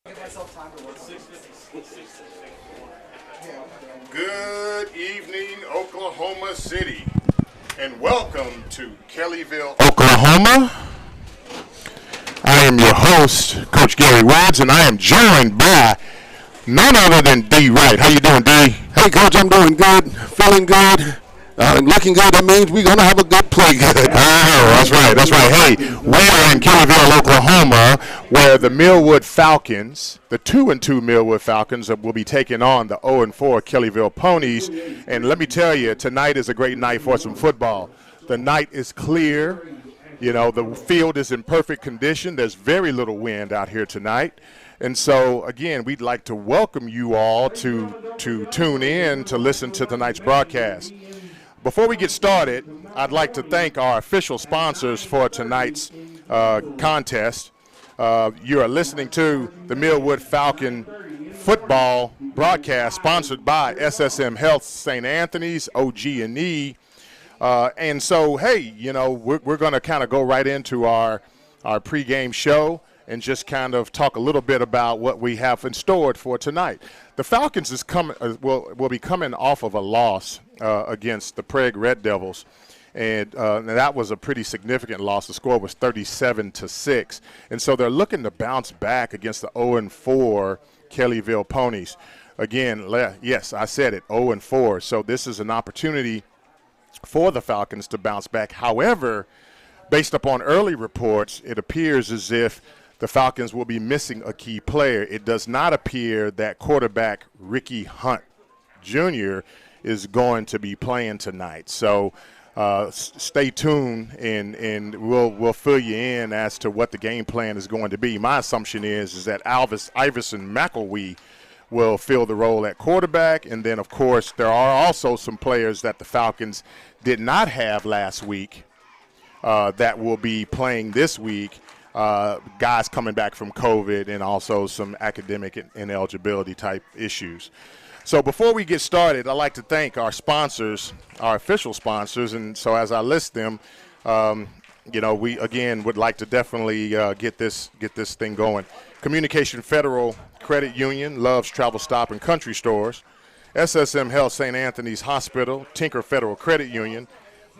Good evening, Oklahoma City, and welcome to Kellyville, Oklahoma. I am your host, Coach Gary Woods, and I am joined by none other than D. Wright. How you doing, D? Hey, Coach, I'm doing good, feeling good, looking good. That means we're going to have a good play good. Oh, that's right. Hey, we are in Kellyville, Oklahoma, where the Millwood Falcons, the 2-2 Millwood Falcons, will be taking on the 0-4 Kellyville Ponies. And let me tell you, tonight is a great night for some football. The night is clear. You know, the field is in perfect condition. There's very little wind out here tonight. And so, again, we'd like to welcome you all to tune in to listen to tonight's broadcast. Before we get started, I'd like to thank our official sponsors for tonight's contest. You are listening to the Millwood Falcon football broadcast sponsored by SSM Health, St. Anthony's, OG&E. And so, hey, you know, we're going to kind of go right into our pregame show and just kind of talk a little bit about what we have in store for tonight. The Falcons will be coming off of a loss against the Prague Red Devils, and that was a pretty significant loss. The score was 37-6, and so they're looking to bounce back against the 0-4 Kellyville Ponies. Again, yes, I said it, 0-4. So this is an opportunity for the Falcons to bounce back. However, based upon early reports, it appears as if the Falcons will be missing a key player. It does not appear that quarterback Ricky Hunt Jr. is going to be playing tonight. So stay tuned, and we'll fill you in as to what the game plan is going to be. My assumption is that Iverson McElwee will fill the role at quarterback. And then, of course, there are also some players that the Falcons did not have last week that will be playing this week. Guys coming back from COVID and also some academic and ineligibility type issues. So before we get started, I'd like to thank our sponsors, our official sponsors. And so as I list them, you know, we again would like to definitely get this thing going. Communication Federal Credit Union, Love's Travel Stop and Country Stores, SSM Health St. Anthony's Hospital, Tinker Federal Credit Union,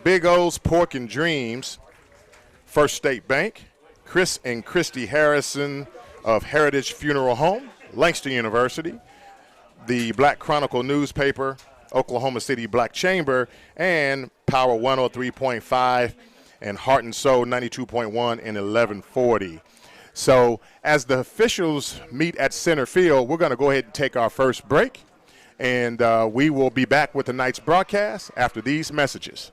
Big O's Pork and Dreams, First State Bank, Chris and Christy Harrison of Heritage Funeral Home, Langston University, the Black Chronicle newspaper, Oklahoma City Black Chamber, and Power 103.5 and Heart and Soul 92.1 and 1140. So as the officials meet at center field, we're going to go ahead and take our first break, and we will be back with tonight's broadcast after these messages.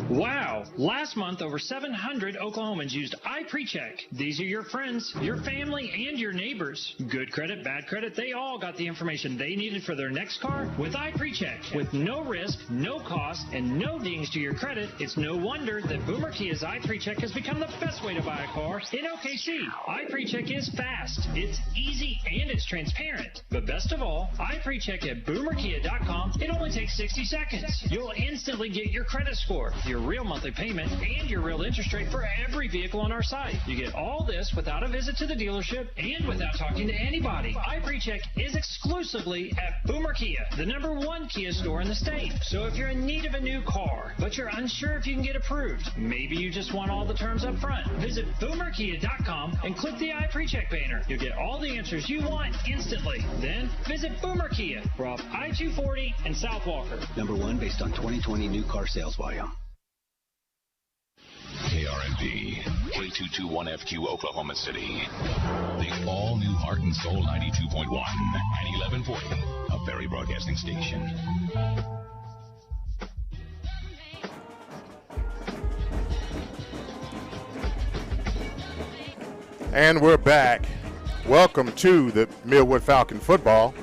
Wow! Last month, over 700 Oklahomans used iPreCheck. These are your friends, your family, and your neighbors. Good credit, bad credit, they all got the information they needed for their next car with iPreCheck. With no risk, no cost, and no dings to your credit, it's no wonder that Boomer Kia's iPreCheck has become the best way to buy a car in OKC. iPreCheck is fast, it's easy, and it's transparent. But best of all, iPreCheck at boomerkia.com, it only takes 60 seconds. You'll instantly get your credit score, your real monthly payment, and your real interest rate for every vehicle on our site. You get all this without a visit to the dealership and without talking to anybody. iPreCheck is exclusively at Boomer Kia, the #1 Kia store in the state. So if you're in need of a new car, but you're unsure if you can get approved, maybe you just want all the terms up front, visit boomerkia.com and click the iPreCheck banner. You'll get all the answers you want instantly. Then visit Boomer Kia. We're off I-240 and South Walker. #1 based on 2020 new car sales volume. KRMD, K221FQ, Oklahoma City. The all-new Heart and Soul 92.1 and 1140, a Berry Broadcasting Station. And we're back. Welcome to the Millwood Falcon football.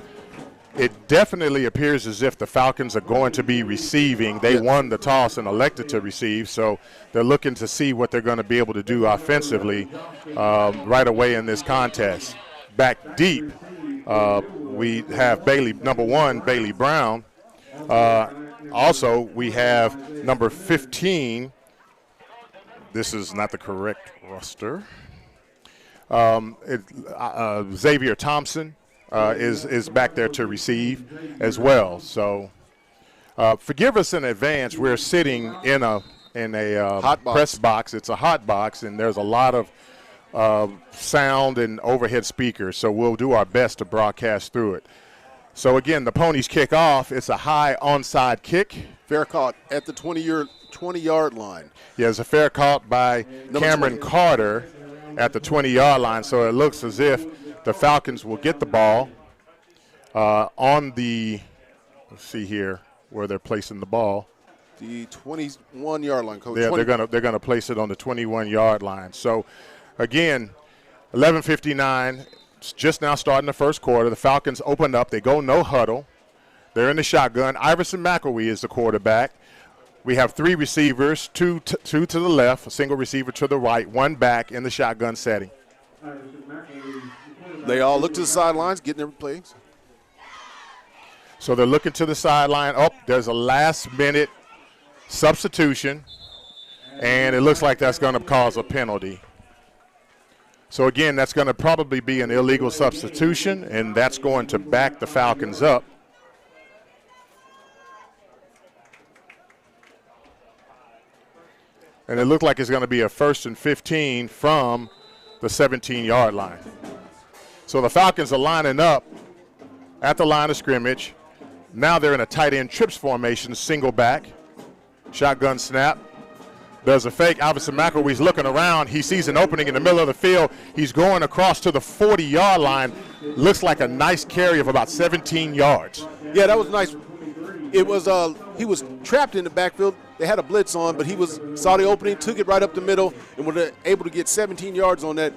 it definitely appears as if the Falcons are going to be receiving. They won the toss and elected to receive, so they're looking to see what they're going to be able to do offensively right away in this contest. Back deep, we have number 1, Bailey Brown. Also, we have number 15. This is not the correct roster. Xavier Thompson is back there to receive as well. So forgive us in advance. We're sitting in a hot box. Press box. It's a hot box, and there's a lot of sound and overhead speakers. So we'll do our best to broadcast through it. So again, the Ponies kick off. It's a high onside kick. Fair caught at the 20-yard line. Yeah, it's a fair caught by Cameron Carter at the 20-yard line. So it looks as if the Falcons will get the ball on the, let's see here where they're placing the ball. The 21-yard line, Coach. Yeah, they're gonna place it on the 21-yard line. So again, 11:59. Just now starting the first quarter. The Falcons open up. They go no huddle. They're in the shotgun. Iverson McElwee is the quarterback. We have 3 receivers, two to the left, a single receiver to the right, 1 back in the shotgun setting. They all look to the sidelines, getting their plays. So they're looking to the sideline. Oh, there's a last-minute substitution, and it looks like that's going to cause a penalty. So, again, that's going to probably be an illegal substitution, and that's going to back the Falcons up. And it looked like it's going to be a 1st and 15 from the 17-yard line. So the Falcons are lining up at the line of scrimmage. Now they're in a tight end trips formation, single back, shotgun snap. There's a fake. Iverson McElwee's looking around. He sees an opening in the middle of the field. He's going across to the 40-yard line. Looks like a nice carry of about 17 yards. Yeah, that was nice. It was he was trapped in the backfield. They had a blitz on, but saw the opening, took it right up the middle, and was able to get 17 yards on that,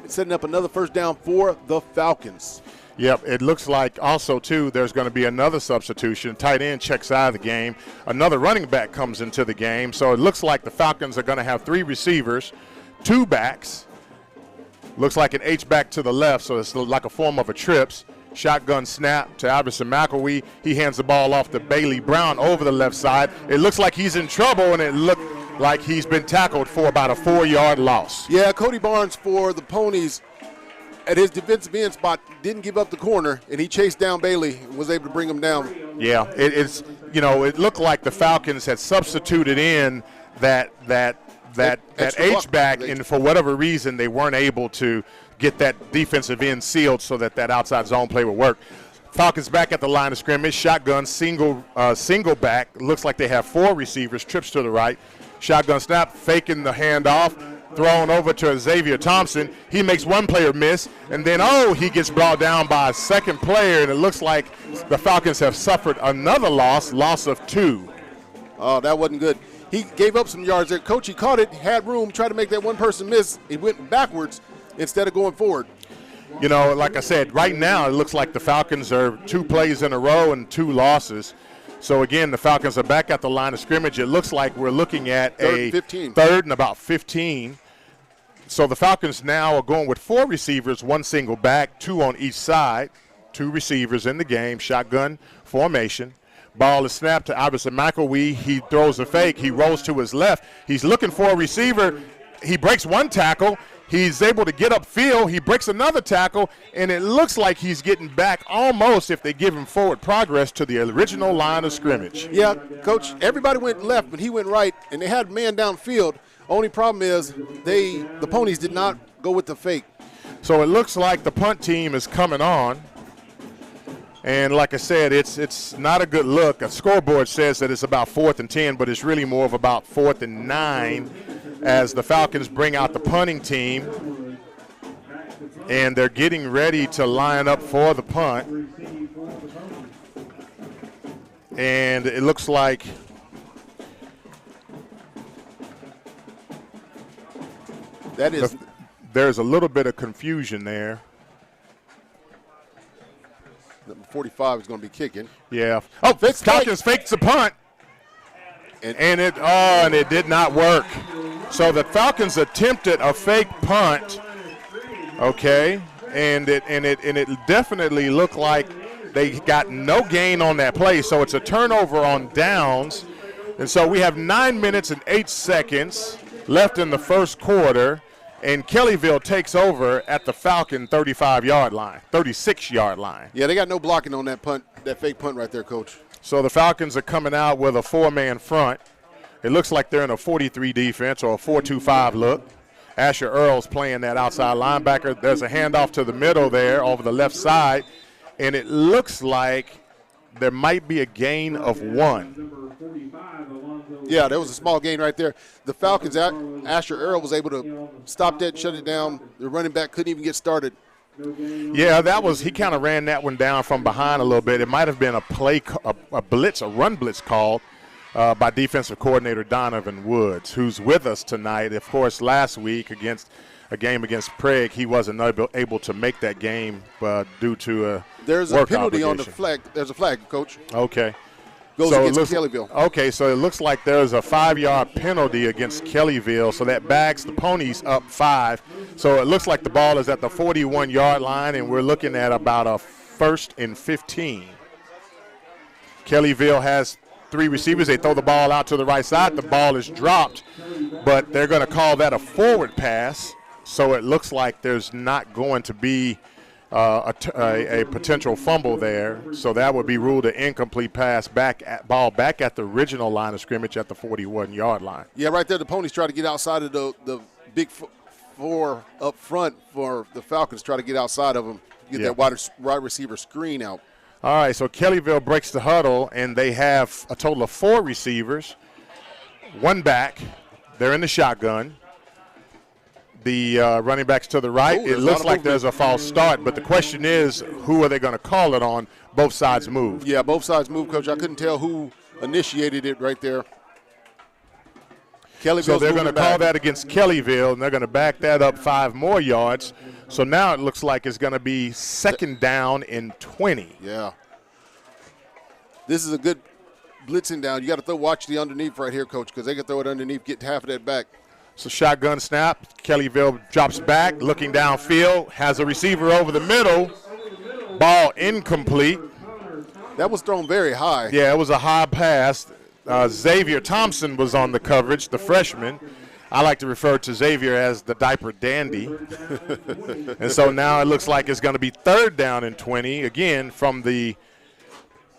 setting up another first down for the Falcons. Yep, it looks like also, too, there's going to be another substitution. Tight end checks out of the game. Another running back comes into the game. So it looks like the Falcons are going to have 3 receivers, 2 backs. Looks like an H-back to the left, so it's like a form of a trips. Shotgun snap to Iverson McElwee. He hands the ball off to Bailey Brown over the left side. It looks like he's in trouble, and it looked like he's been tackled for about a 4-yard loss. Yeah, Cody Barnes for the Ponies at his defensive end spot didn't give up the corner, and he chased down Bailey and was able to bring him down. Yeah, it looked like the Falcons had substituted in that H-back, and for whatever reason they weren't able to get that defensive end sealed so that outside zone play would work. Falcons back at the line of scrimmage, shotgun, single back. Looks like they have 4 receivers, trips to the right. Shotgun snap, faking the handoff, thrown over to Xavier Thompson. He makes one player miss, and then, he gets brought down by a second player, and it looks like the Falcons have suffered another loss of 2. Oh, that wasn't good. He gave up some yards there. Coach, he caught it, had room, tried to make that one person miss. He went backwards instead of going forward. Like I said, right now it looks like the Falcons are 2 plays in a row and 2 losses. So, again, the Falcons are back at the line of scrimmage. It looks like we're looking at a 3rd and about 15. So the Falcons now are going with 4 receivers, 1 single back, 2 on each side, 2 receivers in the game, shotgun formation. Ball is snapped to Iverson McElwee. He throws a fake. He rolls to his left. He's looking for a receiver. He breaks 1 tackle. He's able to get upfield. He breaks another tackle, and it looks like he's getting back almost, if they give him forward progress, to the original line of scrimmage. Yeah, Coach, everybody went left, but he went right, and they had man downfield. Only problem is the Ponies did not go with the fake. So it looks like the punt team is coming on. And like I said, it's not a good look. A scoreboard says that it's about 4th and 10, but it's really more of about 4th and 9 as the Falcons bring out the punting team. And they're getting ready to line up for the punt. And it looks like there's a little bit of confusion there. Number 45 is going to be kicking. Yeah. Oh, Falcons fakes the punt. And it did not work. So the Falcons attempted a fake punt. Okay. And it definitely looked like they got no gain on that play. So it's a turnover on downs. And so we have 9 minutes and 8 seconds left in the first quarter. And Kellyville takes over at the Falcon 35-yard line, 36-yard line. Yeah, they got no blocking on that punt, that fake punt right there, Coach. So the Falcons are coming out with a 4-man front. It looks like they're in a 43 defense or a 4-2-5 look. Asher Earl's playing that outside linebacker. There's a handoff to the middle there over the left side, and it looks like there might be a gain of 1. Yeah, there was a small gain right there. The Falcons, Asher Earl was able to stop that, shut it down. The running back couldn't even get started. Yeah, he kind of ran that one down from behind a little bit. It might have been a run blitz called by defensive coordinator Donovan Woods, who's with us tonight. Of course, last week against a game against Prague, he wasn't able to make that game due to a There's work a penalty obligation. on the flag. There's a flag, Coach. Okay. Goes against Kellyville. Okay, so it looks like there's a 5-yard penalty against Kellyville, so that bags the Ponies up 5. So it looks like the ball is at the 41-yard line, and we're looking at about a 1st and 15. Kellyville has 3 receivers. They throw the ball out to the right side. The ball is dropped, but they're going to call that a forward pass, so it looks like there's not going to be a potential fumble there, so that would be ruled an incomplete pass ball back at the original line of scrimmage at the 41-yard line. Yeah, right there the Ponies try to get outside of the big 4 up front for the Falcons, try to get outside of them, get that wide receiver screen out. All right, so Kellyville breaks the huddle, and they have a total of 4 receivers, 1 back. They're in the shotgun. The running backs to the right, it looks like there's a false start, but the question is, who are they going to call it on? Both sides move. Yeah, both sides move, Coach. I couldn't tell who initiated it right there. So they're going to call that against Kellyville, and they're going to back that up 5 more yards. So now it looks like it's going to be 2nd down and 20. Yeah. This is a good blitzing down. You got to watch the underneath right here, Coach, because they can throw it underneath, get half of that back. So shotgun snap. Kellyville drops back, looking downfield, has a receiver over the middle. Ball incomplete. That was thrown very high. Yeah, it was a high pass. Xavier Thompson was on the coverage, the freshman. I like to refer to Xavier as the diaper dandy. And so now it looks like it's going to be 3rd down and 20, again, from the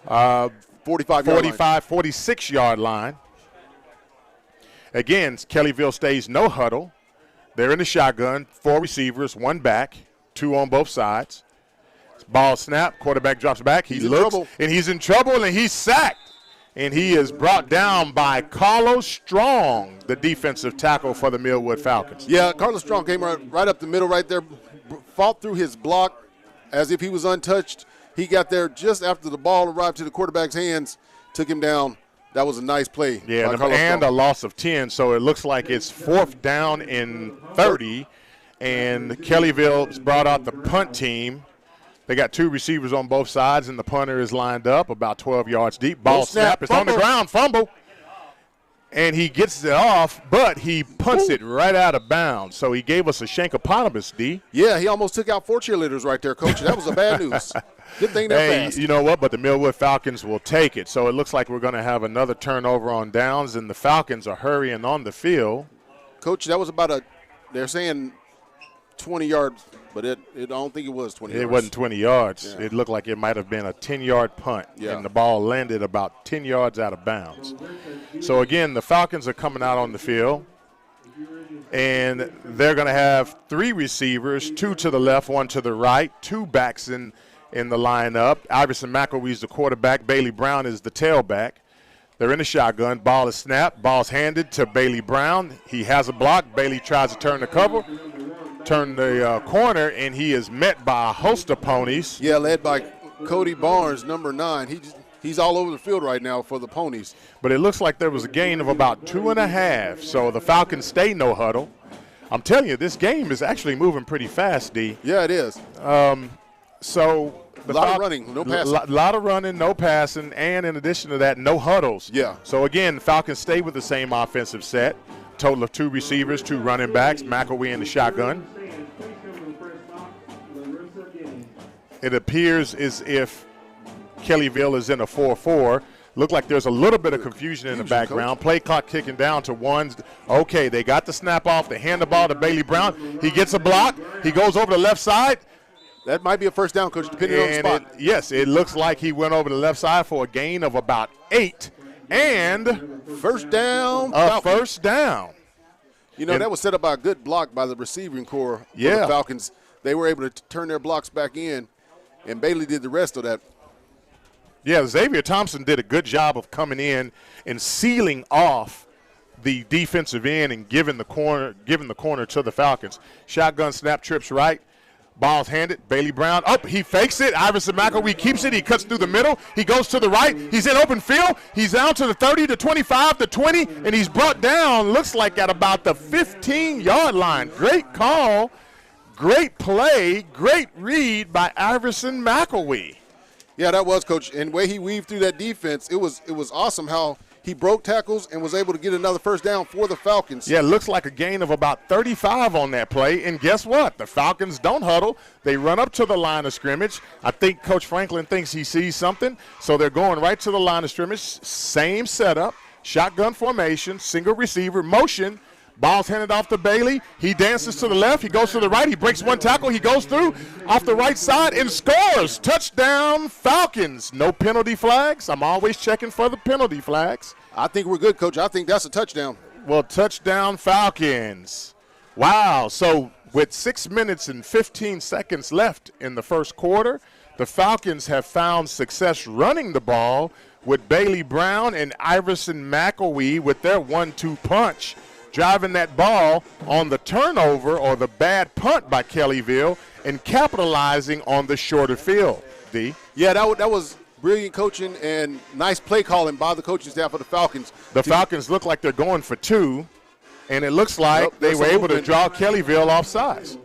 46-yard line. Again, Kellyville stays no huddle. They're in the shotgun, 4 receivers, 1 back, 2 on both sides. Ball snap, quarterback drops back. He looks, and he's in trouble, and he's sacked. And he is brought down by Carlos Strong, the defensive tackle for the Millwood Falcons. Yeah, Carlos Strong came right up the middle right there, fought through his block as if he was untouched. He got there just after the ball arrived to the quarterback's hands, took him down. That was a nice play. Yeah, and a loss of 10, so it looks like it's 4th down and 30, and Kellyville's brought out the punt team. They got 2 receivers on both sides, and the punter is lined up about 12 yards deep. Ball snap. It's on the ground. Fumble. And he gets it off, but he punts it right out of bounds. So he gave us a Shankopotamus, D. Yeah, he almost took out 4 cheerleaders right there, Coach. That was a bad news. Good thing they're fast. You know what? But the Millwood Falcons will take it. So it looks like we're going to have another turnover on downs, and the Falcons are hurrying on the field. Coach, that was about they're saying 20 yards, but I don't think it was 20 yards. It wasn't 20 yards. Yeah. It looked like it might have been a 10-yard punt, and the ball landed about 10 yards out of bounds. So, again, the Falcons are coming out on the field, and they're going to have 3 receivers, 2 to the left, 1 to the right, 2 backs in the lineup. Iverson McElwee's the quarterback. Bailey Brown is the tailback. They're in the shotgun. Ball is snapped. Ball's handed to Bailey Brown. He has a block. Bailey tries to turn the corner, and he is met by a host of Ponies. Yeah, led by Cody Barnes, number 9. He's all over the field right now for the Ponies. But it looks like there was a gain of about 2.5, so the Falcons stay no huddle. I'm telling you, this game is actually moving pretty fast, D. Yeah, it is. So A lot of running, no passing. A lot of running, no passing, and in addition to that, no huddles. Yeah. So, again, Falcons stay with the same offensive set. Total of 2 receivers, 2 running backs, McElwee in the shotgun. It appears as if Kellyville is in a 4-4. Look like there's a little bit of confusion in the background. Play clock kicking down to 1. Okay, they got the snap off. They hand the ball to Bailey Brown. He gets a block. He goes over the left side. That might be a first down, Coach, depending on the spot. Yes, it looks like he went over the left side for a gain of about 8. And first down. First down. You know, that was set up by a good block by the receiving core for the Falcons. They were able to turn their blocks back in, and Bailey did the rest of that. Yeah, Xavier Thompson did a good job of coming in and sealing off the defensive end and giving the corner to the Falcons. Shotgun snap, trips right. Ball's handed. Bailey Brown. Oh, he fakes it. Iverson McElwee keeps it. He cuts through the middle. He goes to the right. He's in open field. He's down to the 30, the 25, the 20, and he's brought down, looks like at about the 15-yard line. Great call. Great play. Great read by Iverson McElwee. Yeah, that was, Coach. And the way he weaved through that defense, it was awesome how he broke tackles and was able to get another first down for the Falcons. Yeah, it looks like a gain of about 35 on that play. And guess what? The Falcons don't huddle. They run up to the line of scrimmage. I think Coach Franklin thinks he sees something, so they're going right to the line of scrimmage. Same setup, shotgun formation, single receiver, motion. Ball's handed off to Bailey. He dances to the left. He goes to the right. He breaks one tackle. He goes through off the right side and scores. Touchdown, Falcons. No penalty flags. I'm always checking for the penalty flags. I think we're good, Coach. I think that's a touchdown. Well, touchdown, Falcons. Wow. So with 6 minutes and 15 seconds left in the first quarter, the Falcons have found success running the ball with Bailey Brown and Iverson McElwee with their 1-2 punch, driving that ball on the turnover or the bad punt by Kellyville and capitalizing on the shorter field. D? Yeah, that was brilliant coaching and nice play calling by the coaching staff of the Falcons. The Falcons look like they're going for 2, and it looks like they were able to draw Kellyville off sides.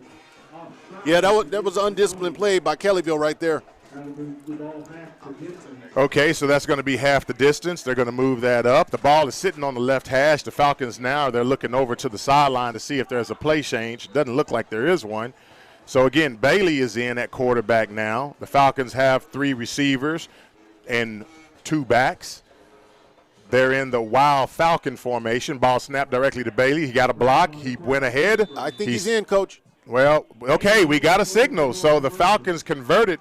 Yeah, that was an undisciplined play by Kellyville right there. Okay, so that's going to be half the distance. They're going to move that up. The ball is sitting on the left hash. The Falcons now, they're looking over to the sideline to see if there's a play change. Doesn't look like there is one. So, again, Bailey is in at quarterback now. The Falcons have 3 receivers and 2 backs. They're in the wild Falcon formation. Ball snapped directly to Bailey. He got a block. He went ahead. I think he's in, Coach. Well, okay, we got a signal. So the Falcons converted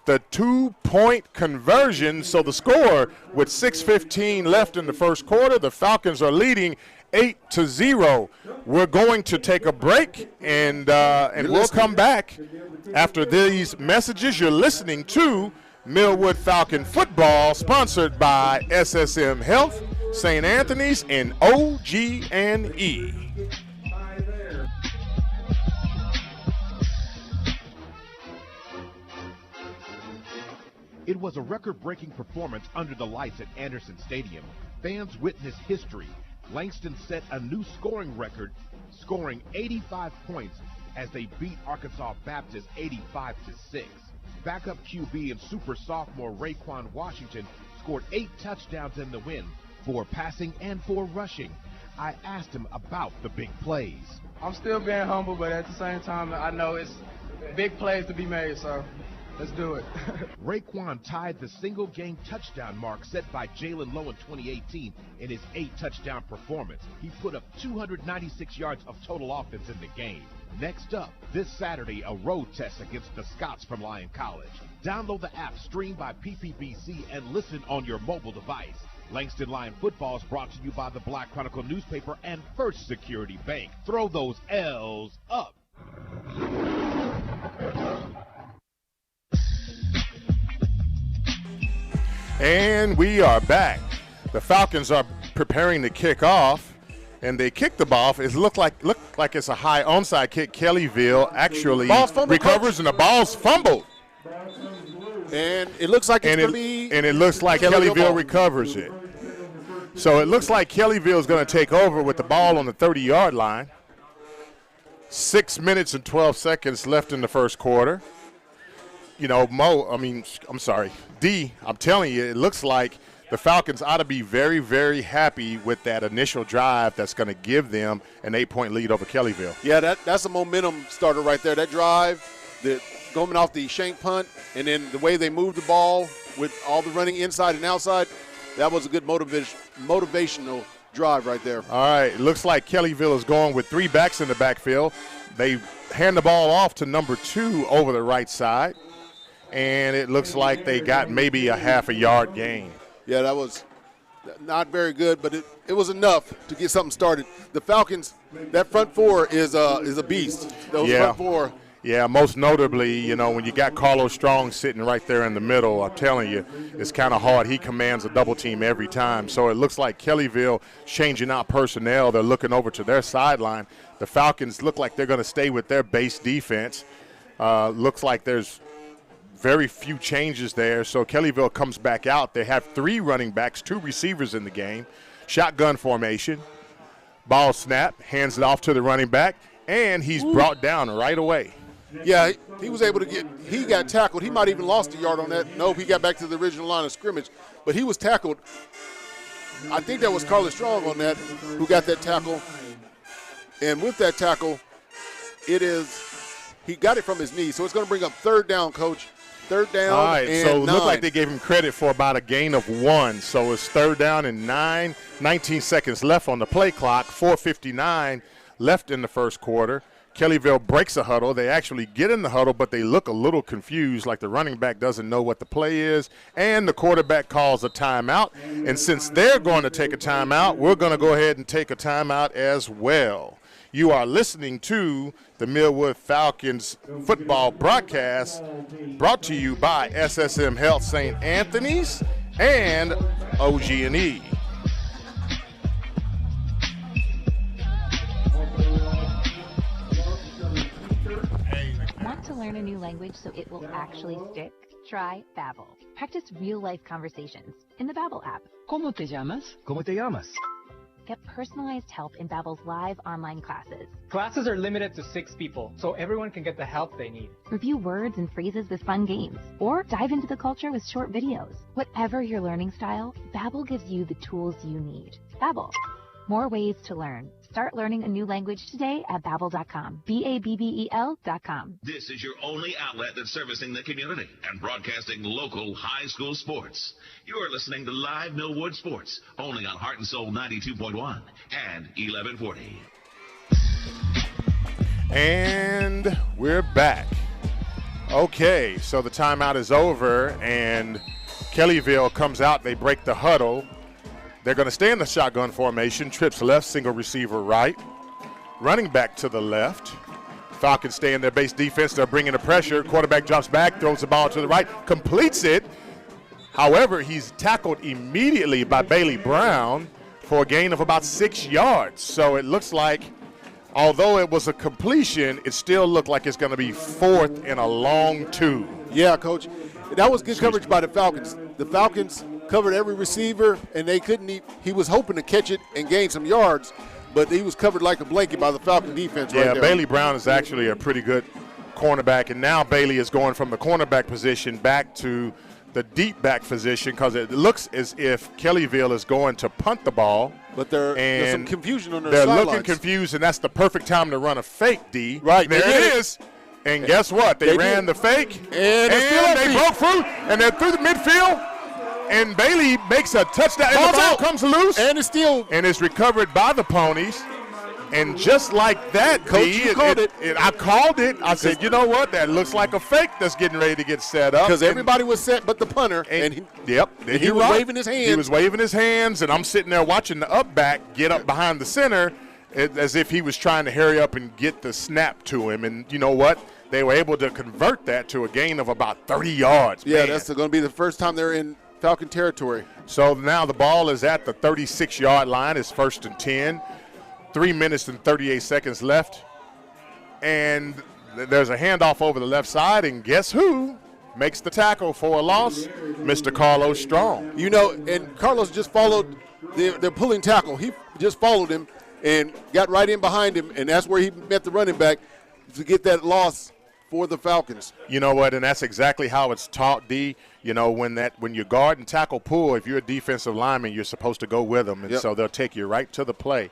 the 2-point conversion. So the score with 6:15 left in the first quarter, the Falcons are leading 8-0. We're going to take a break, and we'll come back after these messages. You're listening to Millwood Falcon Football, sponsored by SSM Health, St. Anthony's, and OG&E. It was a record-breaking performance under the lights at Anderson Stadium. Fans witnessed history. Langston set a new scoring record, scoring 85 points as they beat Arkansas Baptist 85-6. Backup QB and super sophomore Raekwon Washington scored 8 touchdowns in the win, 4 passing and 4 rushing. I asked him about the big plays. I'm still being humble, but at the same time, I know it's big plays to be made, so let's do it. Raekwon tied the single-game touchdown mark set by Jalen Lowe in 2018 in his 8-touchdown performance. He put up 296 yards of total offense in the game. Next up, this Saturday, a road test against the Scots from Lyon College. Download the app streamed by PPBC and listen on your mobile device. Langston Lyon Football is brought to you by the Black Chronicle newspaper and First Security Bank. Throw those L's up. And we are back. The Falcons are preparing to kick off, and they kick the ball. It looked like it's a high onside kick. Kellyville actually recovers, and the ball's fumbled. And it looks like it's going to be. And it looks like Kellyville recovers it. So it looks like Kellyville is going to take over with the ball on the 30-yard line. 6 minutes and 12 seconds left in the first quarter. D, I'm telling you, it looks like the Falcons ought to be very, very happy with that initial drive that's going to give them an 8-point lead over Kellyville. Yeah, that's a momentum starter right there. That drive, going off the shank punt, and then the way they moved the ball with all the running inside and outside, that was a good motivational drive right there. All right, it looks like Kellyville is going with 3 backs in the backfield. They hand the ball off to number 2 over the right side, and it looks like they got maybe a half a yard gain. Yeah, that was not very good, but it was enough to get something started. The Falcons, that front 4 is a beast. Those front 4. Yeah, most notably, when you got Carlos Strong sitting right there in the middle, I'm telling you, it's kind of hard. He commands a double team every time. So it looks like Kellyville changing out personnel. They're looking over to their sideline. The Falcons look like they're going to stay with their base defense. Looks like there's very few changes there. So Kellyville comes back out. They have 3 running backs, 2 receivers in the game. Shotgun formation. Ball snap, hands it off to the running back, and he's brought down right away. Yeah, he was able to he got tackled. He might even lost a yard on that. Nope, he got back to the original line of scrimmage. But he was tackled. I think that was Carlos Strong on that who got that tackle. And with that tackle, he got it from his knee. So it's going to bring up 3rd down, Coach. 3rd down. All right, and so it 9. looked like they gave him credit for about a gain of 1. So it's 3rd down and 19 seconds left on the play clock, 4:59 left in the first quarter. Kellyville breaks a huddle. They actually get in the huddle, but they look a little confused, like the running back doesn't know what the play is, and the quarterback calls a timeout. And since they're going to take a timeout, we're going to go ahead and take a timeout as well. You are listening to the Millwood Falcons football broadcast, brought to you by SSM Health St. Anthony's and OG&E. Want to learn a new language so it will actually stick? Try Babbel. Practice real-life conversations in the Babbel app. ¿Cómo te llamas? ¿Cómo te llamas? Get personalized help in Babbel's live online classes. Classes are limited to 6 people, so everyone can get the help they need. Review words and phrases with fun games, or dive into the culture with short videos. Whatever your learning style, Babbel gives you the tools you need. Babbel. More ways to learn. Start learning a new language today at Babbel.com. Babbel.com. This is your only outlet that's servicing the community and broadcasting local high school sports. You're listening to Live Millwood Sports, only on Heart and Soul 92.1 and 1140. And we're back. Okay, so the timeout is over, and Kellyville comes out. They break the huddle. They're going to stay in the shotgun formation. Trips left, single receiver right. Running back to the left. Falcons stay in their base defense. They're bringing the pressure. Quarterback drops back, throws the ball to the right, completes it. However, he's tackled immediately by Bailey Brown for a gain of about 6 yards. So it looks like, although it was a completion, it still looked like it's going to be 4th and a long 2. Yeah, Coach. That was good coverage by the Falcons. The Falcons covered every receiver, and they couldn't. He was hoping to catch it and gain some yards, but he was covered like a blanket by the Falcon defense right there. Yeah, Bailey Brown is actually a pretty good cornerback, and now Bailey is going from the cornerback position back to the deep back position because it looks as if Kellyville is going to punt the ball. But there's some confusion on their sidelines. sidelines. They're looking confused, and that's the perfect time to run a fake, D. Right. There it is. And guess what? They ran the fake, and they broke through, and they're through the midfield. And Bailey makes a touchdown, and the ball comes loose. And it's recovered by the Ponies. And just like that, Coach, you called it. I called it. I said, you know what? That looks like a fake that's getting ready to get set up. Because everybody was set but the punter. And he was waving his hands. He was waving his hands, and I'm sitting there watching the up back get up behind the center as if he was trying to hurry up and get the snap to him. And you know what? They were able to convert that to a gain of about 30 yards. Yeah, Man. that's going to be the first time they're in Falcon territory. So now the ball is at the 36-yard line. It's 1st and 10. 3 minutes and 38 seconds left. And there's a handoff over the left side, and guess who makes the tackle for a loss? Mr. Carlos Strong. You know, and Carlos just followed the pulling tackle. He just followed him and got right in behind him, and that's where he met the running back to get that loss for the Falcons. You know what, and that's exactly how it's taught, D. You know, when you guard and tackle pull, if you're a defensive lineman, you're supposed to go with them, and so they'll take you right to the play.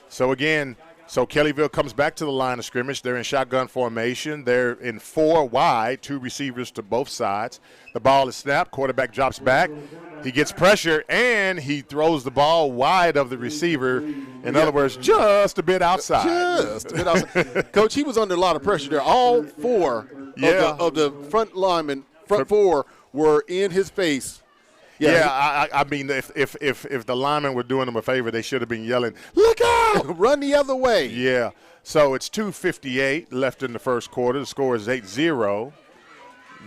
So, again, Kellyville comes back to the line of scrimmage. They're in shotgun formation. They're in 4 wide, 2 receivers to both sides. The ball is snapped. Quarterback drops back. He gets pressure, and he throws the ball wide of the receiver. In other words, just a bit outside. Just a bit outside. Coach, he was under a lot of pressure there. All 4 of the front linemen, front 4, were in his face. I mean, if the linemen were doing him a favor, they should have been yelling, "Look out! Run the other way!" Yeah. So it's 2:58 left in the first quarter. The score is 8-0.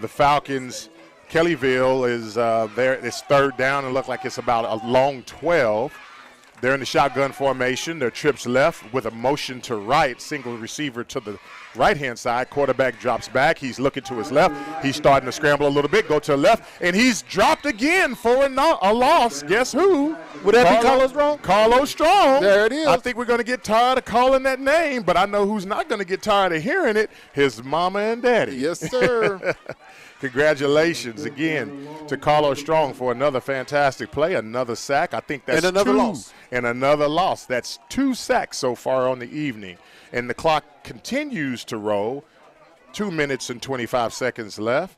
The Falcons, Kellyville is there. It's third down and look like it's about a long 12. They're in the shotgun formation. Their trips left with a motion to right, single receiver to the right-hand side. Quarterback drops back. He's looking to his left. He's starting to scramble a little bit, go to the left, and he's dropped again for a loss. Guess who? Would that be Carlos Strong? Carlos Strong. There it is. I think we're going to get tired of calling that name, but I know who's not going to get tired of hearing it. His mama and daddy. Yes, sir. Congratulations again to Carlos Strong for another fantastic play, another sack. I think that's and another loss. And another loss. That's 2 sacks so far on the evening. And the clock continues to roll. 2 minutes and 25 seconds left.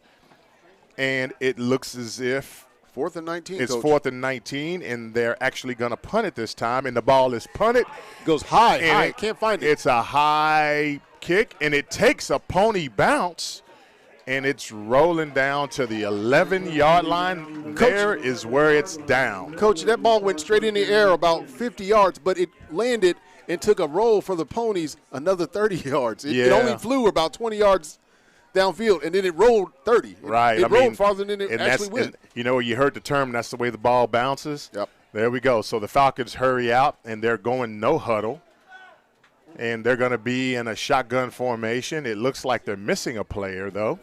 And it looks as if 4th and 19. It's Coach. 4th and 19, and they're actually going to punt it this time. And the ball is punted. Goes high. Can't find it. It's a high kick, and it takes a pony bounce. And it's rolling down to the 11-yard line. Coach, there is where it's down. Coach, that ball went straight in the air about 50 yards, but it landed and took a roll for the Ponies another 30 yards. It only flew about 20 yards downfield, and then it rolled 30. Right. It rolled farther than it actually went. You know, you heard the term, that's the way the ball bounces. Yep. There we go. So the Falcons hurry out, and they're going no huddle. And they're going to be in a shotgun formation. It looks like they're missing a player, though.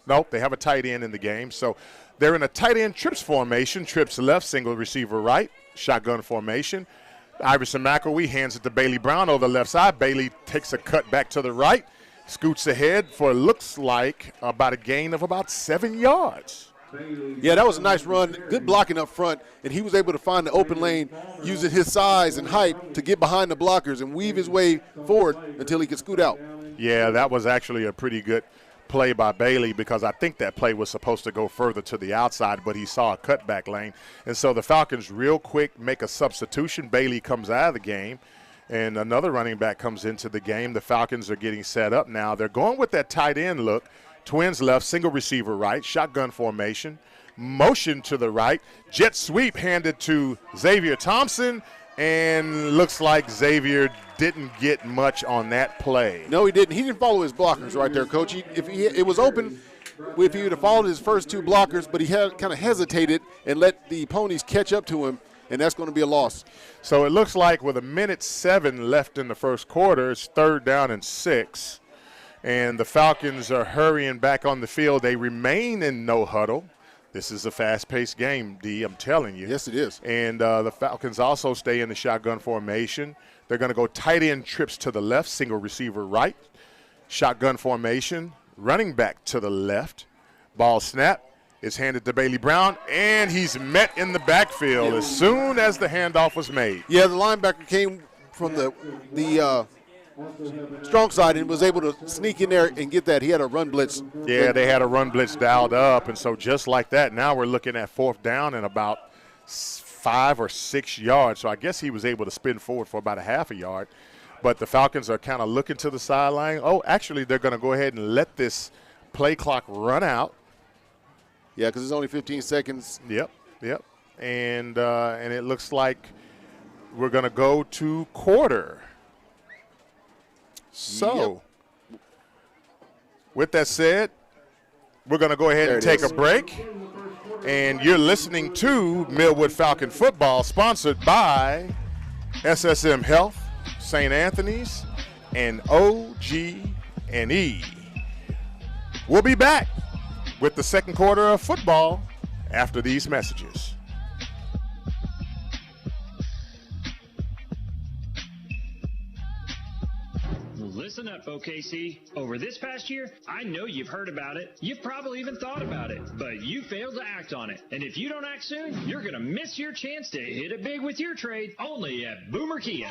Nope, they have a tight end in the game. So they're in a tight end trips formation. Trips left, single receiver right, shotgun formation. Iverson McElwee hands it to Bailey Brown on the left side. Bailey takes a cut back to the right, scoots ahead for looks like about a gain of about 7 yards. Yeah, that was a nice run. Good blocking up front, and he was able to find the open lane using his size and height to get behind the blockers and weave his way forward until he could scoot out. Yeah, that was actually a pretty good play by Bailey because I think that play was supposed to go further to the outside, but he saw a cutback lane. And so the Falcons real quick make a substitution. Bailey comes out of the game, and another running back comes into the game. The Falcons are getting set up now. They're going with that tight end look. Twins left, single receiver right, shotgun formation, motion to the right, jet sweep handed to Xavier Thompson, and looks like Xavier didn't get much on that play. No, he didn't. He didn't follow his blockers right there, Coach. It was open if he would have followed his first 2 blockers, but he had kind of hesitated and let the Ponies catch up to him, and that's going to be a loss. So it looks like with 1:07 left in the first quarter, it's 3rd down and 6. And the Falcons are hurrying back on the field. They remain in no huddle. This is a fast-paced game, D, I'm telling you. Yes, it is. And the Falcons also stay in the shotgun formation. They're going to go tight end trips to the left, single receiver right, shotgun formation, running back to the left. Ball snap is handed to Bailey Brown, and he's met in the backfield as soon as the handoff was made. Yeah, the linebacker came from the strong side and was able to sneak in there and get that. He had a run blitz. Yeah, they had a run blitz dialed up, and so just like that, now we're looking at 4th down and about 5 or 6 yards. So I guess he was able to spin forward for about a half a yard. But the Falcons are kind of looking to the sideline. Oh, actually, they're going to go ahead and let this play clock run out. Yeah, because it's only 15 seconds. Yep. And it looks like we're going to go to quarter. So, with that said, we're going to go ahead and take a break. And you're listening to Millwood Falcon Football, sponsored by SSM Health, St. Anthony's, and OG&E. We'll be back with the second quarter of football after these messages. Listen Listen up, OKC. Over this past year, I know you've heard about it. You've probably even thought about it, but you failed to act on it. And if you don't act soon, you're going to miss your chance to hit it big with your trade only at Boomer Kia.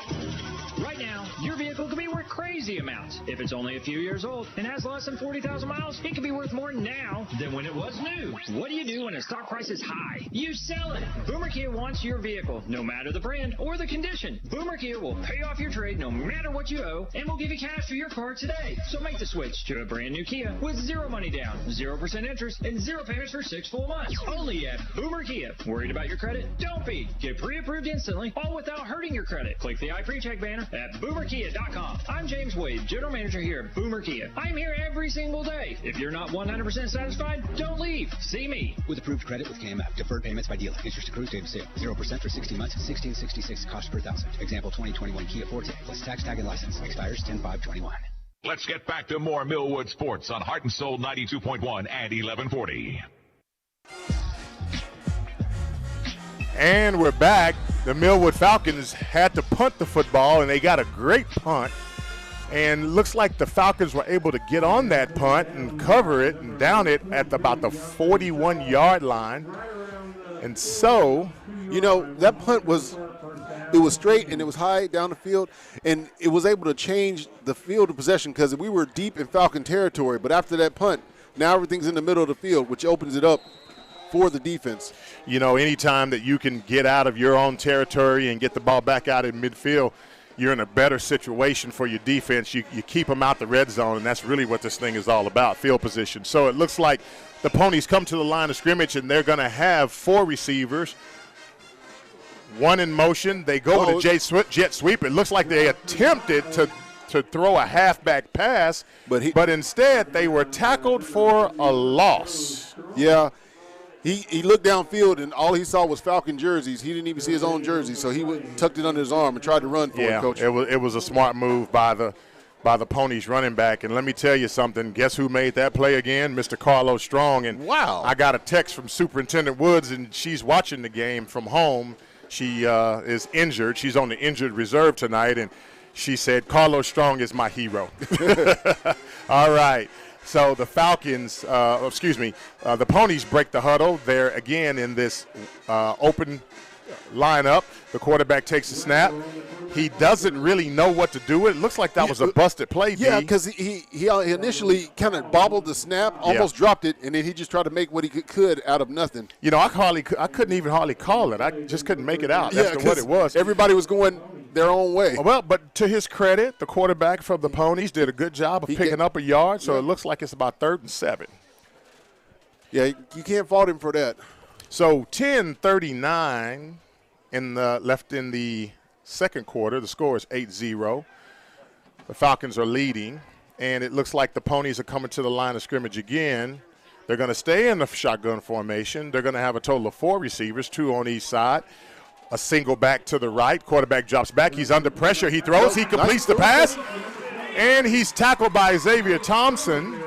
Right now, your vehicle could be worth crazy amounts. If it's only a few years old and has less than 40,000 miles, it could be worth more now than when it was new. What do you do when a stock price is high? You sell it. Boomer Kia wants your vehicle, no matter the brand or the condition. Boomer Kia will pay off your trade no matter what you owe, and will give you cash for your car today. So make the switch to a brand new Kia with 0 money down, 0% interest, and 0 payments for 6 full months. Only at Boomer Kia. Worried about your credit? Don't be. Get pre-approved instantly, all without hurting your credit. Click the iPrecheck banner at boomerkia.com. I'm James Wade, General Manager here at Boomer Kia. I'm here every single day. If you're not 100% satisfied, don't leave. See me. With approved credit with KMF. Deferred payments by dealer. Interest accrues date of sale. 0% for 60 months. 1666 cost per thousand. Example 2021 Kia Forte plus tax tag and license. Expires 10/5/21. Let's get back to more Millwood Sports on Heart and Soul 92.1 and 1140. And we're back. The Millwood Falcons had to punt the football, and they got a great punt. And looks like the Falcons were able to get on that punt and cover it and down it at about the 41-yard line. And so, you know, that punt was straight and it was high down the field, and it was able to change the field of possession because we were deep in Falcon territory. But after that punt, now everything's in the middle of the field, which opens it up for the defense. You know, anytime that you can get out of your own territory and get the ball back out in midfield, you're in a better situation for your defense. You keep them out the red zone, and that's really what this thing is all about, field position. So it looks like the Ponies come to the line of scrimmage, and they're going to have 4 receivers. One in motion. They go with a jet sweep. It looks like they attempted to throw a halfback pass, but instead they were tackled for a loss. Yeah. He looked downfield, and all he saw was Falcon jerseys. He didn't even see his own jersey, so he tucked it under his arm and tried to run for it, Coach. It was a smart move by the Ponies running back. And let me tell you something. Guess who made that play again? Mr. Carlos Strong. And wow. I got a text from Superintendent Woods, and she's watching the game from home. She is injured. She's on the injured reserve tonight, and she said, Carlos Strong is my hero. All right. So the Falcons, the Ponies break the huddle. They're again in this open lineup. The quarterback takes a snap. He doesn't really know what to do with it. Looks like that was a busted play, Yeah, because he initially kind of bobbled the snap, almost dropped it, and then he just tried to make what he could out of nothing. You know, I couldn't even hardly call it. I just couldn't make it out after what it was. Everybody was going their own way. Well, but to his credit, the quarterback from the Ponies did a good job of picking up a yard, so it looks like it's about 3rd and 7. Yeah, you can't fault him for that. So 10:39 left in the second quarter. The score is 8-0. The Falcons are leading, and it looks like the Ponies are coming to the line of scrimmage again. They're going to stay in the shotgun formation. They're going to have a total of 4 receivers, 2 on each side. A single back to the right. Quarterback drops back. He's under pressure. He throws. He completes the pass. And he's tackled by Xavier Thompson.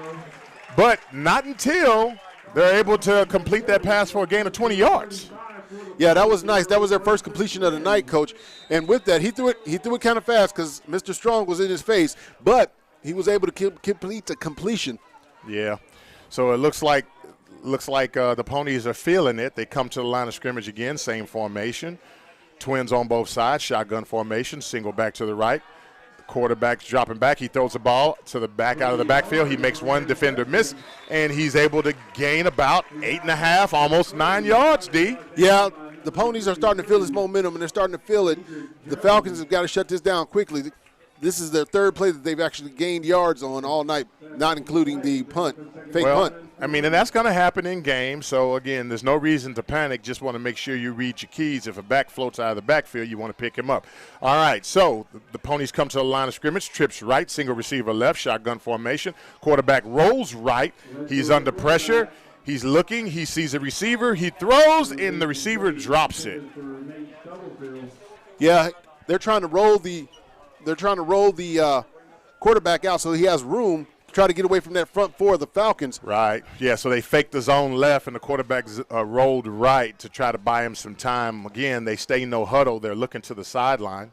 But not until they're able to complete that pass for a gain of 20 yards. Yeah, that was nice. That was their first completion of the night, Coach. And with that, he threw it kind of fast because Mr. Strong was in his face. But he was able to complete the completion. Yeah. So it looks like the Ponies are feeling it. They come to the line of scrimmage again, same formation. Twins on both sides, shotgun formation, single back to the right. The quarterback's dropping back. He throws the ball to the back out of the backfield. He makes one defender miss, and he's able to gain about 8.5, almost 9 yards, D. Yeah, the Ponies are starting to feel this momentum, and they're starting to feel it. The Falcons have got to shut this down quickly. This is their 3rd play that they've actually gained yards on all night, not including the punt, punt. I mean, and that's going to happen in games. So, again, there's no reason to panic. Just want to make sure you read your keys. If a back floats out of the backfield, you want to pick him up. All right, so the Ponies come to the line of scrimmage, trips right, single receiver left, shotgun formation. Quarterback rolls right. He's under pressure. He's looking. He sees a receiver. He throws, and the receiver drops it. Yeah, they're trying to roll the quarterback out so he has room to try to get away from that front 4 of the Falcons. Right. Yeah, so they faked the zone left, and the quarterback rolled right to try to buy him some time. Again, they stay no huddle. They're looking to the sideline.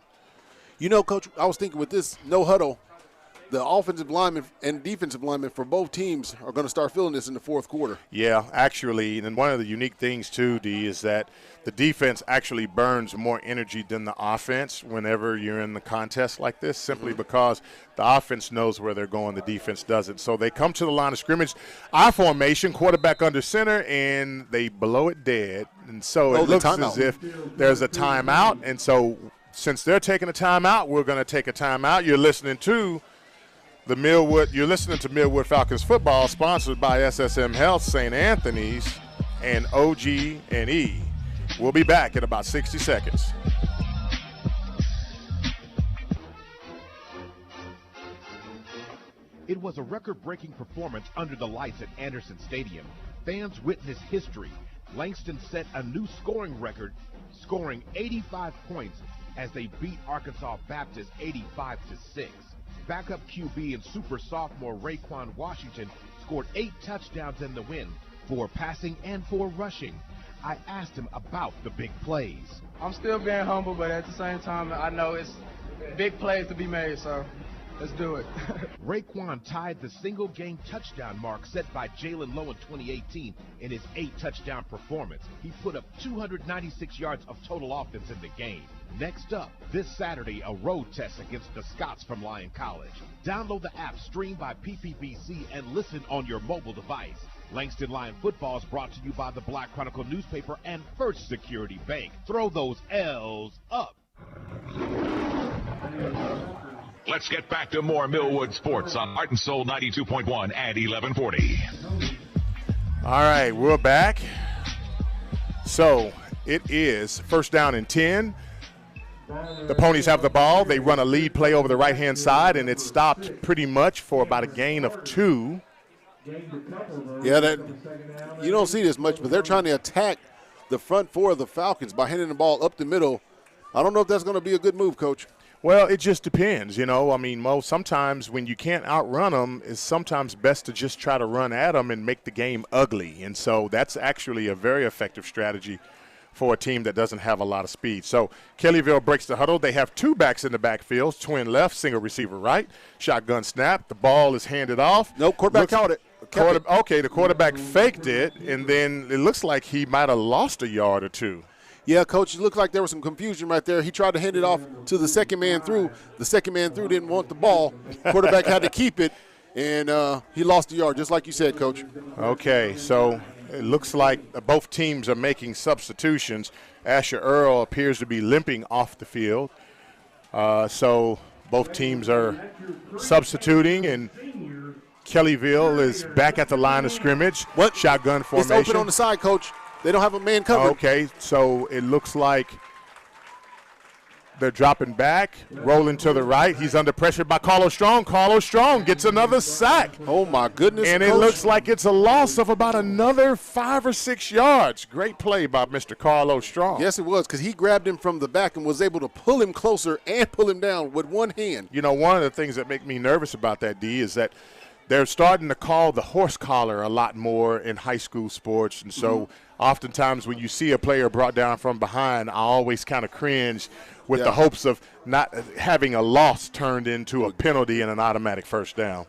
You know, Coach, I was thinking with this no huddle, the offensive linemen and defensive linemen for both teams are going to start feeling this in the fourth quarter. Yeah, actually, and one of the unique things too, D, is that the defense actually burns more energy than the offense whenever you're in the contest like this, simply because the offense knows where they're going, the defense doesn't. So they come to the line of scrimmage, I formation, quarterback under center, and they blow it dead. And so it looks as if there's a timeout. And so since they're taking a timeout, we're going to take a timeout. You're listening to Millwood Falcons football, sponsored by SSM Health, St. Anthony's, and OG&E. We'll be back in about 60 seconds. It was a record-breaking performance under the lights at Anderson Stadium. Fans witnessed history. Langston set a new scoring record, scoring 85 points as they beat Arkansas Baptist 85-6. Backup QB and super sophomore Raekwon Washington scored 8 touchdowns in the win, 4 passing and 4 rushing. I asked him about the big plays. I'm still being humble, but at the same time, I know it's big plays to be made, so let's do it. Raekwon tied the single-game touchdown mark set by Jalen Lowe in 2018 in his 8-touchdown performance. He put up 296 yards of total offense in the game. Next up, this Saturday, a road test against the Scots from Lyon College. Download the app streamed by PPBC and listen on your mobile device. Langston Lyon football is brought to you by the Black Chronicle newspaper and First Security Bank. Throw those L's up. Let's get back to more Millwood sports on Heart and Soul 92.1 and 1140. All right, we're back. So it is first down and 10. The Ponies have the ball. They run a lead play over the right-hand side, and it's stopped pretty much for about a gain of 2. Yeah, you don't see this much, but they're trying to attack the front four of the Falcons by handing the ball up the middle. I don't know if that's going to be a good move, Coach. Well, it just depends, you know. I mean, Mo, sometimes when you can't outrun them, it's sometimes best to just try to run at them and make the game ugly. And so that's actually a very effective strategy for a team that doesn't have a lot of speed. So Kellyville breaks the huddle. They have 2 backs in the backfield, twin left, single receiver right, shotgun snap. The ball is handed off. No, quarterback caught it. Okay, the quarterback faked it, and then it looks like he might have lost a yard or 2. Yeah, Coach, it looked like there was some confusion right there. He tried to hand it off to the second man through. The second man through didn't want the ball. Quarterback had to keep it, and he lost a yard, just like you said, Coach. Okay, so it looks like both teams are making substitutions. Asher Earl appears to be limping off the field. So both teams are substituting, and Kellyville is back at the line of scrimmage. What? Shotgun formation. It's open on the side, Coach. They don't have a man covered. Okay, so it looks like they're dropping back, rolling to the right. He's under pressure by Carlos Strong. Carlos Strong gets another sack. Oh, my goodness, and Coach. It looks like it's a loss of about another 5 or 6 yards. Great play by Mr. Carlos Strong. Yes, it was, because he grabbed him from the back and was able to pull him closer and pull him down with one hand. You know, one of the things that make me nervous about that, D, is that they're starting to call the horse collar a lot more in high school sports. And so oftentimes when you see a player brought down from behind, I always kind of cringe with the hopes of not having a loss turned into a penalty and an automatic first down.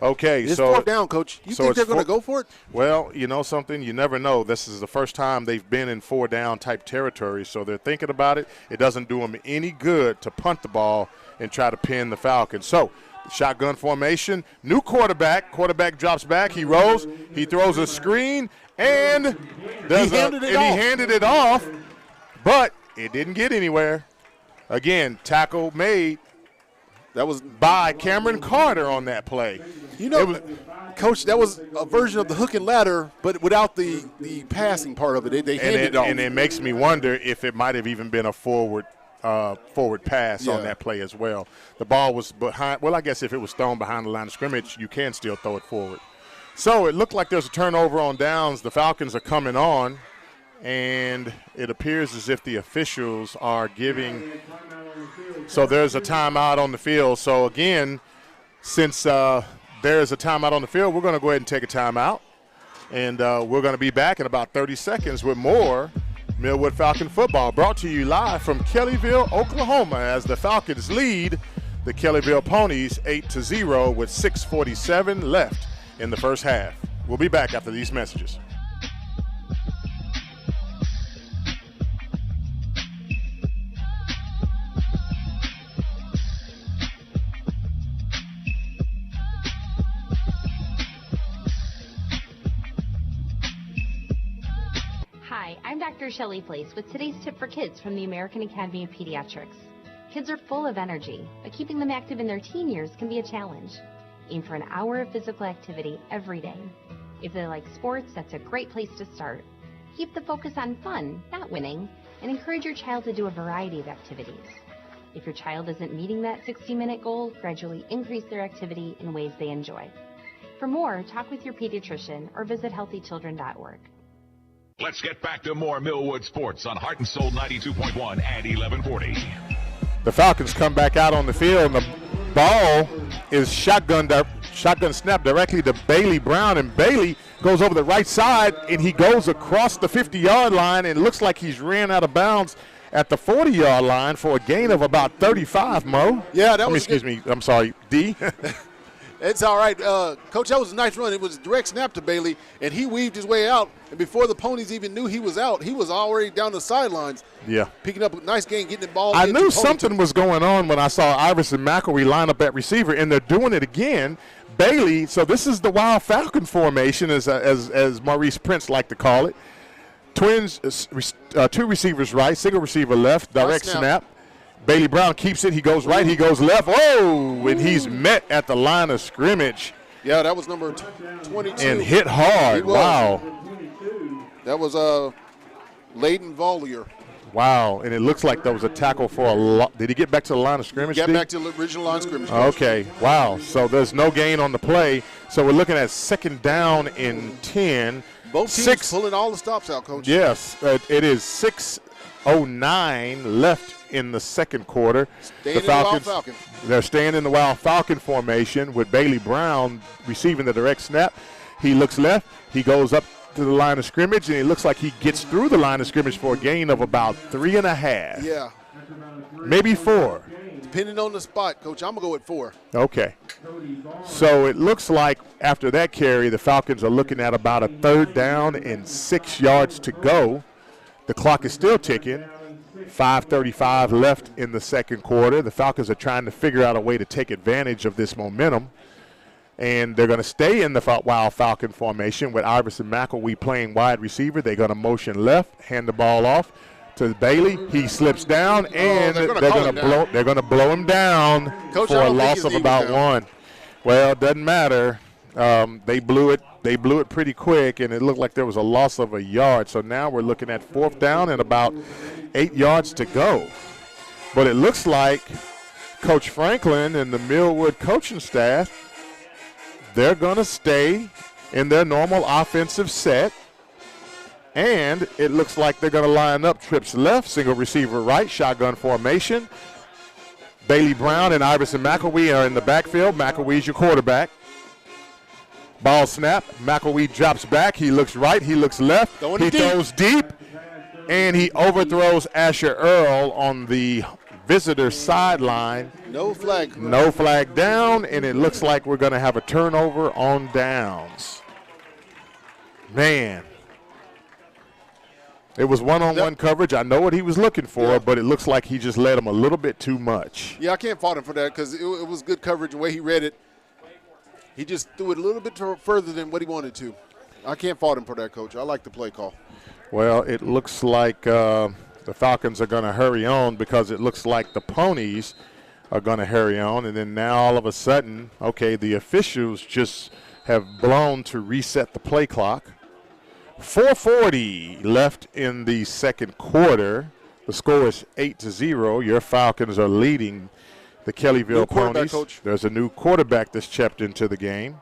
Okay, it's so 4th down, Coach. You think they're going to go for it? Well, you know something? You never know. This is the first time they've been in 4-down type territory, so they're thinking about it. It doesn't do them any good to punt the ball and try to pin the Falcons. So shotgun formation, new quarterback. Quarterback drops back. He rolls. He throws a screen, and he handed it off, but it didn't get anywhere. Again, tackle made. That was by Cameron Carter on that play. You know, Coach, that was a version of the hook and ladder, but without the passing part of it. They handed it off. And it makes me wonder if it might have even been a forward pass on that play as well. The ball was behind. Well, I guess if it was thrown behind the line of scrimmage, you can still throw it forward. So it looked like there's a turnover on downs. The Falcons are coming on, and it appears as if the officials are giving. So there's a timeout on the field. So, again, since there's a timeout on the field, we're going to go ahead and take a timeout. And we're going to be back in about 30 seconds with more Millwood Falcon football, brought to you live from Kellyville, Oklahoma, as the Falcons lead the Kellyville Ponies 8-0 with 6:47 left in the first half. We'll be back after these messages. Hi, I'm Dr. Shelley Place with today's tip for kids from the American Academy of Pediatrics. Kids are full of energy, but keeping them active in their teen years can be a challenge. Aim for an hour of physical activity every day. If they like sports, that's a great place to start. Keep the focus on fun, not winning, and encourage your child to do a variety of activities. If your child isn't meeting that 60-minute goal, gradually increase their activity in ways they enjoy. For more, talk with your pediatrician or visit healthychildren.org. Let's get back to more Millwood sports on Heart and Soul 92.1 and 1140. The Falcons come back out on the field, and the ball is shotgun snap directly to Bailey Brown, and Bailey goes over the right side, and he goes across the 50-yard line, and looks like he's ran out of bounds at the 40-yard line for a gain of about 35, Mo. Yeah, that was excuse me, I'm sorry, D. It's all right. Coach, that was a nice run. It was a direct snap to Bailey, and he weaved his way out. And before the Ponies even knew he was out, he was already down the sidelines. Yeah. Picking up a nice gain, getting the ball. I knew something was going on when I saw Iverson McElwee line up at receiver, and they're doing it again. Bailey, so this is the Wild Falcon formation, as Maurice Prince liked to call it. Twins, two receivers right, single receiver left, direct snap. Bailey Brown keeps it. He goes right. He goes left. Oh, and he's met at the line of scrimmage. Yeah, that was number 22. And hit hard. Wow. That was Layden Vollier. Wow, and it looks like there was a tackle for a lot. Did he get back to the line of scrimmage? Got back to the original line of scrimmage. Okay, wow. So there's no gain on the play. So we're looking at second down and 10. Both teams pulling all the stops out, Coach. Yes, it is 6:09 left in the second quarter. The Falcons, they're staying in the Wild Falcon formation with Bailey Brown receiving the direct snap. He looks left. He goes up to the line of scrimmage, and it looks like he gets through the line of scrimmage for a gain of about 3.5. Yeah. Maybe 4. Depending on the spot, Coach, I'm going to go with 4. Okay. So it looks like after that carry, the Falcons are looking at about a third down and 6 yards to go. The clock is still ticking. 5:35 left in the second quarter. The Falcons are trying to figure out a way to take advantage of this momentum. And they're going to stay in the Wild Falcon formation with Iverson McElwee playing wide receiver. They're going to motion left, hand the ball off to Bailey. He slips down, and they're going to blow him down Coach, for a loss of about 1. Well, it doesn't matter. They blew it pretty quick, and it looked like there was a loss of a yard. So now we're looking at 4th down and about 8 yards to go. But it looks like Coach Franklin and the Millwood coaching staff, they're going to stay in their normal offensive set. And it looks like they're going to line up trips left, single receiver right, shotgun formation. Bailey Brown and Iverson McElwee are in the backfield. McElwee's your quarterback. Ball snap. McElwee drops back. He looks right. He looks left. He throws deep. And he overthrows Asher Earl on the visitor sideline. No flag. No flag down, and it looks like we're going to have a turnover on downs. Man. It was one-on-one coverage. I know what he was looking for, but it looks like he just led him a little bit too much. Yeah, I can't fault him for that because it was good coverage the way he read it. He just threw it a little bit further than what he wanted to. I can't fault him for that, Coach. I like the play call. Well, it looks like the Falcons are going to hurry on because it looks like the Ponies are going to hurry on. And then now all of a sudden, okay, the officials just have blown to reset the play clock. 4:40 left in the second quarter. The score is 8-0. Your Falcons are leading the Kellyville Ponies. Coach. There's a new quarterback that's checked into the game.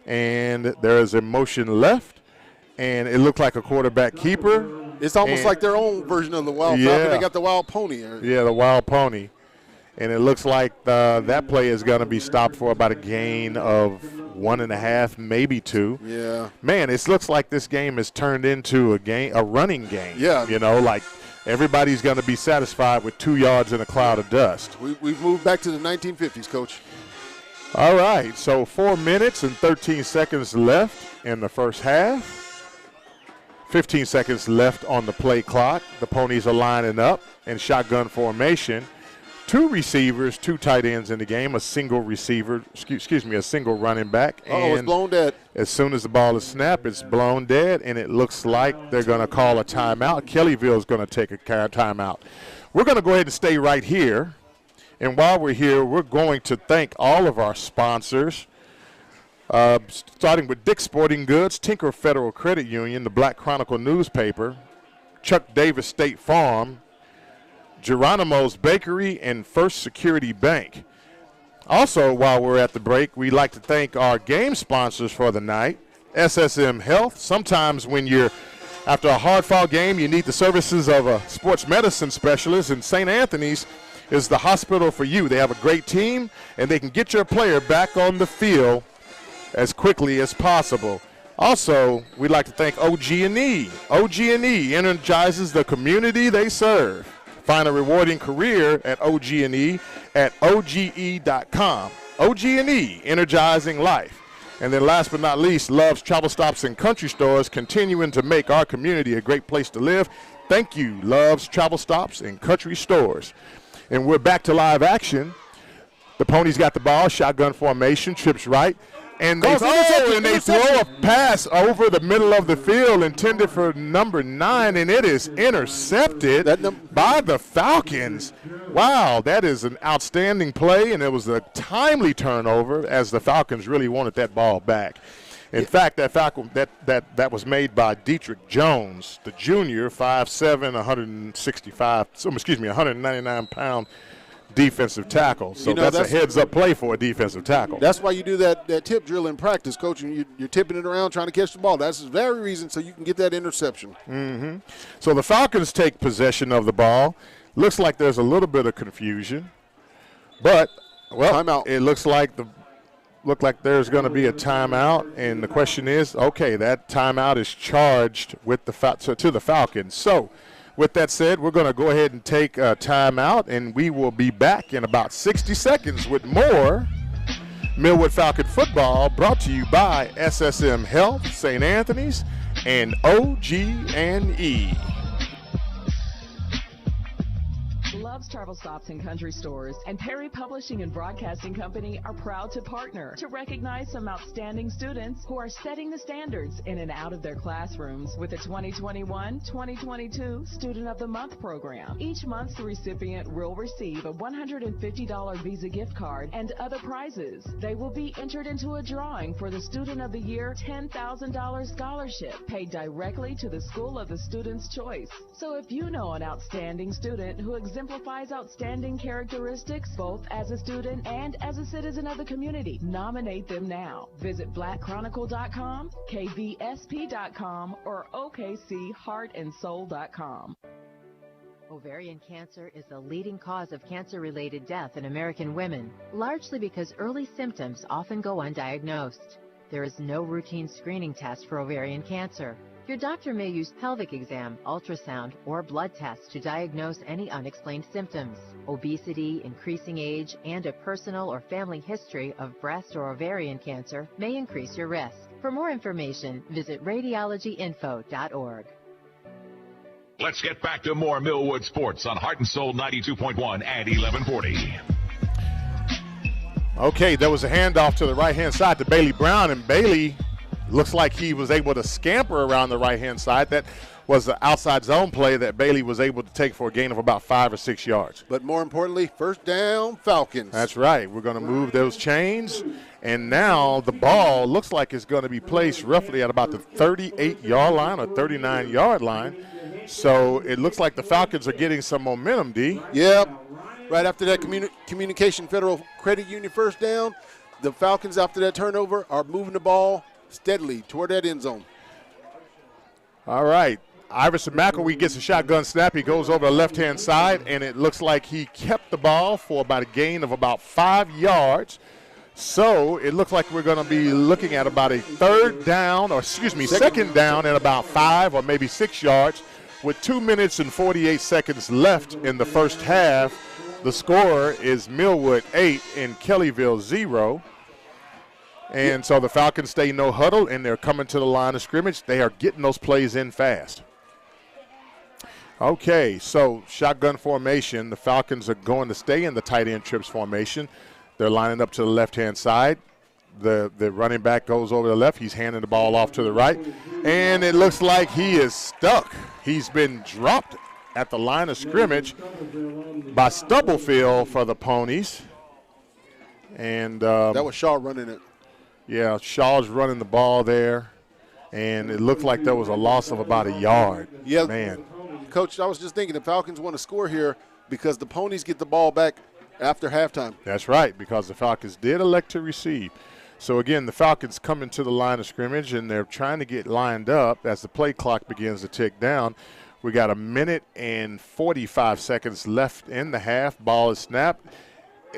And there is a motion left. And it looked like a quarterback keeper. It's almost like their own version of the Wild Falcon. They got the Wild Pony. Yeah, the Wild Pony. And it looks like that play is going to be stopped for about a gain of 1.5, maybe 2. Yeah. Man, it looks like this game has turned into a running game. Yeah. You know, like everybody's going to be satisfied with 2 yards in a cloud of dust. We've moved back to the 1950s, Coach. All right, so 4 minutes and 13 seconds left in the first half. 15 seconds left on the play clock. The Ponies are lining up in shotgun formation. 2 receivers, 2 tight ends in the game, a single receiver, a single running back. Oh, it's blown dead. As soon as the ball is snapped, it's blown dead, and it looks like they're going to call a timeout. Kellyville is going to take a timeout. We're going to go ahead and stay right here. And while we're here, we're going to thank all of our sponsors, starting with Dick's Sporting Goods, Tinker Federal Credit Union, the Black Chronicle newspaper, Chuck Davis State Farm, Geronimo's Bakery, and First Security Bank. Also, while we're at the break, we'd like to thank our game sponsors for the night, SSM Health. Sometimes when you're after a hard-fought game, you need the services of a sports medicine specialist, and St. Anthony's is the hospital for you. They have a great team, and they can get your player back on the field as quickly as possible. Also, we'd like to thank OG&E. OG&E energizes the community they serve. Find a rewarding career at OG&E at OGE.com. OG&E, energizing life. And then last but not least, Love's Travel Stops and Country Stores, continuing to make our community a great place to live. Thank you, Love's Travel Stops and Country Stores. And we're back to live action. The Ponies got the ball, shotgun formation, trips right. And they throw a pass over the middle of the field intended for number 9, and it is intercepted by the Falcons. Wow, that is an outstanding play, and it was a timely turnover as the Falcons really wanted that ball back. In fact, that was made by Dietrich Jones, the junior, 5'7", 199-pound defensive tackle. So that's a heads-up play for a defensive tackle. That's why you do that tip drill in practice, Coach. You're tipping it around trying to catch the ball. That's the very reason so you can get that interception. Mm-hmm. So the Falcons take possession of the ball. Looks like there's a little bit of confusion. But, well, timeout. It looks like there's going to be a timeout, and the question is, okay, that timeout is charged with to the Falcons. So, with that said, we're going to go ahead and take a timeout, and we will be back in about 60 seconds with more Millwood Falcon football, brought to you by SSM Health, St. Anthony's, and OG&E. Love's Travel Stops and Country Stores and Perry Publishing and Broadcasting Company are proud to partner to recognize some outstanding students who are setting the standards in and out of their classrooms with the 2021-2022 Student of the Month program. Each month, the recipient will receive a $150 Visa gift card and other prizes. They will be entered into a drawing for the Student of the Year $10,000 scholarship paid directly to the school of the student's choice. So if you know an outstanding student who exemplifies outstanding characteristics both as a student and as a citizen of the community, nominate them now. Visit blackchronicle.com, kvsp.com, or okcheartandsoul.com. Ovarian cancer is the leading cause of cancer-related death in American women, largely because early symptoms often go undiagnosed. There is no routine screening test for ovarian cancer. Your doctor may use pelvic exam, ultrasound, or blood tests to diagnose any unexplained symptoms. Obesity, increasing age, and a personal or family history of breast or ovarian cancer may increase your risk. For more information, visit radiologyinfo.org. Let's get back to more Millwood Sports on Heart and Soul 92.1 and 1140. Okay, there was a handoff to the right-hand side to Bailey Brown, and Bailey looks like he was able to scamper around the right-hand side. That was the outside zone play that Bailey was able to take for a gain of about 5 or 6 yards. But more importantly, first down, Falcons. That's right. We're going to move those chains, and now the ball looks like it's going to be placed roughly at about the 38-yard line or 39-yard line. So it looks like the Falcons are getting some momentum, D. Yep. Right after that Communication Federal Credit Union first down, the Falcons, after that turnover, are moving the ball steadily toward that end zone. All right. Iverson McElwee gets a shotgun snap. He goes over the left-hand side, and it looks like he kept the ball for about a gain of about 5 yards. So it looks like we're going to be looking at about a second down at about 5 or maybe 6 yards with 2 minutes and 48 seconds left in the first half. The score is Millwood 8 and Kellyville 0. And so the Falcons stay no huddle, and they're coming to the line of scrimmage. They are getting those plays in fast. Okay, so shotgun formation. The Falcons are going to stay in the tight end trips formation. They're lining up to the left-hand side. The running back goes over the left. He's handing the ball off to the right. And it looks like he is stuck. He's been dropped at the line of scrimmage by Stubblefield for the Ponies. And that was Shaw running it. Yeah, Shaw's running the ball there. And it looked like there was a loss of about a yard. Yeah, man. Coach, I was just thinking the Falcons want to score here because the Ponies get the ball back after halftime. That's right, because the Falcons did elect to receive. So, again, the Falcons come into the line of scrimmage, and they're trying to get lined up as the play clock begins to tick down. We got 1 minute and 45 seconds left in the half. Ball is snapped.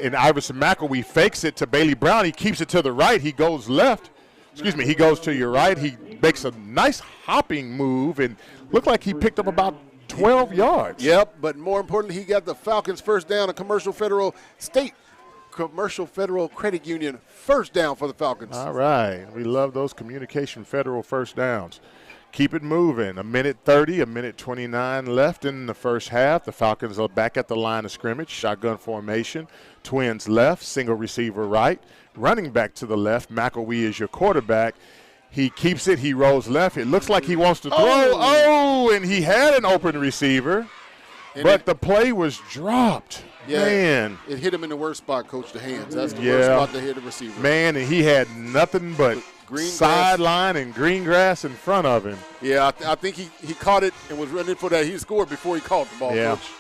And Iverson McElwee fakes it to Bailey Brown. He keeps it to the right. He goes left. Excuse me, he goes to your right. He makes a nice hopping move and looked like he picked up about 12 yards. Yep, but more importantly, he got the Falcons first down, a Commercial Federal Credit Union first down for the Falcons. All right. We love those Communication Federal first downs. Keep it moving. 1 minute 30, 1 minute 29 left in the first half. The Falcons are back at the line of scrimmage. Shotgun formation. Twins left, single receiver right. Running back to the left. McElwee is your quarterback. He keeps it. He rolls left. It looks like he wants to throw. Oh, and he had an open receiver, but the play was dropped. Yeah, man. It hit him in the worst spot, Coach, the hands. That's the worst spot to hit the receiver. Man, and he had nothing but sideline and green grass in front of him. Yeah, I think he caught it and was running for that. He scored before he caught the ball, Coach.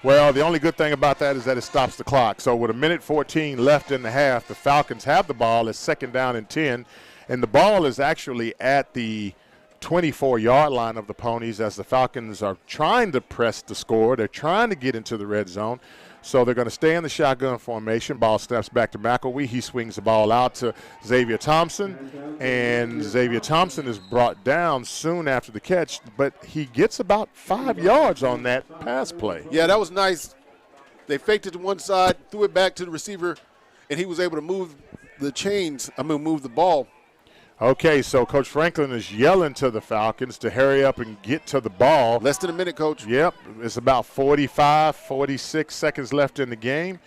Well, the only good thing about that is that it stops the clock. So with 1 minute 14 left in the half, the Falcons have the ball. It's 2nd down and 10. And the ball is actually at the 24-yard line of the Ponies as the Falcons are trying to press the score. They're trying to get into the red zone. So they're going to stay in the shotgun formation. Ball snaps back to McElwee. He swings the ball out to Xavier Thompson. And Xavier Thompson is brought down soon after the catch, but he gets about 5 yards on that pass play. Yeah, that was nice. They faked it to one side, threw it back to the receiver, and he was able to move the ball. Okay, so Coach Franklin is yelling to the Falcons to hurry up and get to the ball. Less than a minute, Coach. Yep, it's about 45, 46 seconds left in the game.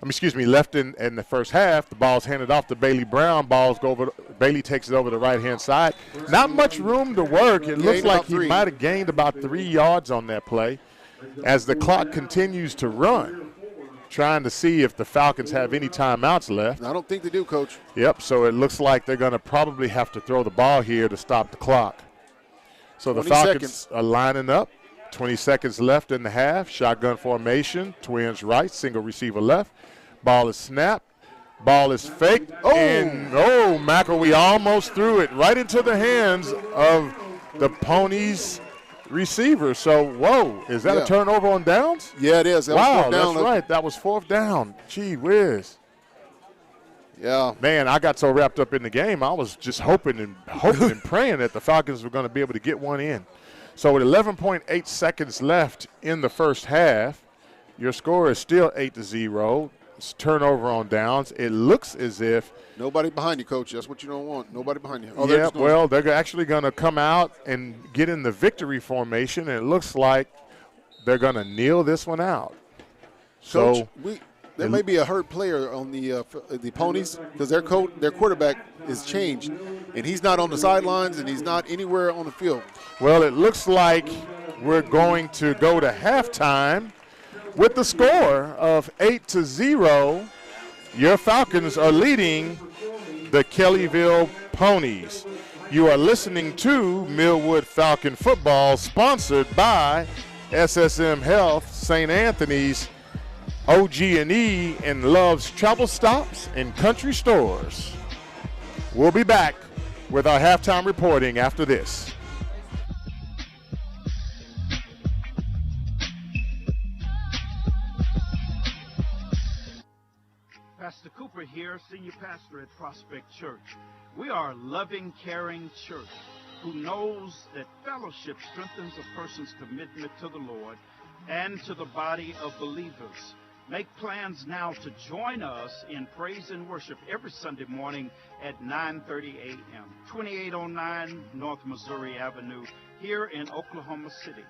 Left in the first half. The ball's handed off to Bailey Brown. Bailey takes it over the right-hand side. Not much room to work. It looks like he might have gained about 3 yards on that play as the clock continues to run. Trying to see if the Falcons have any timeouts left. I don't think they do, Coach. Yep, so it looks like they're going to probably have to throw the ball here to stop the clock. So the Falcons are lining up. 20 seconds left in the half. Shotgun formation. Twins right, single receiver left. Ball is snapped. Ball is faked. And McElwee almost threw it right into the hands of the Ponies receiver. So, is that a turnover on downs? Yeah, it is. That's right. That was 4th down. Gee whiz. Yeah. Man, I got so wrapped up in the game, I was just hoping and praying that the Falcons were going to be able to get one in. So with 11.8 seconds left in the first half, your score is still 8-0. It's turnover on downs. It looks as if nobody behind you, Coach. That's what you don't want. Nobody behind you. They're actually going to come out and get in the victory formation, and it looks like they're going to kneel this one out. Coach, there may be a hurt player on the Ponies because their quarterback is changed, and he's not on the sidelines and he's not anywhere on the field. Well, it looks like we're going to go to halftime with the score of 8-0. Your Falcons are leading the Kellyville Ponies. You are listening to Millwood Falcon Football, sponsored by SSM Health, St. Anthony's, OG&E, and Love's Travel Stops and Country Stores. We'll be back with our halftime reporting after this. Pastor Cooper here, Senior Pastor at Prospect Church. We are a loving, caring church. who knows that fellowship strengthens a person's commitment to the Lord and to the body of believers. Make plans now to join us in praise and worship every Sunday morning at 9:30 a.m., 2809 North Missouri Avenue here in Oklahoma City,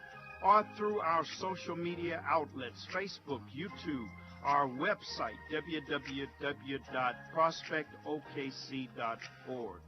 or through our social media outlets, Facebook, YouTube, our website, www.prospectokc.org.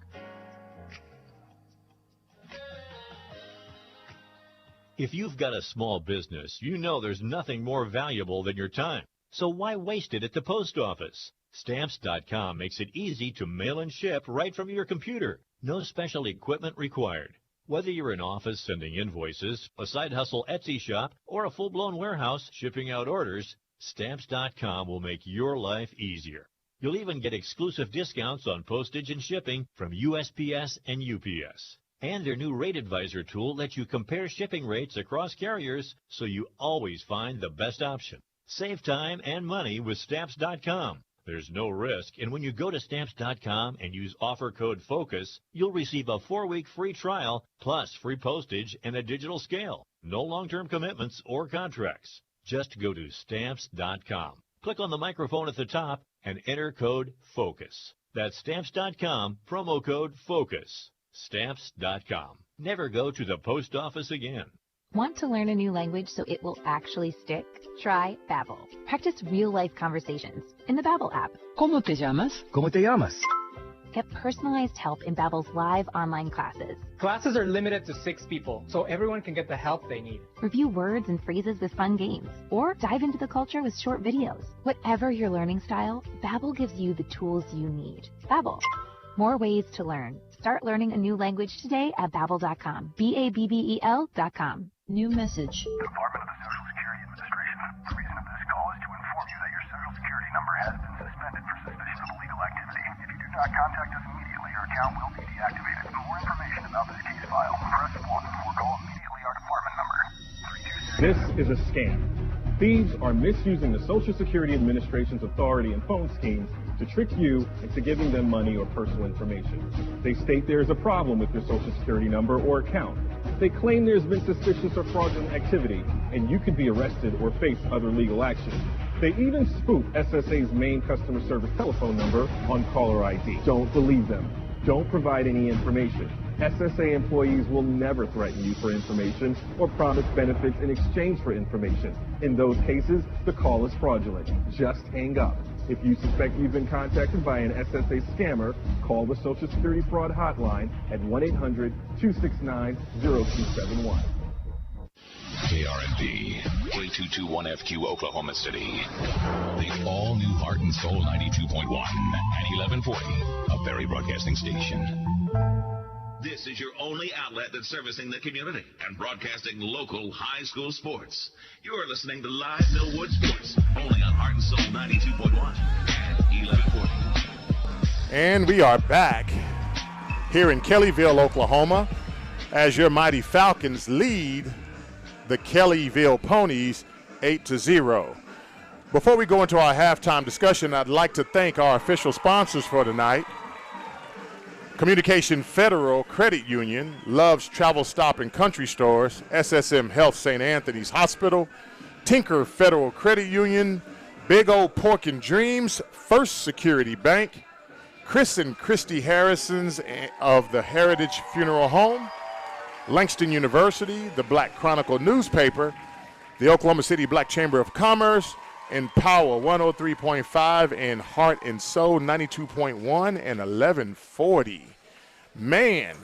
If you've got a small business, you know there's nothing more valuable than your time. So why waste it at the post office? Stamps.com makes it easy to mail and ship right from your computer. No special equipment required. Whether you're an office sending invoices, a side hustle Etsy shop, or a full-blown warehouse shipping out orders, Stamps.com will make your life easier. You'll even get exclusive discounts on postage and shipping from USPS and UPS. And their new Rate Advisor tool lets you compare shipping rates across carriers so you always find the best option. Save time and money with Stamps.com. There's no risk, and when you go to Stamps.com and use offer code FOCUS, you'll receive a 4-week free trial plus free postage and a digital scale. No long-term commitments or contracts. Just go to Stamps.com. Click on the microphone at the top and enter code FOCUS. That's Stamps.com, promo code FOCUS. Stamps.com. Never go to the post office again. Want to learn a new language so it will actually stick? Try Babbel. Practice real-life conversations in the Babbel app. ¿Cómo te llamas? ¿Cómo te llamas? Get personalized help in Babbel's live online classes. Classes are limited to 6 people, so everyone can get the help they need. Review words and phrases with fun games, or dive into the culture with short videos. Whatever your learning style, Babbel gives you the tools you need. Babbel. More ways to learn. Start learning a new language today at Babbel.com. Babbel.com. New message. Department of the Social Security Administration. The reason of this call is to inform you that your Social Security number has been suspended for suspicion of illegal activity. If you do not contact us immediately, your account will be deactivated. For more information about this case file, press 1 or call immediately our department number. This is a scam. Thieves are misusing the Social Security Administration's authority and phone schemes to trick you into giving them money or personal information. They state there is a problem with your Social Security number or account. They claim there's been suspicious or fraudulent activity, and you could be arrested or face other legal action. They even spoof SSA's main customer service telephone number on caller ID. Don't believe them. Don't provide any information. SSA employees will never threaten you for information or promise benefits in exchange for information. In those cases, the call is fraudulent. Just hang up. If you suspect you've been contacted by an SSA scammer, call the Social Security Fraud Hotline at 1-800-269-0271. KRMD, K221FQ, Oklahoma City. The all-new Heart and Soul 92.1 and 1140, a Berry Broadcasting station. This is your only outlet that's servicing the community and broadcasting local high school sports. You are listening to Live Millwood Sports, only on Heart and Soul 92.1 and 1140. And we are back here in Kellyville, Oklahoma, as your mighty Falcons lead the Kellyville Ponies 8-0. Before we go into our halftime discussion, I'd like to thank our official sponsors for tonight. Communication Federal Credit Union, Love's Travel Stop and Country Stores, SSM Health St. Anthony's Hospital, Tinker Federal Credit Union, Big Old Pork and Dreams, First Security Bank, Chris and Christy Harrison's of the Heritage Funeral Home, Langston University, the Black Chronicle newspaper, the Oklahoma City Black Chamber of Commerce, and Power 103.5 and Heart and Soul 92.1 and 1140. Man,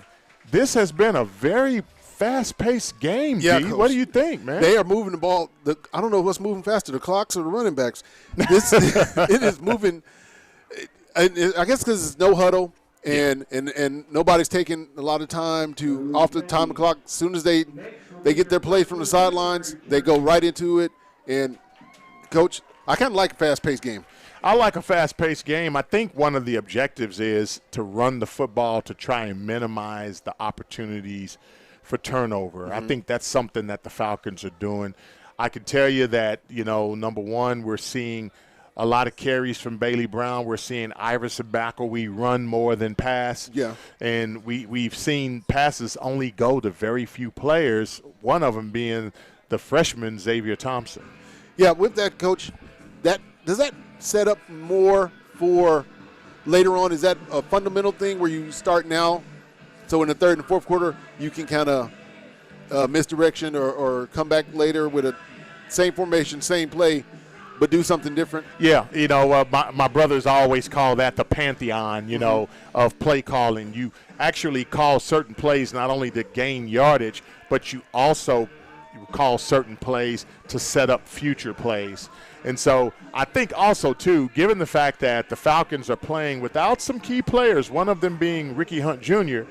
this has been a very fast-paced game, yeah, D. What do you think, man? They are moving the ball. I don't know what's moving faster, the clocks or the running backs. It is moving. I guess because it's no huddle and nobody's taking a lot of time to off the time clock. As soon as they get their plays from the sidelines, they go right into it. And Coach, I kind of like a fast-paced game. I like a fast-paced game. I think one of the objectives is to run the football to try and minimize the opportunities for turnover. Mm-hmm. I think that's something that the Falcons are doing. I can tell you that, number one, we're seeing a lot of carries from Bailey Brown. We're seeing Iverson back where we run more than pass. Yeah. And we've seen passes only go to very few players, one of them being the freshman Xavier Thompson. Yeah, with that, Coach, does that set up more for later on? Is that a fundamental thing where you start now, so in the third and fourth quarter you can kind of misdirection or come back later with a same formation, same play, but do something different? Yeah, my brothers always call that the pantheon, of play calling. You actually call certain plays not only to gain yardage, but you also call certain plays to set up future plays. And so I think also, too, given the fact that the Falcons are playing without some key players, one of them being Ricky Hunt Jr.,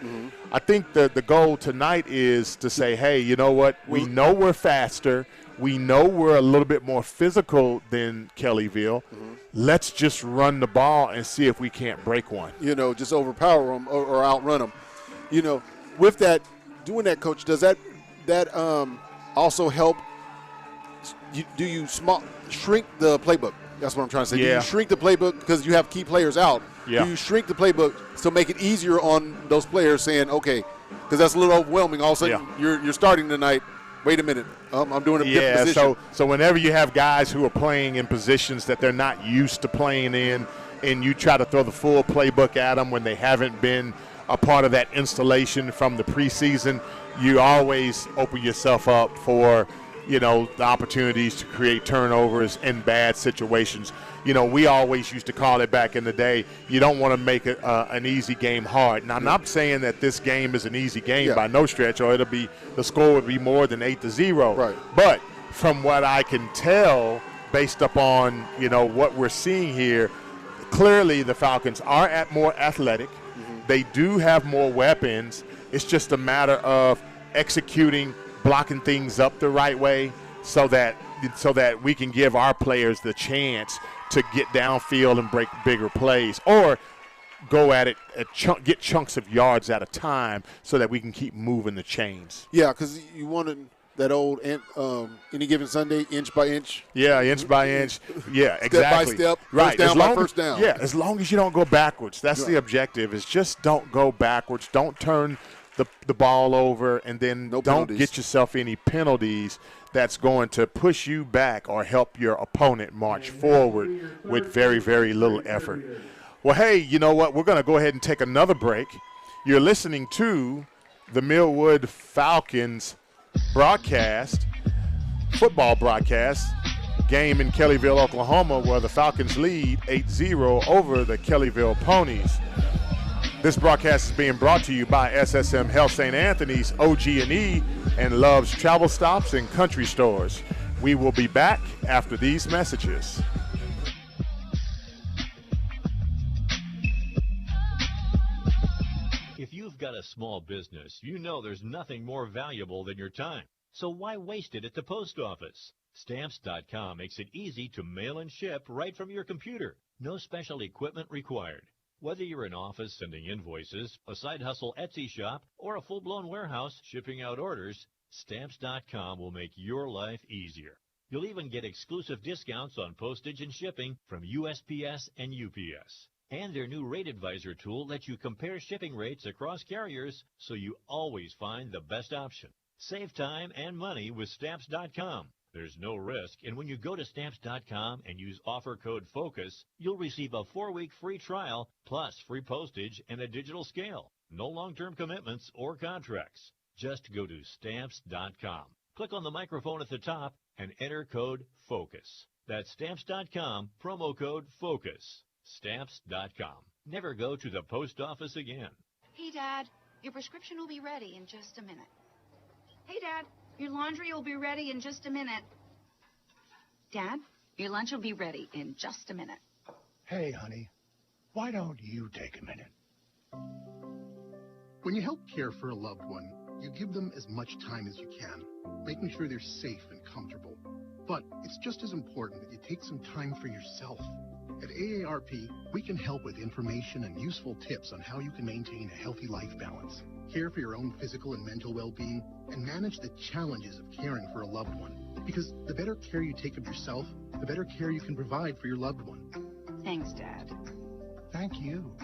I think the goal tonight is to say, hey, you know what, we know we're faster. We know we're a little bit more physical than Kellyville. Let's just run the ball and see if we can't break one. Just overpower them or outrun them. With that, doing that, Coach, does that also help? Do you shrink the playbook? That's what I'm trying to say. Yeah. Do you shrink the playbook because you have key players out? Yeah. Do you shrink the playbook to make it easier on those players saying, okay, because that's a little overwhelming. All of a sudden, you're starting tonight. Wait a minute, I'm doing a different position. So whenever you have guys who are playing in positions that they're not used to playing in, and you try to throw the full playbook at them when they haven't been a part of that installation from the preseason, you always open yourself up for the opportunities to create turnovers in bad situations. We always used to call it back in the day, you don't want to make it an easy game hard. Now, I'm not saying that this game is an easy game by no stretch, or the score would be more than 8-0. Right. But from what I can tell, based upon, what we're seeing here, clearly the Falcons are more athletic. They do have more weapons. It's just a matter of executing, blocking things up the right way so that we can give our players the chance to get downfield and break bigger plays, or go at it, get chunks of yards at a time so that we can keep moving the chains. Yeah, because you wanted that old any given Sunday, inch by inch. Yeah, inch by inch. Yeah, exactly. Step by step. Right. First down by first down. Yeah, as long as you don't go backwards. That's the objective, is just don't go backwards. Don't turn the ball over, and then don't get yourself any penalties that's going to push you back or help your opponent march forward with very, very little effort. Well, hey, you know what? We're going to go ahead and take another break. You're listening to the Millwood Falcons football broadcast, game in Kellyville, Oklahoma, where the Falcons lead 8-0 over the Kellyville Ponies. This broadcast is being brought to you by SSM Health St. Anthony's, OG&E, and Love's Travel Stops and Country Stores. We will be back after these messages. If you've got a small business, you know there's nothing more valuable than your time. So why waste it at the post office? Stamps.com makes it easy to mail and ship right from your computer. No special equipment required. Whether you're an office sending invoices, a side hustle Etsy shop, or a full-blown warehouse shipping out orders, Stamps.com will make your life easier. You'll even get exclusive discounts on postage and shipping from USPS and UPS. And their new Rate Advisor tool lets you compare shipping rates across carriers so you always find the best option. Save time and money with Stamps.com. There's no risk, and when you go to Stamps.com and use offer code FOCUS, you'll receive a 4-week free trial plus free postage and a digital scale. No long-term commitments or contracts. Just go to Stamps.com. Click on the microphone at the top and enter code FOCUS. That's Stamps.com, promo code FOCUS. Stamps.com. Never go to the post office again. Hey, Dad, your prescription will be ready in just a minute. Hey, Dad, your laundry will be ready in just a minute. Dad, your lunch will be ready in just a minute. Hey, honey, why don't you take a minute? When you help care for a loved one, you give them as much time as you can, making sure they're safe and comfortable. But it's just as important that you take some time for yourself. At AARP, we can help with information and useful tips on how you can maintain a healthy life balance, care for your own physical and mental well-being, and manage the challenges of caring for a loved one. Because the better care you take of yourself, the better care you can provide for your loved one. Thanks, Dad. Thank you.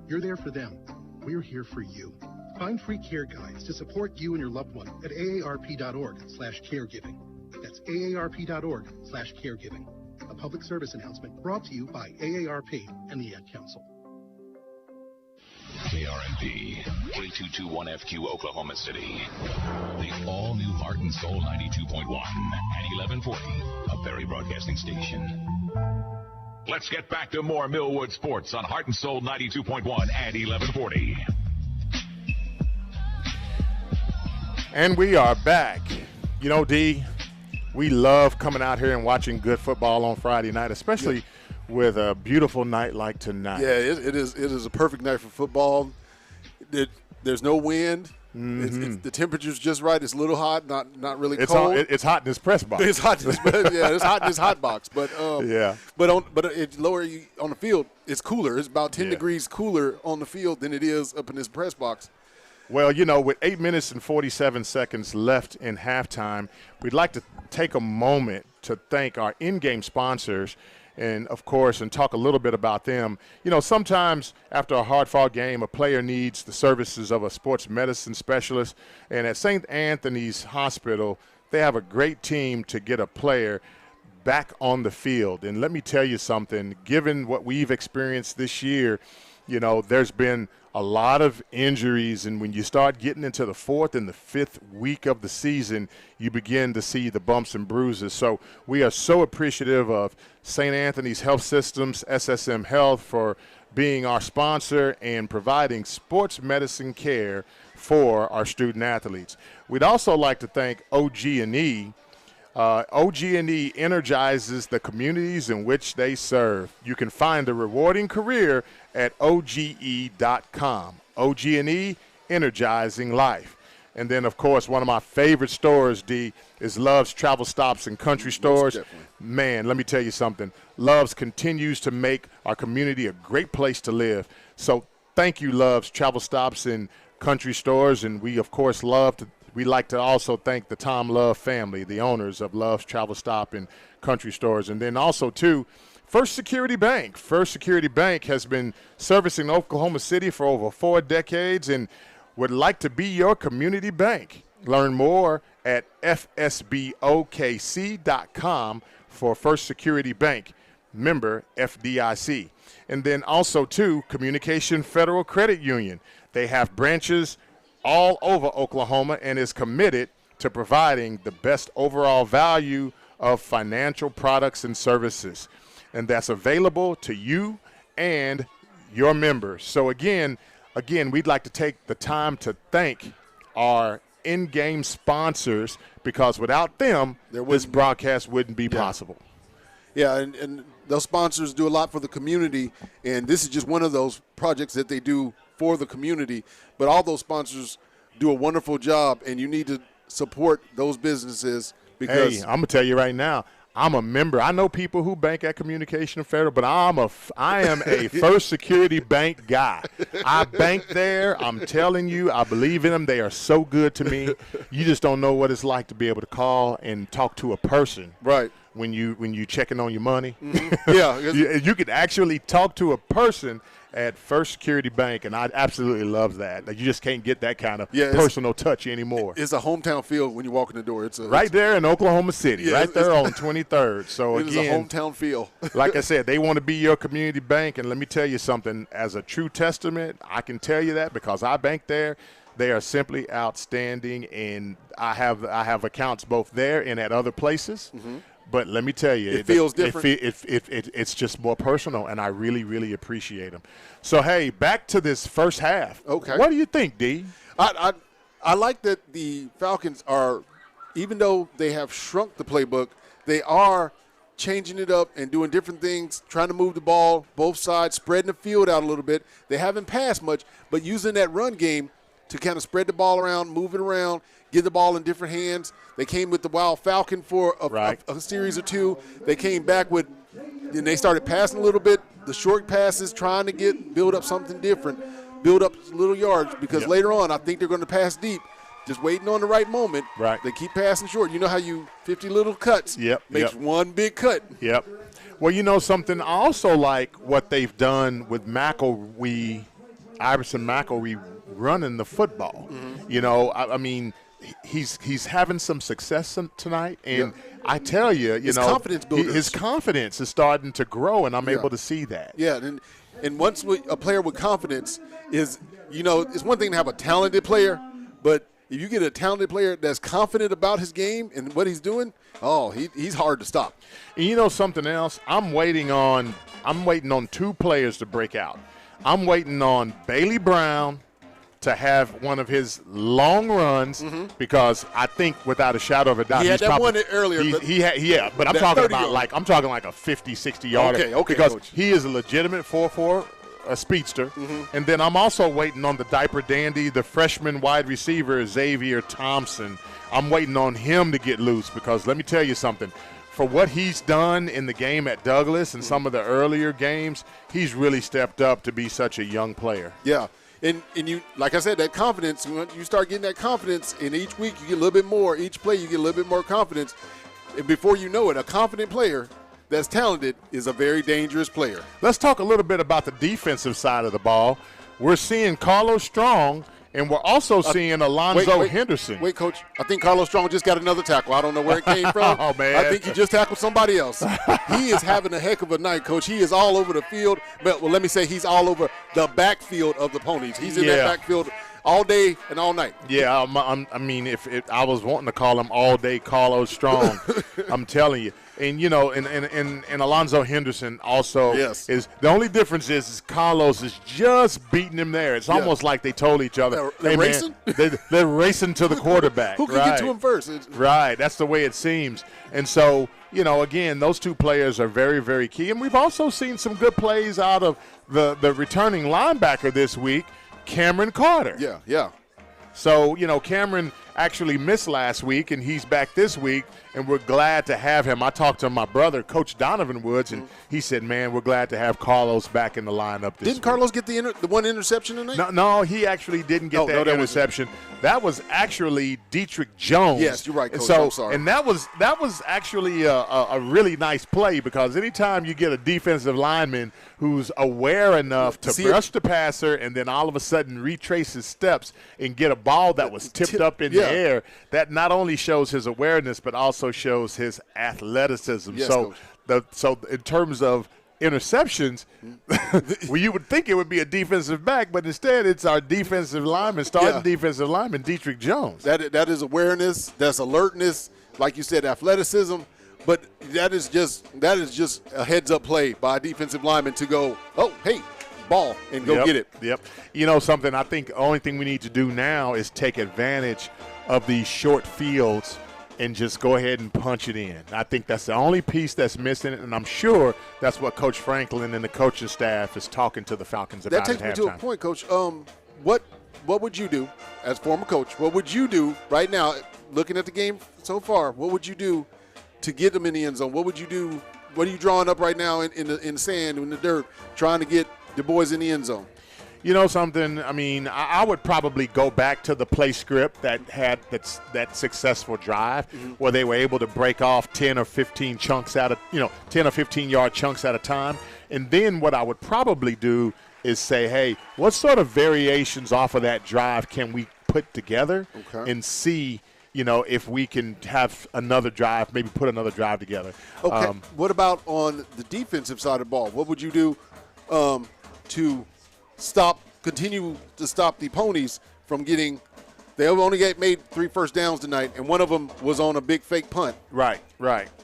You're there for them. We're here for you. Find free care guides to support you and your loved one at aarp.org/caregiving. That's aarp.org/caregiving. A public service announcement brought to you by AARP and the Ad Council. KRMP, K221FQ, Oklahoma City. The all-new Heart and Soul 92.1 and 1140, a Berry Broadcasting Station. Let's get back to more Millwood sports on Heart and Soul 92.1 and 1140. And we are back. You know, D, we love coming out here and watching good football on Friday night, especially with a beautiful night like tonight. Yeah, it is a perfect night for football. There's no wind. Mm-hmm. The temperature's just right. It's a little hot, not really It's cold. It's hot in this press box. It's hot. It's hot in this hot box. But yeah. But it's lower on the field. It's cooler. It's about 10 degrees cooler on the field than it is up in this press box. Well, you know, with 8 minutes and 47 seconds left in halftime, we'd like to take a moment to thank our in-game sponsors and, of course, and talk a little bit about them. You know, sometimes after a hard-fought game, a player needs the services of a sports medicine specialist. And at St. Anthony's Hospital, they have a great team to get a player back on the field. And let me tell you something, given what we've experienced this year, you know, there's been a lot of injuries, and when you start getting into the fourth and the fifth week of the season, you begin to see the bumps and bruises. So we are so appreciative of St. Anthony's Health Systems, SSM Health, for being our sponsor and providing sports medicine care for our student athletes. We'd also like to thank OG&E. OG&E energizes the communities in which they serve. You can find a rewarding career at OGE.com. OG&E, energizing life. And then, of course, one of my favorite stores, D, is Love's Travel Stops and Country Stores. Man, let me tell you something. Love's continues to make our community a great place to live. So thank you, Love's Travel Stops and Country Stores. And we, of course, we'd like to also thank the Tom Love family, the owners of Love's Travel Stop and Country Stores. And then also, too, First Security Bank. First Security Bank has been servicing Oklahoma City for over 4 decades and would like to be your community bank. Learn more at fsbokc.com for First Security Bank, member FDIC. And then also, too, Communication Federal Credit Union. They have branches all over Oklahoma and is committed to providing the best overall value of financial products and services. And that's available to you and your members. So again, we'd like to take the time to thank our in-game sponsors, because without them, this broadcast wouldn't be possible. Yeah, and those sponsors do a lot for the community, and this is just one of those projects that they do for the community. But all those sponsors do a wonderful job, and you need to support those businesses because I'm gonna tell you right now, I'm a member. I know people who bank at Communication Federal, but I am a First Security Bank guy. I bank there. I'm telling you, I believe in them. They are so good to me. You just don't know what it's like to be able to call and talk to a person. Right. When you checking on your money. Mm-hmm. Yeah. you could actually talk to a person at First Security Bank, and I absolutely love that. Like, you just can't get that kind of personal touch anymore. It's a hometown feel when you walk in the door. It's there in Oklahoma City, right there on 23rd. So it is a hometown feel. Like I said, they want to be your community bank, and let me tell you something. As a true testament, I can tell you that because I bank there. They are simply outstanding, and I have accounts both there and at other places. Mm-hmm. But let me tell you, it feels different. It's just more personal, and I really, really appreciate them. So, hey, back to this first half. Okay. What do you think, D? I like that the Falcons are, even though they have shrunk the playbook, they are changing it up and doing different things, trying to move the ball both sides, spreading the field out a little bit. They haven't passed much, but using that run game to kind of spread the ball around, move it around, get the ball in different hands. They came with the Wild Falcon for a series or two. They came back with Then they started passing a little bit, the short passes, trying to build up something different, build up little yards, because later on I think they're going to pass deep. Just waiting on the right moment. Right. They keep passing short. You know how 50 little cuts makes one big cut. Yep. Well, you know something, I also like what they've done with Iverson McElwee running the football. Mm-hmm. You know, I mean, he's having some success tonight, and I tell you, his confidence builders. His confidence is starting to grow, and I'm able to see that. Yeah, and once a player with confidence is, it's one thing to have a talented player, but if you get a talented player that's confident about his game and what he's doing, he's hard to stop. And you know something else? I'm waiting on 2 players to break out. I'm waiting on Bailey Brown to have one of his long runs, because I think without a shadow of a doubt, he had that one earlier. But I'm talking about like a 50, 60 yarder. Okay, because Coach. he is a legitimate 4.4. A speedster. And then I'm also waiting on the diaper dandy, the freshman wide receiver, Xavier Thompson. I'm waiting on him to get loose, because let me tell you something. For what he's done in the game at Douglas and some of the earlier games, he's really stepped up to be such a young player. Yeah. And you, like I said, that confidence, when you start getting that confidence, and each week you get a little bit more, each play you get a little bit more confidence. And before you know it, a confident player that's talented is a very dangerous player. Let's talk a little bit about the defensive side of the ball. We're seeing Carlos Strong, and we're also seeing Alonzo Henderson. Wait, Coach. I think Carlos Strong just got another tackle. I don't know where it came from. Oh, man. I think he just tackled somebody else. He is having a heck of a night, Coach. He is all over the field. Well, let me say he's all over the backfield of the Ponies. He's in that backfield all day and all night. Yeah, I mean, if I was wanting to call him all day Carlos Strong, I'm telling you. And, and Alonzo Henderson also is – the only difference is Carlos is just beating him there. It's almost like they told each other. They're racing? They're racing to the quarterback. Who can get to him first? Right. That's the way it seems. And so, again, those 2 players are very, very key. And we've also seen some good plays out of the returning linebacker this week, Cameron Carter. Yeah. So, Cameron actually missed last week, and he's back this week, and we're glad to have him. I talked to my brother, Coach Donovan Woods, and he said, man, we're glad to have Carlos back in the lineup this week. Carlos get the one interception tonight? No, he actually didn't get that interception. That was actually Dietrich Jones. Yes, you're right, Coach. I'm sorry. And that was actually a really nice play, because anytime you get a defensive lineman who's aware enough to brush the passer and then all of a sudden retrace his steps and get a ball that was tipped up in the air, that not only shows his awareness but also shows his athleticism. Yes, so in terms of interceptions, well, you would think it would be a defensive back, but instead it's our defensive lineman, defensive lineman, Dietrich Jones. That is awareness, that's alertness, like you said, athleticism. But that is just a heads-up play by a defensive lineman to go, ball, and go get it. Yep. You know something, I think the only thing we need to do now is take advantage of these short fields and just go ahead and punch it in. I think that's the only piece that's missing, and I'm sure that's what Coach Franklin and the coaching staff is talking to the Falcons about at halftime. That takes me to a point, Coach. What would you do as former coach? What would you do right now, looking at the game so far, what would you do to get them in the end zone? What would you do? What are you drawing up right now in the sand, in the dirt, trying to get the boys in the end zone? You know something? I mean, I would probably go back to the play script that had that successful drive where they were able to break off 10 or 15 chunks 10 or 15-yard chunks at a time. And then what I would probably do is say, hey, what sort of variations off of that drive can we put together and see, if we can have another drive, maybe put another drive together. Okay. What about on the defensive side of the ball? What would you do to continue to stop the Ponies from getting – they only made 3 first downs tonight, and one of them was on a big fake punt. Right.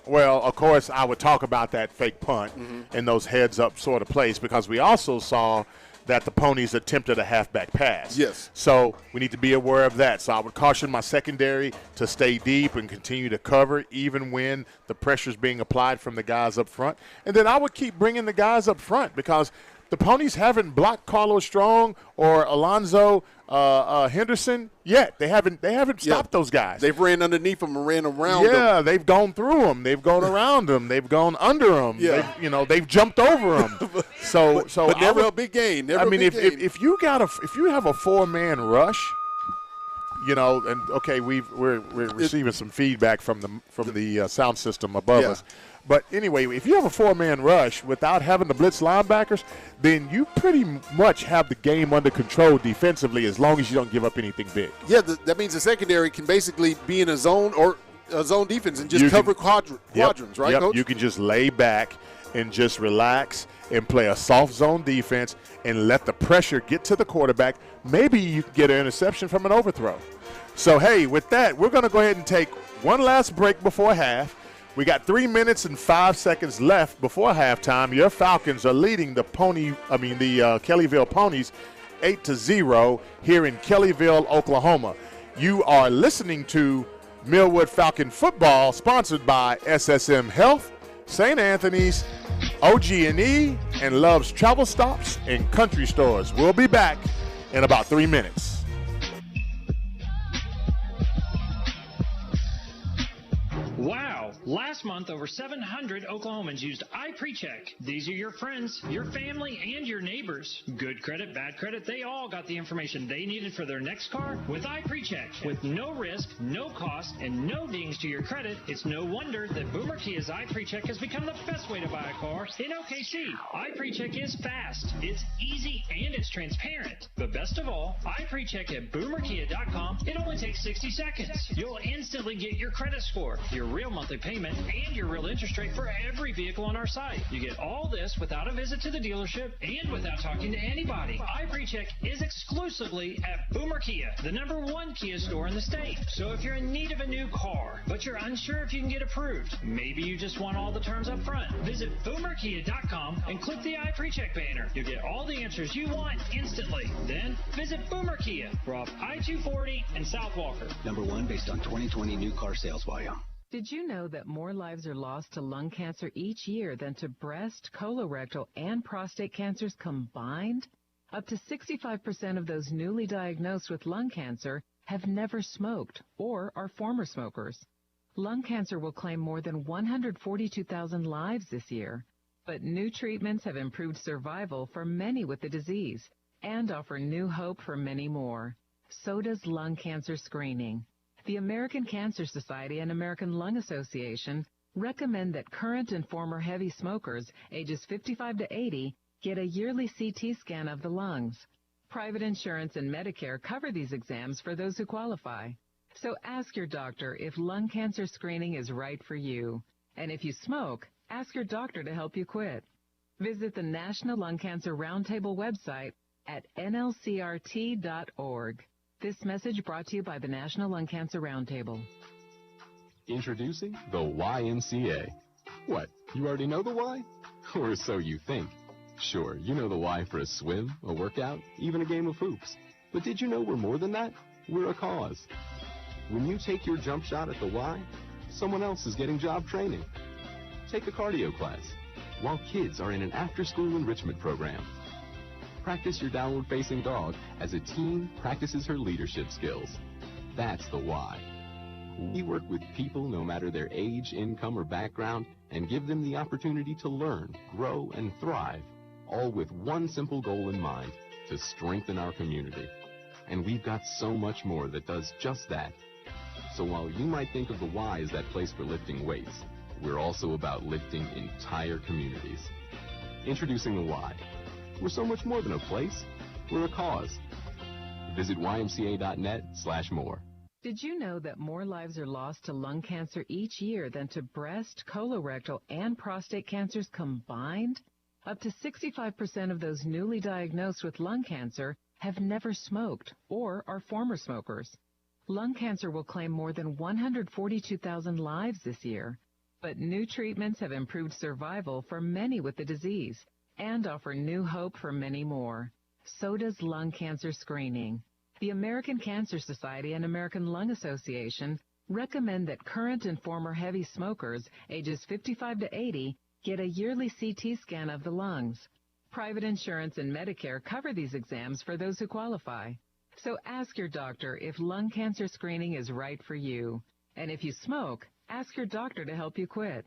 Well, of course, I would talk about that fake punt and those heads-up sort of plays, because we also saw that the Ponies attempted a halfback pass. Yes. So we need to be aware of that. So I would caution my secondary to stay deep and continue to cover even when the pressure's being applied from the guys up front. And then I would keep bringing the guys up front, because the Ponies haven't blocked Carlos Strong or Alonzo Henderson yet. They haven't stopped those guys. They've ran underneath them and ran around them. Yeah, they've gone through them. They've gone around them. They've gone under them. Yeah. They've jumped over them. But never a big gain. If you have a 4-man rush, and okay, we're receiving some feedback from the sound system above us. But anyway, if you have a 4-man rush without having the blitz linebackers, then you pretty much have the game under control defensively as long as you don't give up anything big. Yeah, that means the secondary can basically be in a zone or a zone defense and just cover quadrants, right, Coach? You can just lay back and just relax and play a soft zone defense and let the pressure get to the quarterback. Maybe you can get an interception from an overthrow. So, hey, with that, we're going to go ahead and take one last break before half. We got 3 minutes and 5 seconds left before halftime. Your Falcons are leading the Kellyville Ponies 8-0 here in Kellyville, Oklahoma. You are listening to Millwood Falcon Football, sponsored by SSM Health, St. Anthony's, OG&E, and Love's Travel Stops and Country Stores. We'll be back in about 3 minutes. Wow! Last month, over 700 Oklahomans used iPreCheck. These are your friends, your family, and your neighbors. Good credit, bad credit, they all got the information they needed for their next car with iPreCheck. With no risk, no cost, and no dings to your credit, it's no wonder that Boomer Kia's iPreCheck has become the best way to buy a car in OKC. iPreCheck is fast, it's easy, and it's transparent. But best of all, iPreCheck at boomerkia.com, it only takes 60 seconds. You'll instantly get your credit score, your real monthly payment, and your real interest rate for every vehicle on our site. You get all this without a visit to the dealership and without talking to anybody. iPreCheck is exclusively at Boomer Kia, the #1 Kia store in the state. So if you're in need of a new car, but you're unsure if you can get approved, maybe you just want all the terms up front, visit boomerkia.com and click the iPreCheck banner. You'll get all the answers you want instantly. Then visit Boomer Kia. We're off I-240 and South Walker. #1 based on 2020 new car sales volume. Did you know that more lives are lost to lung cancer each year than to breast, colorectal, and prostate cancers combined? Up to 65% of those newly diagnosed with lung cancer have never smoked or are former smokers. Lung cancer will claim more than 142,000 lives this year, but new treatments have improved survival for many with the disease and offer new hope for many more. So does lung cancer screening. The American Cancer Society and American Lung Association recommend that current and former heavy smokers ages 55 to 80 get a yearly CT scan of the lungs. Private insurance and Medicare cover these exams for those who qualify. So ask your doctor if lung cancer screening is right for you. And if you smoke, ask your doctor to help you quit. Visit the National Lung Cancer Roundtable website at nlcrt.org. This message brought to you by the National Lung Cancer Roundtable. Introducing the YMCA. What, you already know the why? Or so you think. Sure, you know the why for a swim, a workout, even a game of hoops. But did you know we're more than that? We're a cause. When you take your jump shot at the Y, someone else is getting job training. Take a cardio class, while kids are in an after-school enrichment program. Practice your downward-facing dog as a teen practices her leadership skills. That's the why. We work with people no matter their age, income, or background and give them the opportunity to learn, grow, and thrive, all with one simple goal in mind, to strengthen our community. And we've got so much more that does just that. So while you might think of the Y as that place for lifting weights, we're also about lifting entire communities. Introducing the Y. We're so much more than a place. We're a cause. Visit ymca.net/more. Did you know that more lives are lost to lung cancer each year than to breast, colorectal, and prostate cancers combined? Up to 65% of those newly diagnosed with lung cancer have never smoked or are former smokers. Lung cancer will claim more than 142,000 lives this year, but new treatments have improved survival for many with the disease and offer new hope for many more. So does lung cancer screening. The American Cancer Society and American Lung Association recommend that current and former heavy smokers ages 55 to 80 get a yearly CT scan of the lungs. Private insurance and Medicare cover these exams for those who qualify. So ask your doctor if lung cancer screening is right for you. And if you smoke, ask your doctor to help you quit.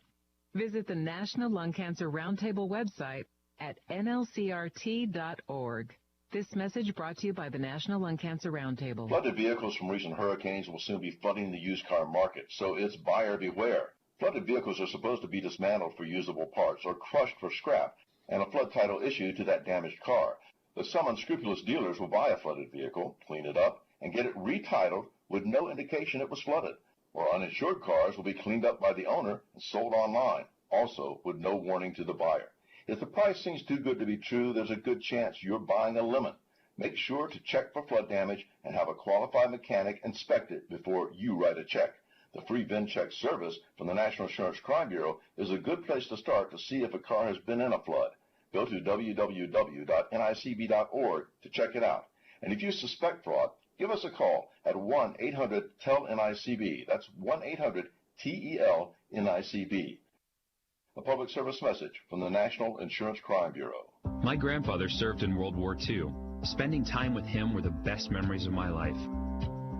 Visit the National Lung Cancer Roundtable website at nlcrt.org. This message brought to you by the National Lung Cancer Roundtable. Flooded vehicles from recent hurricanes will soon be flooding the used car market, so it's buyer beware. Flooded vehicles are supposed to be dismantled for usable parts or crushed for scrap, and a flood title issued to that damaged car. But some unscrupulous dealers will buy a flooded vehicle, clean it up, and get it retitled with no indication it was flooded. Or uninsured cars will be cleaned up by the owner and sold online, also with no warning to the buyer. If the price seems too good to be true, there's a good chance you're buying a lemon. Make sure to check for flood damage and have a qualified mechanic inspect it before you write a check. The free VIN check service from the National Insurance Crime Bureau is a good place to start to see if a car has been in a flood. Go to www.nicb.org to check it out. And if you suspect fraud, give us a call at 1-800-TEL-NICB. That's 1-800-TEL-NICB. A public service message from the National Insurance Crime Bureau. My grandfather served in World War II. Spending time with him were the best memories of my life.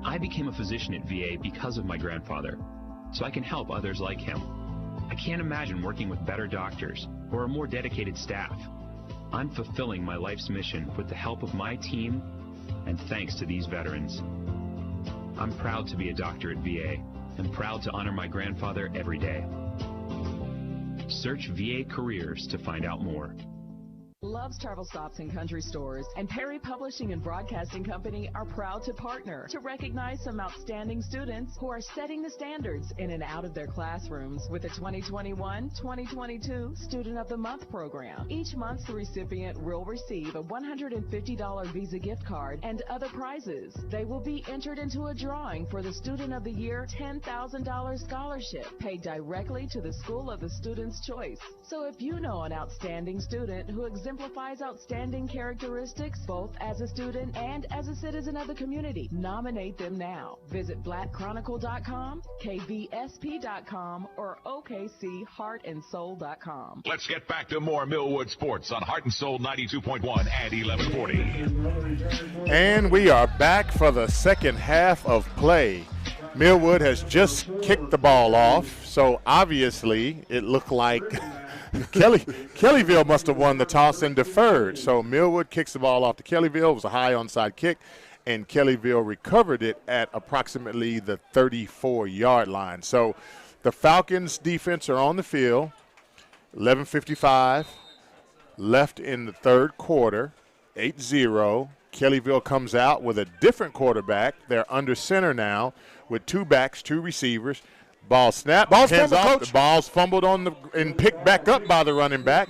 I became a physician at VA because of my grandfather, so I can help others like him. I can't imagine working with better doctors or a more dedicated staff. I'm fulfilling my life's mission with the help of my team and thanks to these veterans. I'm proud to be a doctor at VA and proud to honor my grandfather every day. Search VA Careers to find out more. Love's Travel Stops and Country Stores and Perry Publishing and Broadcasting Company are proud to partner to recognize some outstanding students who are setting the standards in and out of their classrooms with the 2021-2022 Student of the Month program. Each month, the recipient will receive a $150 Visa gift card and other prizes. They will be entered into a drawing for the Student of the Year $10,000 scholarship paid directly to the school of the student's choice. So if you know an outstanding student who exemplifies outstanding characteristics both as a student and as a citizen of the community, nominate them now. Visit blackchronicle.com, kvsp.com, or okcheartandsoul.com. Let's get back to more Millwood Sports on Heart and Soul 92.1 and 1140. And we are back for the second half of play. Millwood has just kicked the ball off, so obviously it looked like Kellyville must have won the toss and deferred. So Millwood kicks the ball off to Kellyville. It was a high onside kick, and Kellyville recovered it at approximately the 34-yard line. So the Falcons defense are on the field. 11:55 left in the third quarter, 8-0. Kellyville comes out with a different quarterback. They're under center now with two backs, two receivers. Ball snap. Ball's fumbled, Coach. The ball's fumbled and picked back up by the running back.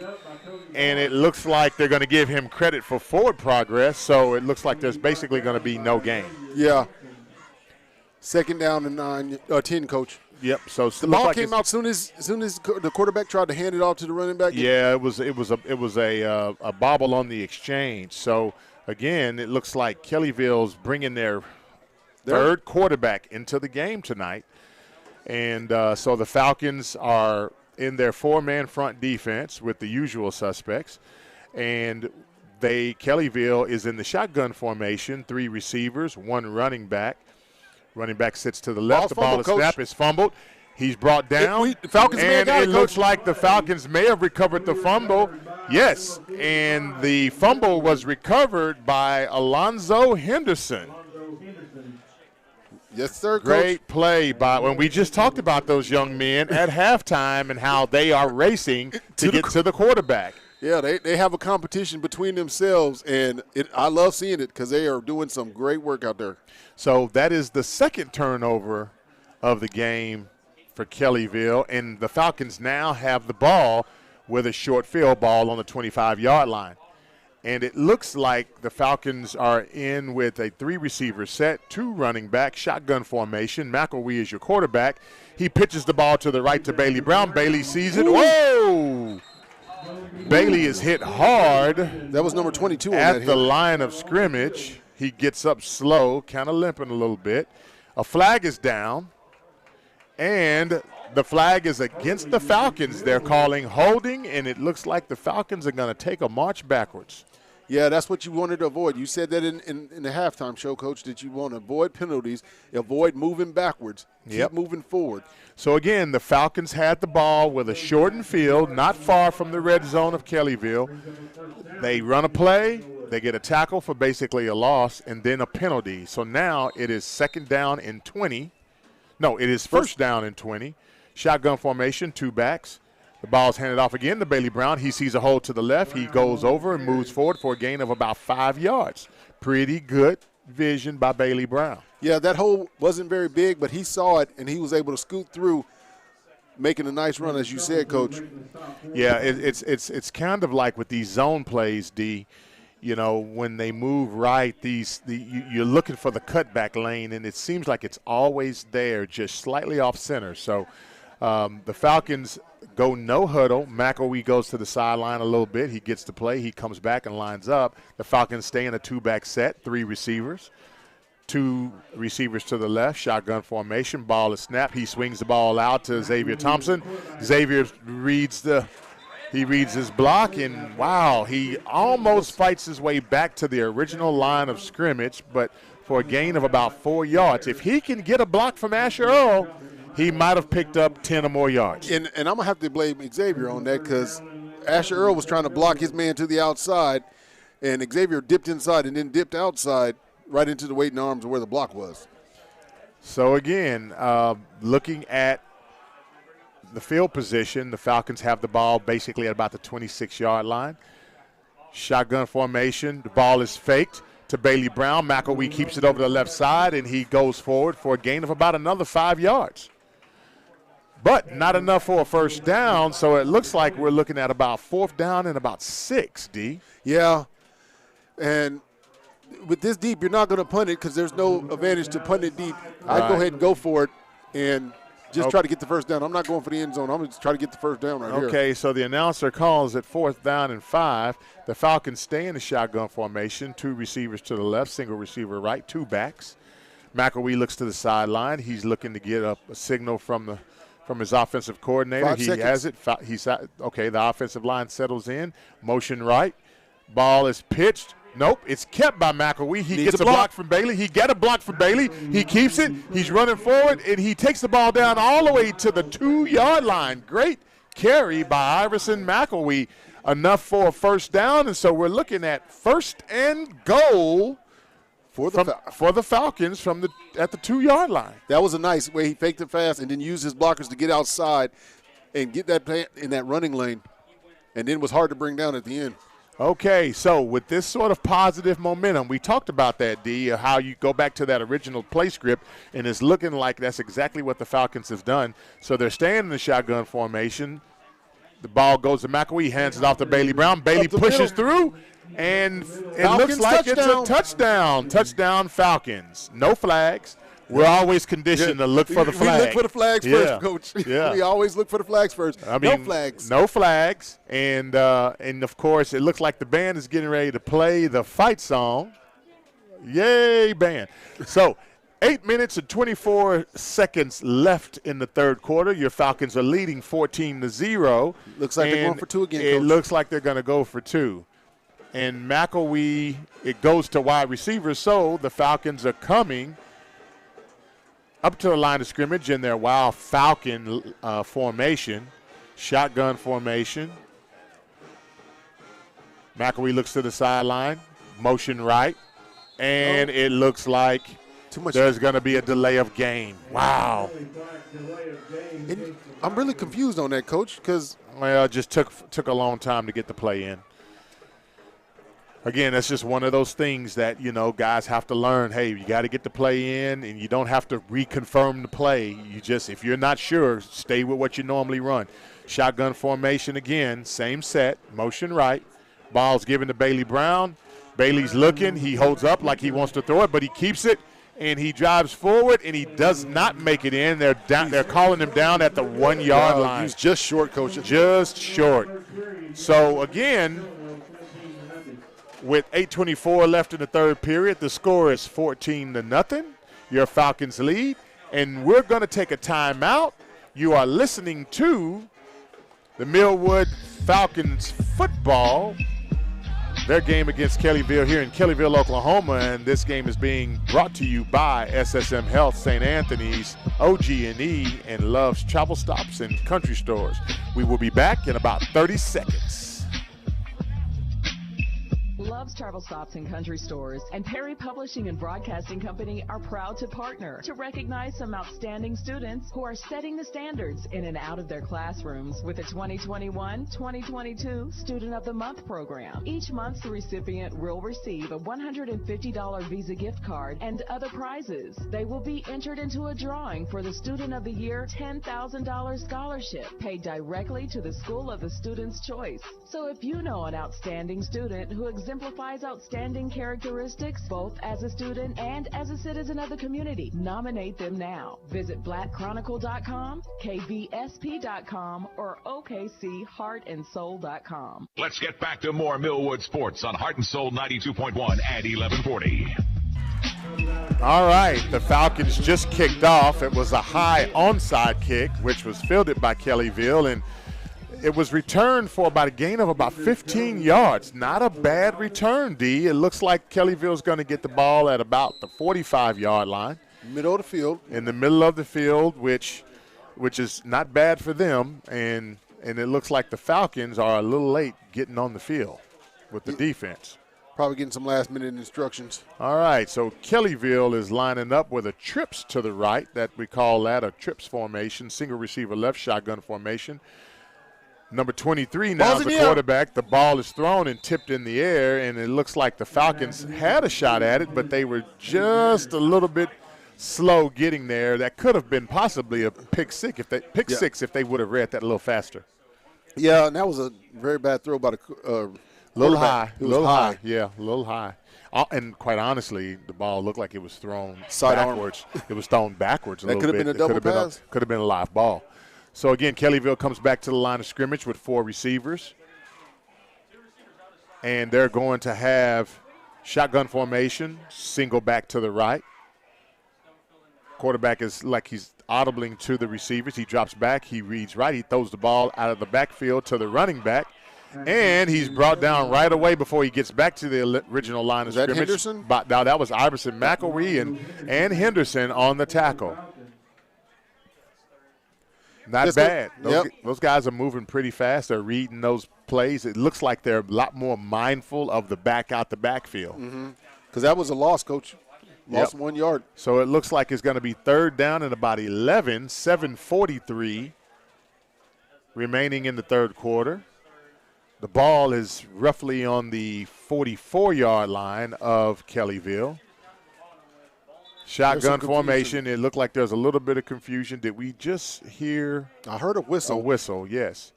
And it looks like they're going to give him credit for forward progress. So it looks like there's basically going to be no gain. Yeah. Second down and 10, Coach. Yep. So the ball came out soon as the quarterback tried to hand it off to the running back. Yeah, it was a bobble on the exchange. So again, it looks like Kellyville's bringing their third quarterback into the game tonight. And so the Falcons are in their four-man front defense with the usual suspects. And Kellyville is in the shotgun formation, three receivers, one running back. Running back sits to the left. The ball is snapped. It's fumbled. He's brought down. The Falcons may have got it, and it looks like the Falcons may have recovered the fumble. Yes, and the fumble was recovered by Alonzo Henderson. Yes, sir, Coach. Great play when we just talked about those young men at halftime and how they are racing to get to the quarterback. Yeah, they have a competition between themselves, and I love seeing it because they are doing some great work out there. So that is the second turnover of the game for Kellyville, and the Falcons now have the ball with a short field ball on the 25-yard line. And it looks like the Falcons are in with a three-receiver set, two running back, shotgun formation. McElwee is your quarterback. He pitches the ball to the right to Bailey Brown. Bailey sees it. Whoa! Bailey is hit hard. That was number 22 on at the line of scrimmage. He gets up slow, kind of limping a little bit. A flag is down, And the flag is against the Falcons. They're calling holding, and it looks like the Falcons are going to take a march backwards. Yeah, that's what you wanted to avoid. You said that in the halftime show, Coach, that you want to avoid penalties, avoid moving backwards, keep moving forward. So, again, the Falcons had the ball with a shortened field, not far from the red zone of Kellyville. They run a play, they get a tackle for basically a loss, and then a penalty. So now it is second down and 20. No, it is first down and 20. Shotgun formation, 2 backs. The ball is handed off again to Bailey Brown. He sees a hole to the left. He goes over and moves forward for a gain of about 5 yards. Pretty good vision by Bailey Brown. Yeah, that hole wasn't very big, but he saw it, and he was able to scoot through, making a nice run, as you said, Coach. Yeah, it's kind of like with these zone plays, D. You know, when they move right, you're looking for the cutback lane, and it seems like it's always there, just slightly off center. So the Falcons go no huddle. McElwee goes to the sideline a little bit. He gets the play. He comes back and lines up. The Falcons stay in a 2-back set, 3 receivers. 2 receivers to the left, shotgun formation. Ball is snapped. He swings the ball out to Xavier Thompson. Xavier reads his block, and wow, he almost fights his way back to the original line of scrimmage, but for a gain of about 4 yards. If he can get a block from Asher Earl, he might have picked up 10 or more yards. And I'm going to have to blame Xavier on that because Asher Earl was trying to block his man to the outside, and Xavier dipped inside and then dipped outside right into the waiting arms of where the block was. So, again, looking at the field position, the Falcons have the ball basically at about the 26-yard line. Shotgun formation. The ball is faked to Bailey Brown. McElwee keeps it over the left side, and he goes forward for a gain of about another 5 yards. But not enough for a first down, so it looks like we're looking at about 4th down and about 6, D. Yeah, and with this deep, you're not going to punt it because there's no advantage to punt it deep. I'd go ahead and go for it and just try to get the first down. I'm not going for the end zone. I'm going to try to get the first down right here. Okay, so the announcer calls it 4th down and 5. The Falcons stay in the shotgun formation. 2 receivers to the left, single receiver right, 2 backs. McElwee looks to the sideline. He's looking to get a signal from his offensive coordinator. 5 seconds. Has it. Okay, the offensive line settles in. Motion right. Ball is pitched. Nope, it's kept by McElwee. He gets a block from Bailey. He got a block from Bailey. He keeps it. He's running forward, and he takes the ball down all the way to the 2-yard line. Great carry by Iverson McElwee. Enough for a first down, and so we're looking at 1st and goal for the Falcons at the 2-yard line. That was a nice way. He faked it fast and then used his blockers to get outside and get that play in that running lane, and then was hard to bring down at the end. Okay, so with this sort of positive momentum, we talked about that, D, how you go back to that original play script, and it's looking like that's exactly what the Falcons have done. So they're staying in the shotgun formation. The ball goes to McElwee, hands it off to Bailey Brown. Bailey pushes through, and it looks like it's a touchdown. Touchdown, Falcons. No flags. We're always conditioned to look for the flag. We look for the flags first, Coach. Yeah. We always look for the flags first. I mean, no flags. No flags. And of course, it looks like the band is getting ready to play the fight song. Yay, band. So 8 minutes and 24 seconds left in the 3rd quarter. Your Falcons are leading 14-0. Looks like they're going for 2 again, Coach. It looks like they're going to go for 2. And McElwee, it goes to wide receiver, so the Falcons are coming up to the line of scrimmage in their wild Falcon formation, shotgun formation. McElwee looks to the sideline, motion right, and it looks like there's going to be a delay of game. Wow. And I'm really confused on that, Coach, because it just took a long time to get the play in. Again, that's just one of those things that, guys have to learn. Hey, you got to get the play in, and you don't have to reconfirm the play. You just, if you're not sure, stay with what you normally run. Shotgun formation again, same set, motion right. Ball's given to Bailey Brown. Bailey's looking. He holds up like he wants to throw it, but he keeps it, and he drives forward, and he does not make it in. They're calling him down at the 1-yard line. He's just short, Coach. Just short. So, again, with 8:24 left in the 3rd period, the score is 14-0. Your Falcons lead. And we're going to take a timeout. You are listening to the Millwood Falcons football, their game against Kellyville here in Kellyville, Oklahoma. And this game is being brought to you by SSM Health, St. Anthony's, OG&E, and Love's Travel Stops and Country Stores. We will be back in about 30 seconds. Love's Travel Stops and Country Stores and Perry Publishing and Broadcasting Company are proud to partner to recognize some outstanding students who are setting the standards in and out of their classrooms with the 2021-2022 Student of the Month program. Each month, the recipient will receive a $150 Visa gift card and other prizes. They will be entered into a drawing for the Student of the Year $10,000 scholarship paid directly to the school of the student's choice. So if you know an outstanding student who exemplifies outstanding characteristics both as a student and as a citizen of the community, nominate them now. Visit blackchronicle.com, kvsp.com, or okcheartandsoul.com. Let's get back to more Millwood sports on Heart and Soul 92.1 and 1140. All right, the Falcons just kicked off. It was a high onside kick, which was fielded by Kellyville, and it was returned for about a gain of about 15 yards. Not a bad return, D. It looks like Kellyville's going to get the ball at about the 45-yard line. Middle of the field. In the middle of the field, which is not bad for them. And it looks like the Falcons are a little late getting on the field with the defense. Probably getting some last-minute instructions. All right, so Kellyville is lining up with a trips to the right. That we call that a trips formation, single receiver left shotgun formation. Number 23 now is the quarterback. The ball is thrown and tipped in the air, and it looks like the Falcons had a shot at it, but they were just a little bit slow getting there. That could have been possibly a pick six if they would have read that a little faster. Yeah, and that was a very bad throw by the little high. It was high. Yeah, a little high. And quite honestly, the ball looked like it was thrown backwards. It was thrown backwards a little bit. That could have been a double pass? Could have been a live ball. So, again, Kellyville comes back to the line of scrimmage with 4 receivers. And they're going to have shotgun formation, single back to the right. Quarterback is like he's audibling to the receivers. He drops back. He reads right. He throws the ball out of the backfield to the running back. And he's brought down right away before he gets back to the original line of scrimmage. Henderson? Now, that was Iverson, McElree, and Henderson on the tackle. Not bad. Those guys are moving pretty fast. They're reading those plays. It looks like they're a lot more mindful of the back out the backfield. Because that was a loss, Coach. Lost 1 yard. So it looks like it's going to be 3rd down and about 11, 7:43 remaining in the third quarter. The ball is roughly on the 44-yard line of Kellyville. Shotgun formation. It looked like there's a little bit of confusion. Did we just hear? I heard a whistle. A whistle, yes.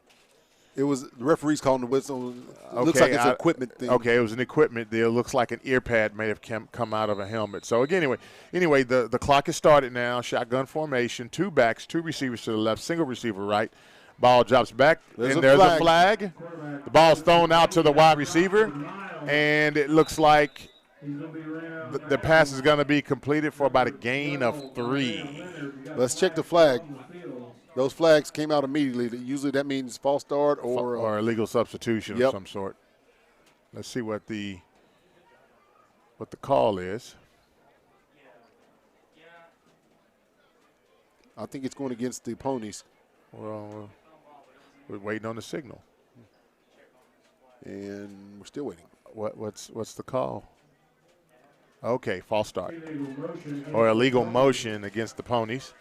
It was the referee's calling the whistle. It looks like it's an equipment thing. Okay, it was an equipment deal. Looks like an ear pad may have come out of a helmet. So, anyway, the clock has started now. Shotgun formation, 2 backs, 2 receivers to the left, single receiver right. Ball drops back, and there's a flag. The ball's thrown out to the wide receiver, and it looks like the pass is going to be completed for about a gain of 3. Let's check the flag. Those flags came out immediately. Usually that means false start or illegal substitution of some sort. Let's see what the call is. I think it's going against the Ponies. Well, we're waiting on the signal. And we're still waiting. What's the call? Okay, false start. Or illegal motion against the Ponies.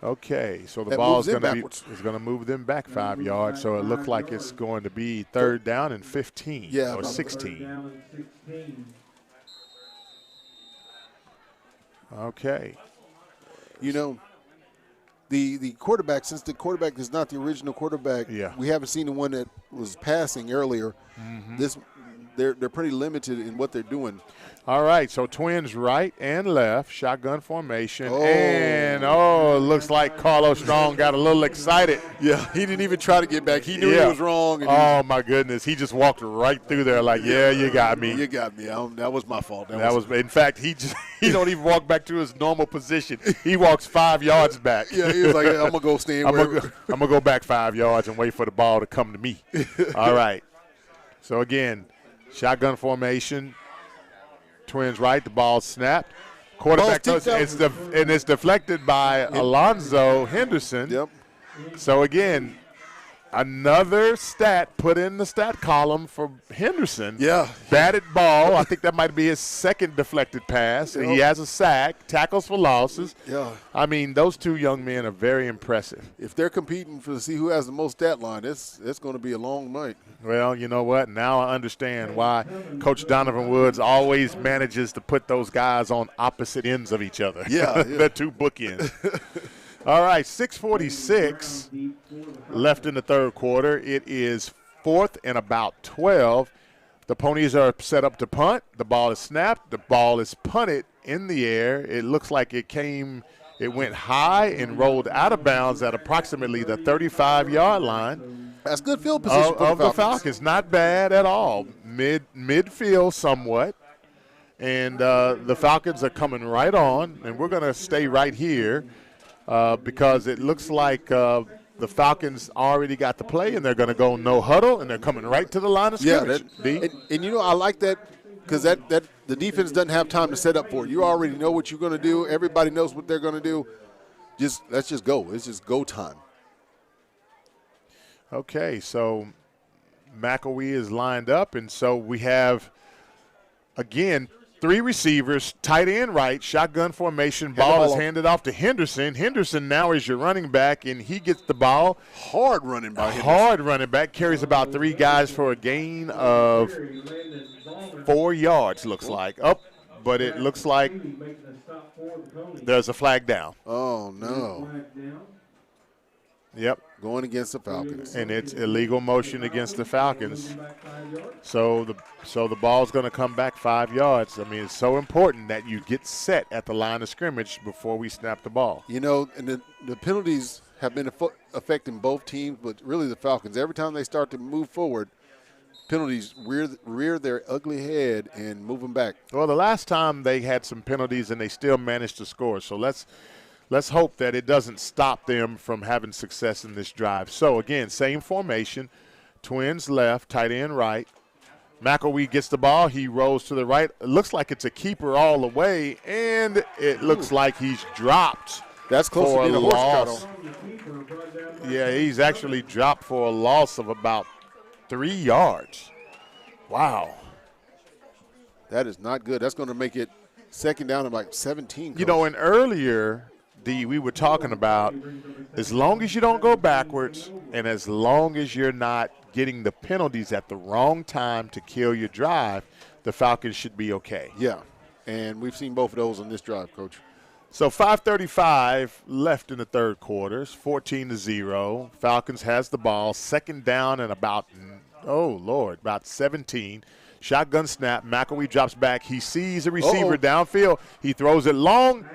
Okay, so the ball is going to move them back 5 yards. So it looked like it's going to be 3rd down and 15 or 16. Okay. You know, the quarterback, since the quarterback is not the original quarterback, we haven't seen the one that was passing earlier. they're pretty limited in what they're doing. All right, so Twins right and left, shotgun formation, and it looks like Carlos Strong got a little excited. Yeah, he didn't even try to get back. He knew he was wrong. And my goodness, he just walked right through there like, yeah, you got me. You got me. That was my fault. That was in fact, he don't even walk back to his normal position. He walks 5 yards back. Yeah, he was like, I'm gonna go stand wherever. I'm gonna go back 5 yards and wait for the ball to come to me. All right. So again, shotgun formation. Twins right, the ball snapped. Quarterback goes, it's deflected by Alonzo Henderson. Yep. So again, another stat put in the stat column for Henderson. Yeah. Batted ball. I think that might be his second deflected pass. Yep. He has a sack, tackles for losses. Yeah. I mean, those two young men are very impressive. If they're competing to see who has the most stat line, it's going to be a long night. Well, you know what? Now I understand why Coach Donovan Woods always manages to put those guys on opposite ends of each other. Yeah. The two bookends. All right, 6:46 left in the third quarter. It is 4th and about 12. The Ponies are set up to punt. The ball is snapped. The ball is punted in the air. It looks like it went high and rolled out of bounds at approximately the 35-yard line. That's good field position of the Falcons. Not bad at all. Midfield somewhat. And the Falcons are coming right on, and we're going to stay right here. Because it looks like the Falcons already got the play, and they're going to go no huddle, and they're coming right to the line of scrimmage. Yeah, and I like that because that the defense doesn't have time to set up for it. You already know what you're going to do. Everybody knows what they're going to do. Let's just go. It's just go time. Okay, so McElwee is lined up, and so we have, again, 3 receivers, tight end right, shotgun formation. Ball is handed off to Henderson. Henderson now is your running back, and he gets the ball. Hard running by Henderson. Hard running back. Carries about 3 guys for a gain of 4 yards, looks like. But it looks like there's a flag down. Oh, no. Yep. Going against the Falcons. And it's illegal motion against the Falcons. So the ball's going to come back 5 yards. I mean, it's so important that you get set at the line of scrimmage before we snap the ball. You know, and the penalties have been affecting both teams, but really the Falcons. Every time they start to move forward, penalties rear their ugly head and move them back. Well, the last time they had some penalties and they still managed to score. So let's hope that it doesn't stop them from having success in this drive. So, again, same formation. Twins left, tight end right. McElwee gets the ball. He rolls to the right. It looks like it's a keeper all the way, and it looks like he's dropped. That's close for to being a loss. Yeah, he's actually dropped for a loss of about 3 yards. Wow. That is not good. That's going to make it second down and like 17. You know, and earlier – we were talking about as long as you don't go backwards and as long as you're not getting the penalties at the wrong time to kill your drive, the Falcons should be okay. Yeah, and we've seen both of those on this drive, Coach. So 5:35 left in the third quarter. 14-0. Falcons has the ball. Second down and about 17. Shotgun snap. McElwee drops back. He sees a receiver downfield. He throws it long.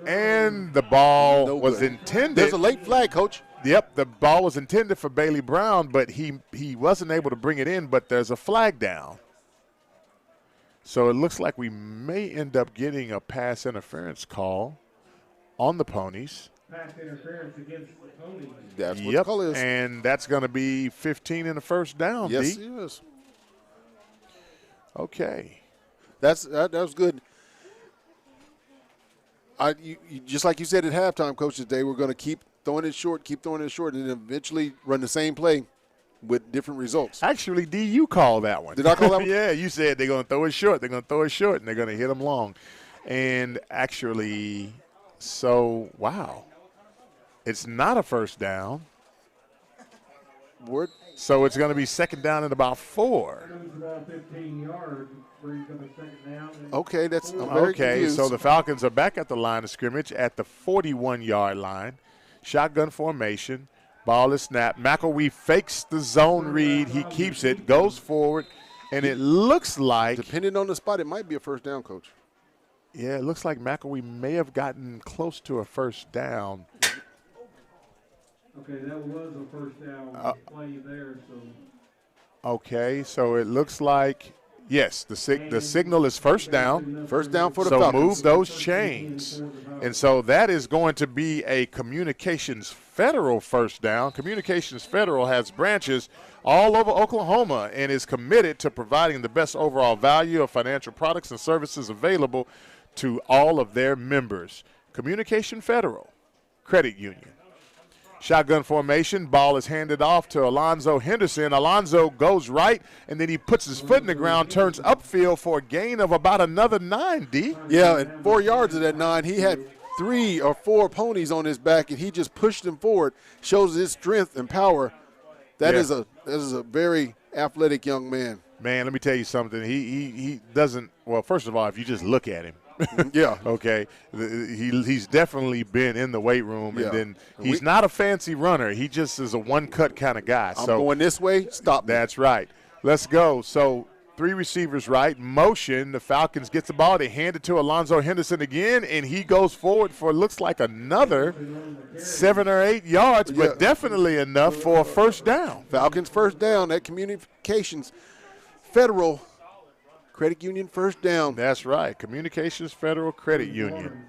And the ball was intended. There's a late flag, Coach. Yep, the ball was intended for Bailey Brown, but he wasn't able to bring it in, but there's a flag down. So it looks like we may end up getting a pass interference call on the Ponies. Pass interference against the Ponies. That's what the call is. And that's going to be 15 in the first down, Yes, D. it is. Okay. That was good. You just like you said at halftime, Coach, today we're going to keep throwing it short, and then eventually run the same play with different results. Actually, D, you called that one. Did I call that one? Yeah, you said they're going to throw it short. They're going to throw it short, and they're going to hit them long. And actually, wow. It's not a first down. So it's going to be second down at about 4. About 15 yards. Okay, I'm very confused. So the Falcons are back at the line of scrimmage at the 41-yard line. Shotgun formation. Ball is snapped. McElwee fakes the zone read. He keeps it, goes forward, And it looks like, depending on the spot, it might be a first down, Coach. Yeah, it looks like McElwee may have gotten close to a first down. Okay, that was a first down play there. Okay, so it looks like, yes, the signal is first down. First down for the Falcons. Falcons. So move those chains. And so that is going to be a Communications Federal first down. Communications Federal has branches all over Oklahoma and is committed to providing the best overall value of financial products and services available to all of their members. Communication Federal Credit Union. Shotgun formation, ball is handed off to Alonzo Henderson. Alonzo goes right, and then he puts his foot in the ground, turns upfield for a gain of about another 9, D. Yeah, and 4 yards of that 9. He had 3 or 4 ponies on his back, and he just pushed them forward. Shows his strength and power. That is a very athletic young man. Man, let me tell you something. He doesn't – well, first of all, if you just look at him. Yeah. Okay. He's definitely been in the weight room, and then he's not a fancy runner. He just is a one-cut kind of guy. I'm going this way, stop. That's right. Let's go. So 3 receivers right, motion. The Falcons get the ball. They hand it to Alonzo Henderson again, and he goes forward for looks like another 7 or 8 yards, but definitely enough for a first down. Falcons first down. That Communications Federal Credit Union first down. That's right. Communications Federal Credit Union.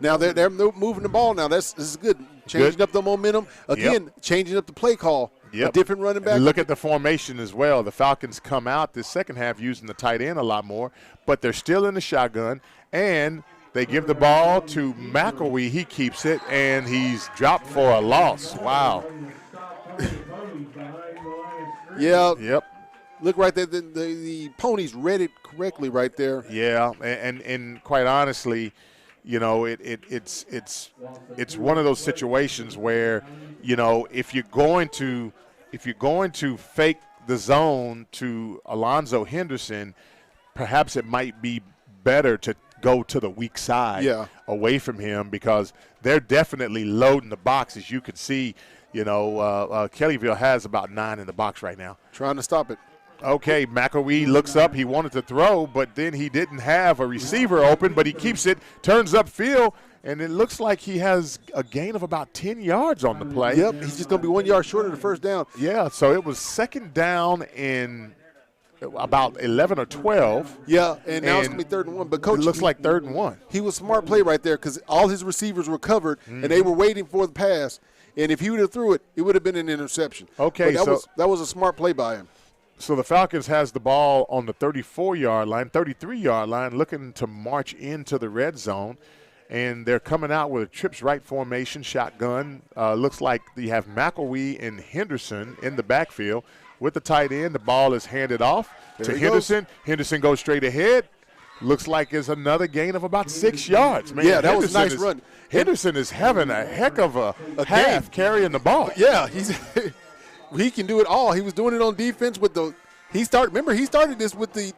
Now they're moving the ball now. This is good. Changing up the momentum. Again, changing up the play call. A different running back. Look at the formation as well. The Falcons come out this second half using the tight end a lot more, but they're still in the shotgun, and they give the ball to McElwee. He keeps it, and he's dropped for a loss. Wow. Yep. Look right there. The Ponies read it correctly right there. Yeah, and quite honestly, you know, it's one of those situations where, you know, if you're going to fake the zone to Alonzo Henderson, perhaps it might be better to go to the weak side away from him, because they're definitely loading the box, as you can see. You know, Kellyville has about 9 in the box right now. Trying to stop it. Okay, McElwee looks up. He wanted to throw, but then he didn't have a receiver open, but he keeps it, turns upfield, and it looks like he has a gain of about 10 yards on the play. Yep, he's just going to be 1 yard short of the first down. Yeah, so it was second down in about 11 or 12. Yeah, and now it's going to be 3rd and 1. But, Coach, it looks like 3rd and 1. He was smart play right there, because all his receivers were covered, and they were waiting for the pass. And if he would have threw it, it would have been an interception. Okay, but that was a smart play by him. So the Falcons has the ball on the 34-yard line, 33-yard line, looking to march into the red zone. And they're coming out with a trips right formation, shotgun. Looks like you have McElwee and Henderson in the backfield. With the tight end, the ball is handed off to Henderson. Henderson goes straight ahead. Looks like it's another gain of about 6 yards. Man, yeah, that was a nice run. Henderson is having a heck of a half carrying the ball. Yeah, he can do it all. He was doing it on defense with he started this with the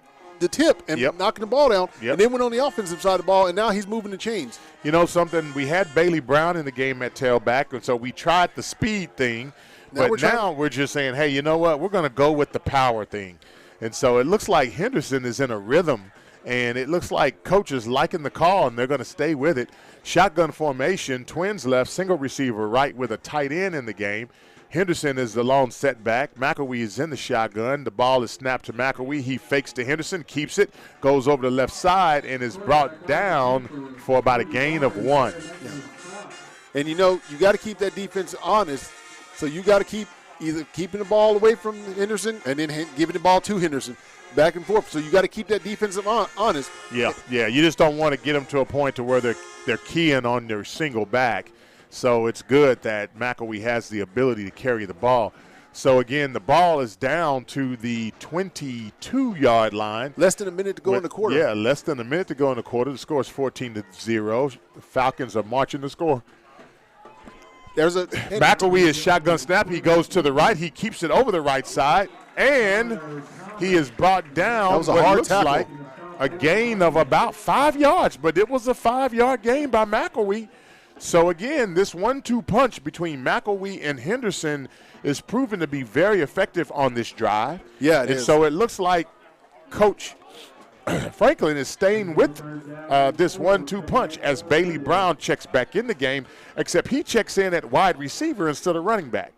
tip and knocking the ball down, and then went on the offensive side of the ball, and now he's moving the chains. You know something? We had Bailey Brown in the game at tailback, and so we tried the speed thing, but now we're just saying, hey, you know what? We're going to go with the power thing. And so it looks like Henderson is in a rhythm, and it looks like coaches liking the call, and they're going to stay with it. Shotgun formation, twins left, single receiver right with a tight end in the game. Henderson is the lone setback. McElwee is in the shotgun. The ball is snapped to McElwee. He fakes to Henderson, keeps it, goes over the left side, and is brought down for about a gain of 1. Yeah. And, you know, you got to keep that defense honest. So you got to keep either keeping the ball away from Henderson and then giving the ball to Henderson, back and forth. So you got to keep that defense honest. Yeah. You just don't want to get them to a point to where they're keying on their single back. So it's good that McElwee has the ability to carry the ball. So, again, the ball is down to the 22-yard line. Less than a minute to go in the quarter. Yeah, less than a minute to go in the quarter. The score is 14-0. The Falcons are marching the score. McElwee is shotgun snap. He goes to the right. He keeps it over the right side, and he is brought down. That was a hard tackle. Like a gain of about 5 yards, but it was a 5-yard gain by McElwee. So, again, this 1-2 punch between McElwee and Henderson is proven to be very effective on this drive. Yeah, it and is. So it looks like Coach Franklin is staying with this 1-2 punch as Bailey Brown checks back in the game, except he checks in at wide receiver instead of running back.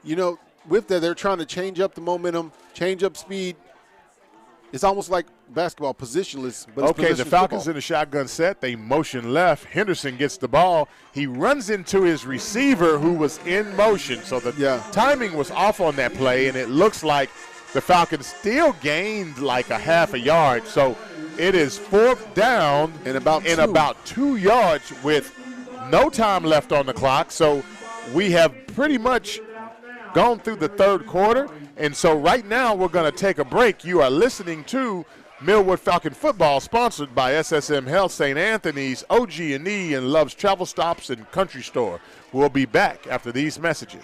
You know, with that, they're trying to change up the momentum, change up speed. It's almost like basketball, positionless. But Okay, it's the position Falcons football. in the shotgun set. They motion left. Henderson gets the ball. He runs into his receiver who was in motion. So the timing was off on that play, and it looks like the Falcons still gained like a half a yard. So it is 4th down in about 2 yards with no time left on the clock. So we have pretty much gone through the 3rd quarter. And so right now we're going to take a break. You are listening to Millwood Falcon Football, sponsored by SSM Health, St. Anthony's, OG&E, and Love's Travel Stops and Country Store. We'll be back after these messages.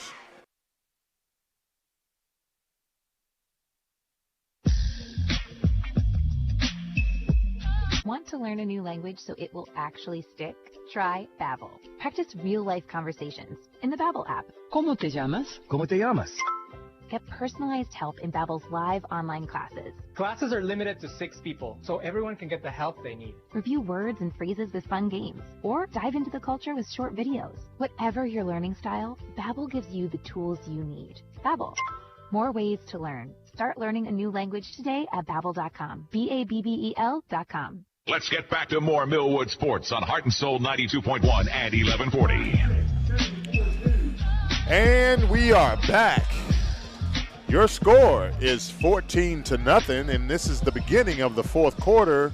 Want to learn a new language so it will actually stick? Try Babbel. Practice real-life conversations in the Babbel app. ¿Cómo te llamas? ¿Cómo te llamas? Get personalized help in Babbel's live online classes. Classes are limited to 6 people, so everyone can get the help they need. Review words and phrases with fun games, or dive into the culture with short videos. Whatever your learning style, Babbel gives you the tools you need. Babbel. More ways to learn. Start learning a new language today at Babbel.com. Babbel.com. Let's get back to more Millwood sports on Heart and Soul 92.1 and 1140. And we are back. Your score is 14-0, and this is the beginning of the 4th quarter.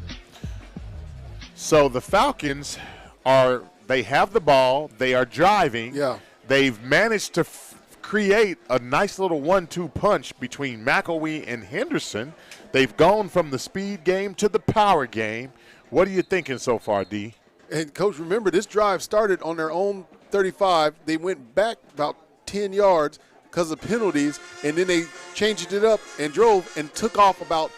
So the Falcons they have the ball. They are driving. Yeah. They've managed to create a nice little 1-2 punch between McElwee and Henderson. They've gone from the speed game to the power game. What are you thinking so far, D? And, Coach, remember, this drive started on their own 35. They went back about 10 yards because of penalties, and then they changed it up and drove and took off about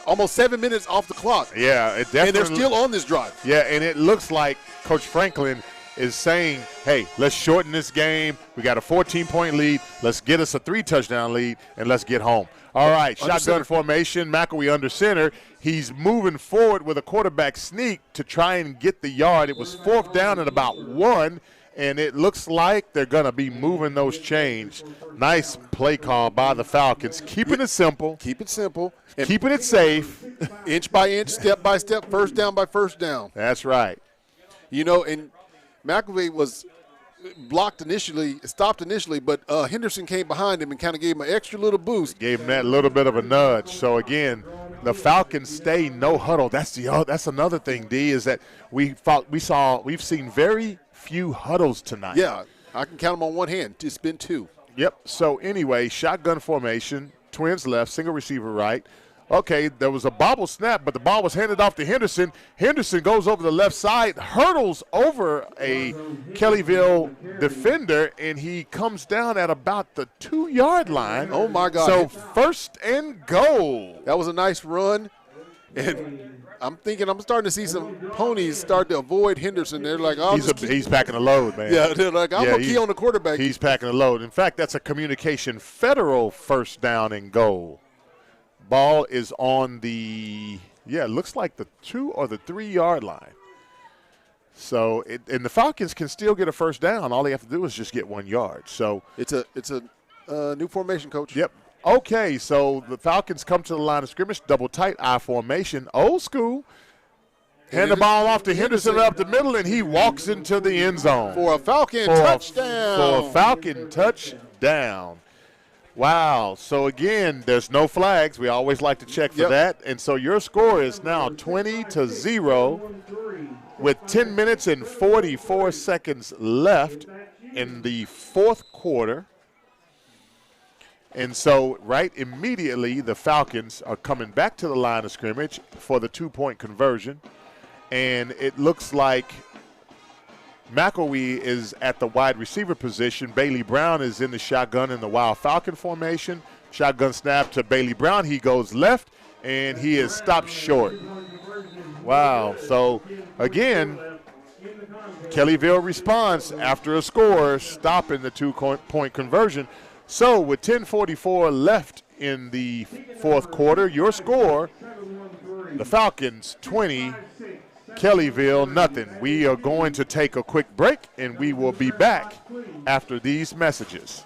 almost 7 minutes off the clock. Yeah, it definitely. And they're still on this drive. Yeah, and it looks like Coach Franklin is saying, hey, let's shorten this game. We got a 14-point lead. Let's get us a 3-touchdown lead, and let's get home. All right, shotgun formation, McElwee under center. He's moving forward with a quarterback sneak to try and get the yard. It was 4th down and about 1, and it looks like they're going to be moving those chains. Nice play call by the Falcons. Keeping it simple. Keep it simple. And keeping it safe. Inch by inch, step by step, first down by first down. That's right. You know, and McElwee was stopped initially, but Henderson came behind him and kind of gave him an extra little boost. Gave him that little bit of a nudge. So, again, the Falcons stay no huddle. That's another thing, D, is that we've seen very few huddles tonight. Yeah, I can count them on one hand. It's been 2. Yep. So, anyway, shotgun formation, twins left, single receiver right. Okay, there was a bobble snap, but the ball was handed off to Henderson. Henderson goes over the left side, hurdles over a Kellyville defender, and he comes down at about the 2-yard line. Oh, my God. So, 1st and goal. That was a nice run. And I'm starting to see some Ponies start to avoid Henderson. They're like, he's packing a load, man. Yeah, they're like, I'm going to key on the quarterback. He's packing a load. In fact, that's a Communication Federal 1st down and goal. Ball is on it looks like the 2 or the 3-yard line. So, and the Falcons can still get a 1st down. All they have to do is just get 1 yard. So it's a new formation, Coach. Yep. Okay, so the Falcons come to the line of scrimmage, double tight I formation, old school. Hand the ball off to Henderson up the middle, and he walks into the end zone. For a Falcon touchdown. For a Falcon touchdown. Wow. So, again, there's no flags. We always like to check for that. And so your score is now 20-0 with 10 minutes and 44 seconds left in the 4th quarter. And so right immediately the Falcons are coming back to the line of scrimmage for the 2-point conversion. And it looks like McElwee is at the wide receiver position. Bailey Brown is in the shotgun in the Wild Falcon formation. Shotgun snap to Bailey Brown. He goes left, and he is stopped short. Wow. So, again, Kellyville responds after a score, stopping the 2-point conversion. So with 10:44 left in the fourth quarter, your score, the Falcons 20, Kellyville nothing. We are going to take a quick break, and we will be back after these messages.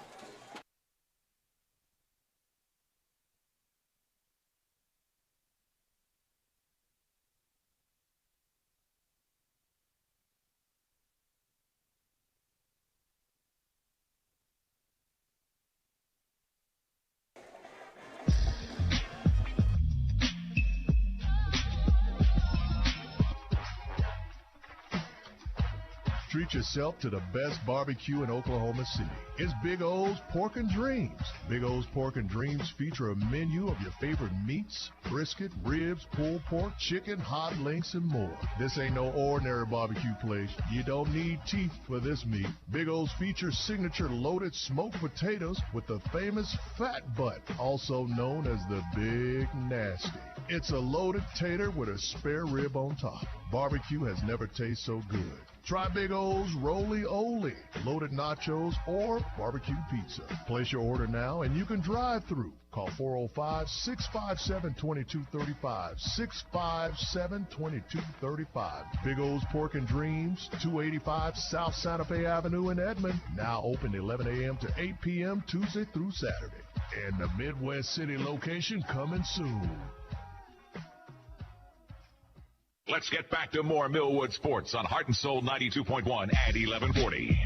Treat yourself to the best barbecue in Oklahoma City. It's Big O's Pork and Dreams. Big O's Pork and Dreams feature a menu of your favorite meats, brisket, ribs, pulled pork, chicken, hot links, and more. This ain't no ordinary barbecue place. You don't need teeth for this meat. Big O's features signature loaded smoked potatoes with the famous fat butt, also known as the Big Nasty. It's a loaded tater with a spare rib on top. Barbecue has never tasted so good. Try Big O's Roly-Oly, loaded nachos, or barbecue pizza. Place your order now and you can drive through. Call 405-657-2235. 657-2235. Big O's Pork and Dreams, 285 South Santa Fe Avenue in Edmond. Now open 11 a.m. to 8 p.m. Tuesday through Saturday. And the Midwest City location coming soon. Let's get back to more Millwood sports on Heart and Soul 92.1 and 1140.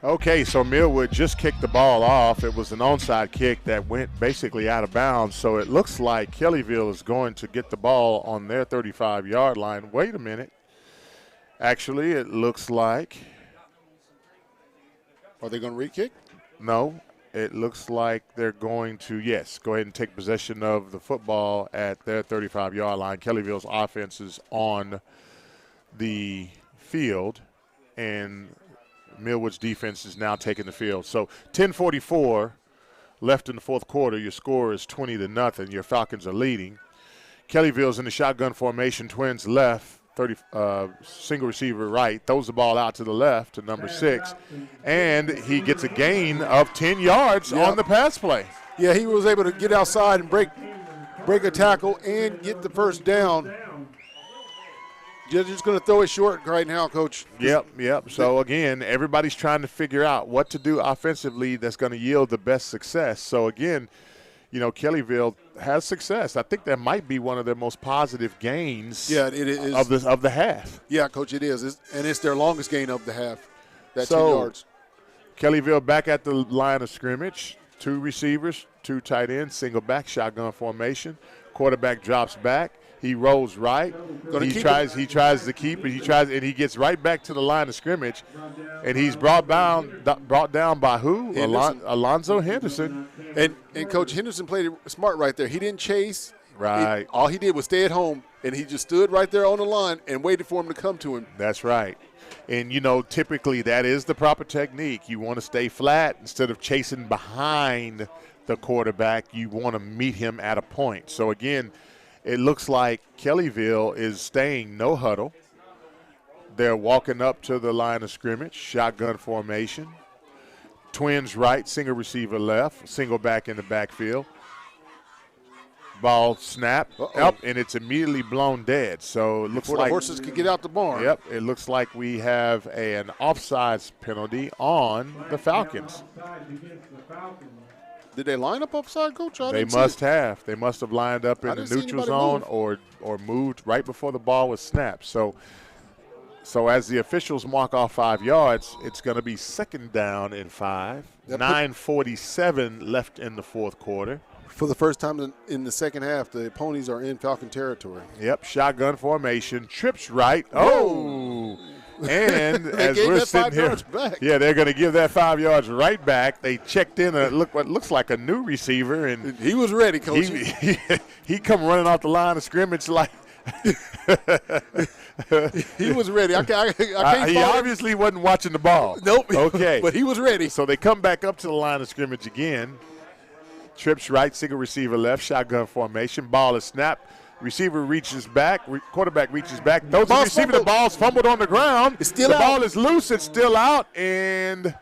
Okay, so Millwood just kicked the ball off. It was an onside kick that went basically out of bounds. So it looks like Kellyville is going to get the ball on their 35-yard line. Wait a minute. Actually, it looks like. Are they going to re-kick? No. It looks like they're going to, yes, go ahead and take possession of the football at their 35-yard line. Kellyville's offense is on the field, and Millwood's defense is now taking the field. So 10:44 left in the fourth quarter. Your score is 20-0. Your Falcons are leading. Kellyville's in the shotgun formation. Twins left. Single receiver right, throws the ball out to the left to number 6, and he gets a gain of 10 yards on the pass play. Yeah, he was able to get outside and break a tackle and get the first down. Just going to throw it short right now, Coach. Yep. So, again, everybody's trying to figure out what to do offensively that's going to yield the best success. So, again, you know, Kellyville has success. I think that might be one of their most positive gains it is. of the half. Yeah, Coach, it is. It's their longest gain of the half, that 10 yards. Kellyville back at the line of scrimmage. 2 receivers, 2 tight ends, single back, shotgun formation. Quarterback drops back. He rolls right. He tries to keep it. And he gets right back to the line of scrimmage. And he's brought down by who? Alonzo Henderson. And Coach Henderson played it smart right there. He didn't chase. Right. All he did was stay at home, and he just stood right there on the line and waited for him to come to him. That's right. And, you know, typically that is the proper technique. You want to stay flat instead of chasing behind the quarterback. You want to meet him at a point. So, again, it looks like Kellyville is staying no huddle. They're walking up to the line of scrimmage, shotgun formation. Twins right, single receiver left, single back in the backfield. Ball snap up, and it's immediately blown dead. So it looks like the horses can get out the barn. Yep, it looks like we have an offsides penalty on the Falcons. Did they line up offside, Coach? They must have. They must have lined up in the neutral zone or moved right before the ball was snapped. So as the officials mark off 5 yards, it's going to be second down and 5. 9:47 left in the fourth quarter. For the first time in the second half, the Ponies are in Falcon territory. Yep, shotgun formation, trips right. Oh! And as we're sitting here, they're going to give that 5 yards right back. They checked in what looks like a new receiver, and he was ready, Coach. He come running off the line of scrimmage like he was ready. I can't he obviously wasn't watching the ball. Nope. Okay, but he was ready. So they come back up to the line of scrimmage again. Trips right, single receiver left, shotgun formation. Ball is snapped Receiver reaches back. Quarterback reaches back. Those Ball's receiver, the fumbled. ball's fumbled on the ground. It's still the out. ball is loose. It's still out, and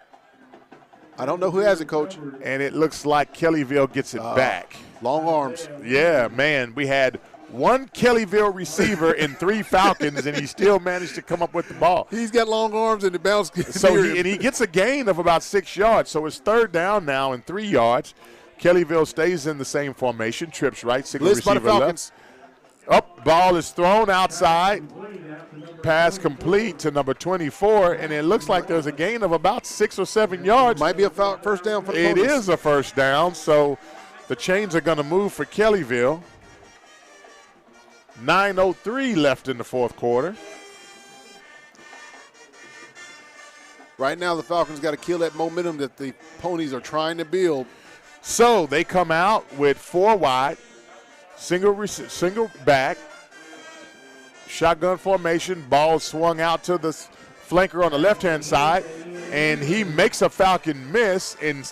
I don't know who has it, Coach. And it looks like Kellyville gets it back. Long arms. Yeah, man. We had one Kellyville receiver and 3 Falcons, and he still managed to come up with the ball. He's got long arms, and the bounce. So he gets a gain of about 6 yards. So it's 3rd down now and 3 yards. Kellyville stays in the same formation. Trips right, single Blitz by the receiver Falcons. left. Up, ball is thrown outside. Pass complete to number 24, and it looks like there's a gain of about 6 or 7 yards. Might be a first down for the It Ponies. is a first down, so the chains are going to move for Kellyville. 9:03 left in the 4th quarter. Right now, the Falcons got to kill that momentum that the Ponies are trying to build. So they come out with 4 wide, single back, shotgun formation, ball swung out to the flanker on the left-hand side, and he makes a Falcon miss and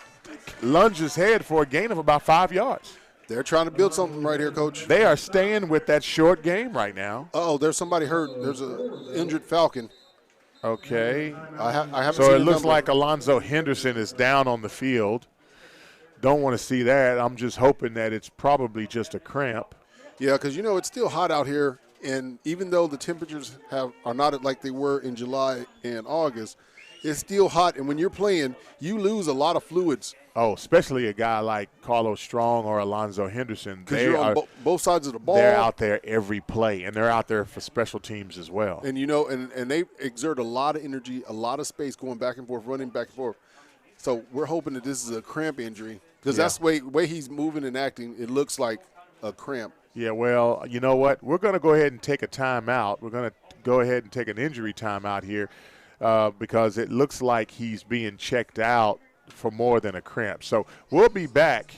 lunges head for a gain of about 5 yards. They're trying to build something right here, Coach. They are staying with that short game right now. Uh-oh, there's somebody hurt. There's an injured Falcon. Okay. I haven't so seen it the looks number. like Alonzo Henderson is down on the field. Don't want to see that. I'm just hoping that it's probably just a cramp. Yeah, because, it's still hot out here, and even though the temperatures are not like they were in July and August, it's still hot, and when you're playing, you lose a lot of fluids. Oh, especially a guy like Carlos Strong or Alonzo Henderson. Because you're on both sides of the ball. They're out there every play, and they're out there for special teams as well. And, and they exert a lot of energy, a lot of space going back and forth, running back and forth. So we're hoping that this is a cramp injury because that's the way he's moving and acting. It looks like a cramp. Yeah, well, you know what? We're going to go ahead and take a timeout. We're going to go ahead and take an injury timeout here because it looks like he's being checked out for more than a cramp. So we'll be back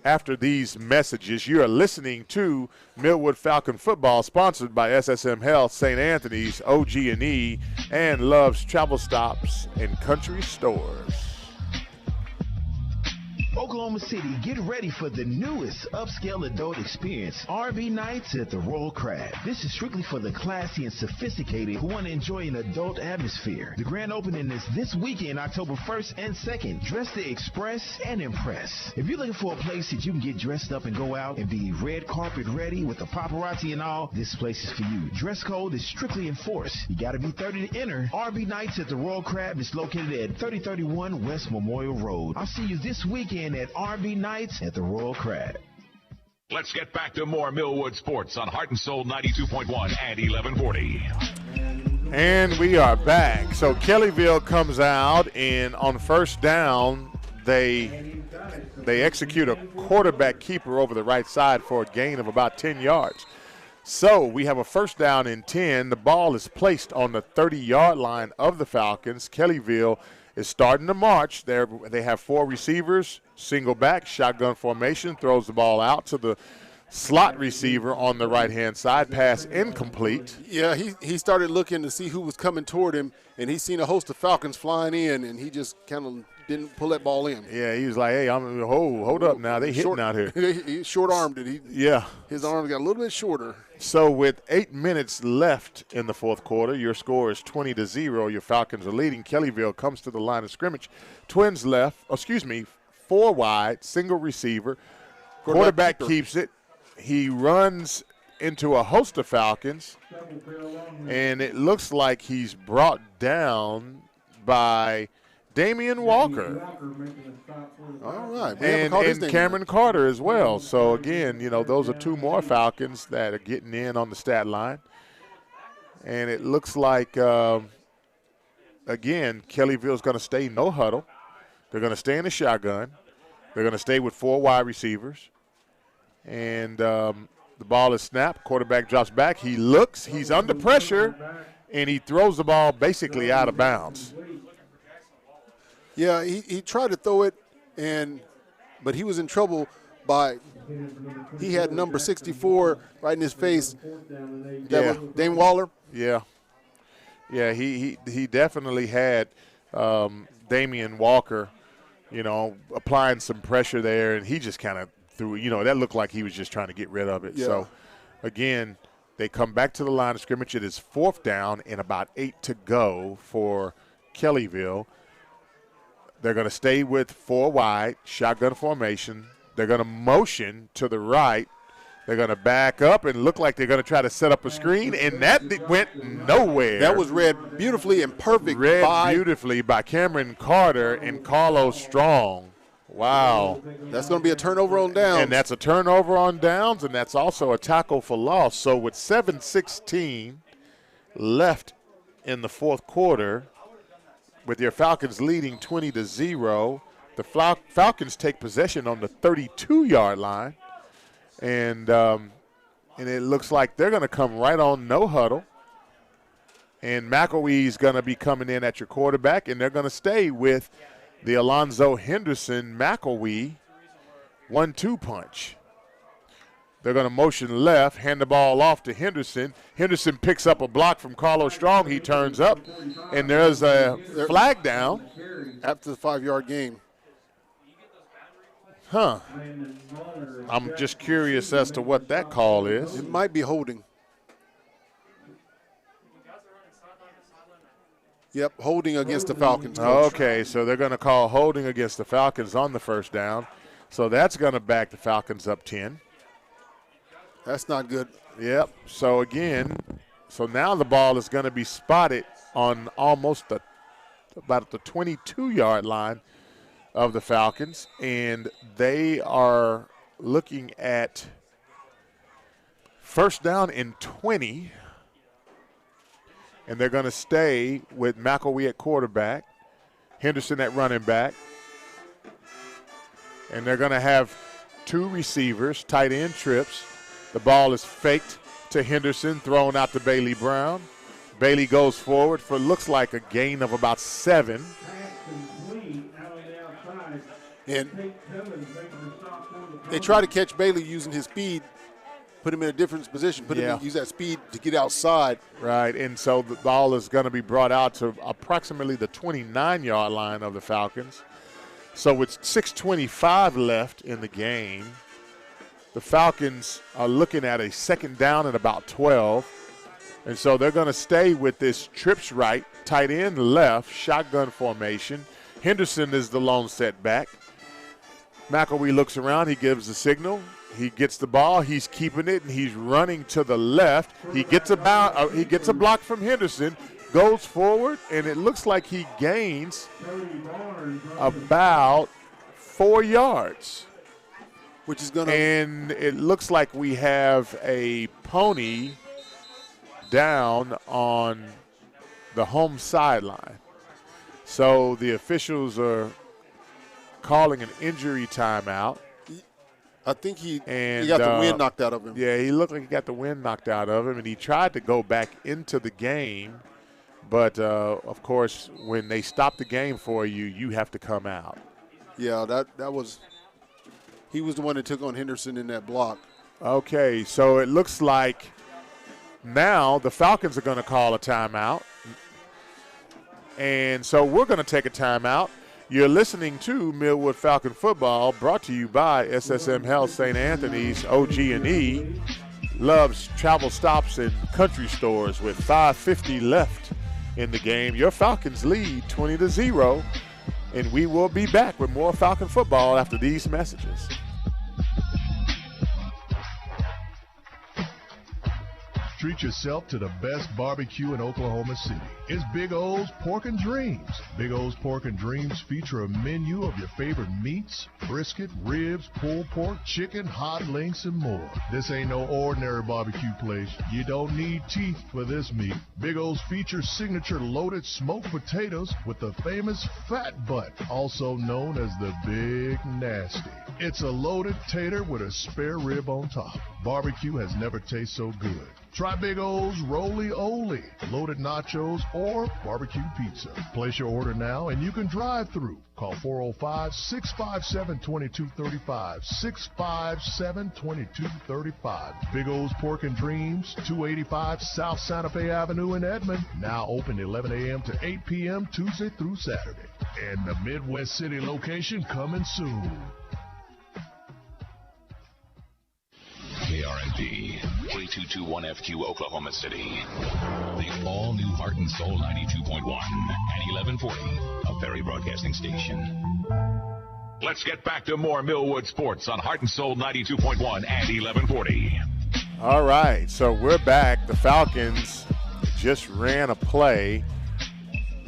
after these messages. You are listening to Millwood Falcon Football, sponsored by SSM Health, St. Anthony's, OG&E, and Love's Travel Stops and Country Stores. Oklahoma City, get ready for the newest upscale adult experience, RV Nights at the Royal Crab. This is strictly for the classy and sophisticated who want to enjoy an adult atmosphere. The grand opening is this weekend, October 1st and 2nd. Dress to express and impress. If you're looking for a place that you can get dressed up and go out and be red carpet ready with the paparazzi and all, this place is for you. Dress code is strictly enforced. You got to be 30 to enter. RV Nights at the Royal Crab is located at 3031 West Memorial Road. I'll see you this weekend at RV Nights at the Royal Crab. Let's get back to more Millwood sports on Heart and Soul 92.1 and 1140. And we are back. So Kellyville comes out, and on first down, they execute a quarterback keeper over the right side for a gain of about 10 yards. So we have a first down and 10. The ball is placed on the 30-yard line of the Falcons. Kellyville is starting to march. They have 4 receivers, single back, shotgun formation, throws the ball out to the slot receiver on the right-hand side, pass incomplete. Yeah, he started looking to see who was coming toward him, and he seen a host of Falcons flying in, and he just kind of didn't pull that ball in. Yeah, he was like, hey, hold up now. They hitting out here. He short-armed it. Yeah. His arms got a little bit shorter. So with 8 minutes left in the 4th quarter, your score is 20-0. Your Falcons are leading. Kellyville comes to the line of scrimmage. 4 wide, single receiver. Quarterback keeps it. He runs into a host of Falcons, and it looks like he's brought down by Damian Walker. All right. And Cameron Carter as well. So, again, those are 2 more Falcons that are getting in on the stat line. And it looks like, again, Kellyville's going to stay no huddle. They're going to stay in the shotgun. They're going to stay with 4 wide receivers. And the ball is snapped. Quarterback drops back. He looks. He's under pressure. And he throws the ball basically out of bounds. Yeah, he tried to throw it, but he was in trouble he had number 64 right in his face. That was Dame Waller. Yeah. Yeah, he definitely had Damian Walker, applying some pressure there, and he just kind of threw, that looked like he was just trying to get rid of it. Yeah. So again, they come back to the line of scrimmage. It is 4th down and about 8 to go for Kellyville. They're going to stay with 4 wide, shotgun formation. They're going to motion to the right. They're going to back up and look like they're going to try to set up a screen, and that went nowhere. That was read beautifully and perfect. Beautifully by Cameron Carter and Carlos Strong. Wow. That's going to be a turnover on downs. And that's a turnover on downs, and that's also a tackle for loss. So with 7:16 left in the 4th quarter, with your Falcons leading 20-0, the Falcons take possession on the 32-yard line. And it looks like they're going to come right on no huddle. And McElwee's going to be coming in at your quarterback, and they're going to stay with the Alonzo Henderson-McElwee 1-2 punch. They're going to motion left, hand the ball off to Henderson. Henderson picks up a block from Carlos Strong. He turns up, and there's a flag down. After the 5-yard game. Huh. I'm just curious as to what that call is. It might be holding. Yep, holding against the Falcons. Okay, so they're going to call holding against the Falcons on the 1st down. So that's going to back the Falcons up 10. That's not good. Yep. So again, now the ball is going to be spotted on almost about the 22-yard line of the Falcons, and they are looking at 1st down and 20. And they're going to stay with McElwee at quarterback, Henderson at running back. And they're going to have 2 receivers, tight end trips. The ball is faked to Henderson, thrown out to Bailey Brown. Bailey goes forward for looks like a gain of about 7. And they try to catch Bailey using his speed, put him in a different position, use that speed to get outside. Right, and so the ball is going to be brought out to approximately the 29-yard line of the Falcons. So with 6:25 left in the game, the Falcons are looking at a 2nd down and about 12. And so they're going to stay with this trips right, tight end left, shotgun formation. Henderson is the lone setback. McElwee looks around, he gives the signal. He gets the ball, he's keeping it, and he's running to the left. He gets a block from Henderson, goes forward, and it looks like he gains about 4 yards. Which is going to. And it looks like we have a pony down on the home sideline. So the officials are calling an injury timeout. I think he got the wind knocked out of him. Yeah, he looked like he got the wind knocked out of him, and he tried to go back into the game. But, of course, when they stop the game for you, you have to come out. Yeah, that was – he was the one that took on Henderson in that block. Okay, so it looks like now the Falcons are going to call a timeout. And so we're going to take a timeout. You're listening to Millwood Falcon Football, brought to you by SSM Health St. Anthony's, OG&E, Love's Travel Stops and Country Stores with 5:50 left in the game. Your Falcons lead 20-0, and we will be back with more Falcon football after these messages. Treat yourself to the best barbecue in Oklahoma City. It's Big O's Pork and Dreams. Big O's Pork and Dreams feature a menu of your favorite meats, brisket, ribs, pulled pork, chicken, hot links, and more. This ain't no ordinary barbecue place. You don't need teeth for this meat. Big O's features signature loaded smoked potatoes with the famous fat butt, also known as the Big Nasty. It's a loaded tater with a spare rib on top. Barbecue has never tasted so good. Try Big O's Roly-Oly, loaded nachos, or barbecue pizza. Place your order now, and you can drive through. Call 405-657-2235, 657-2235. Big O's Pork and Dreams, 285 South Santa Fe Avenue in Edmond. Now open 11 a.m. to 8 p.m. Tuesday through Saturday. And the Midwest City location coming soon. KRND, 22.1 9221FQ Oklahoma City. The all-new Heart and Soul 92.1 and 1140, a Ferry Broadcasting Station. Let's get back to more Millwood sports on Heart and Soul 92.1 and 1140. All right, so we're back. The Falcons just ran a play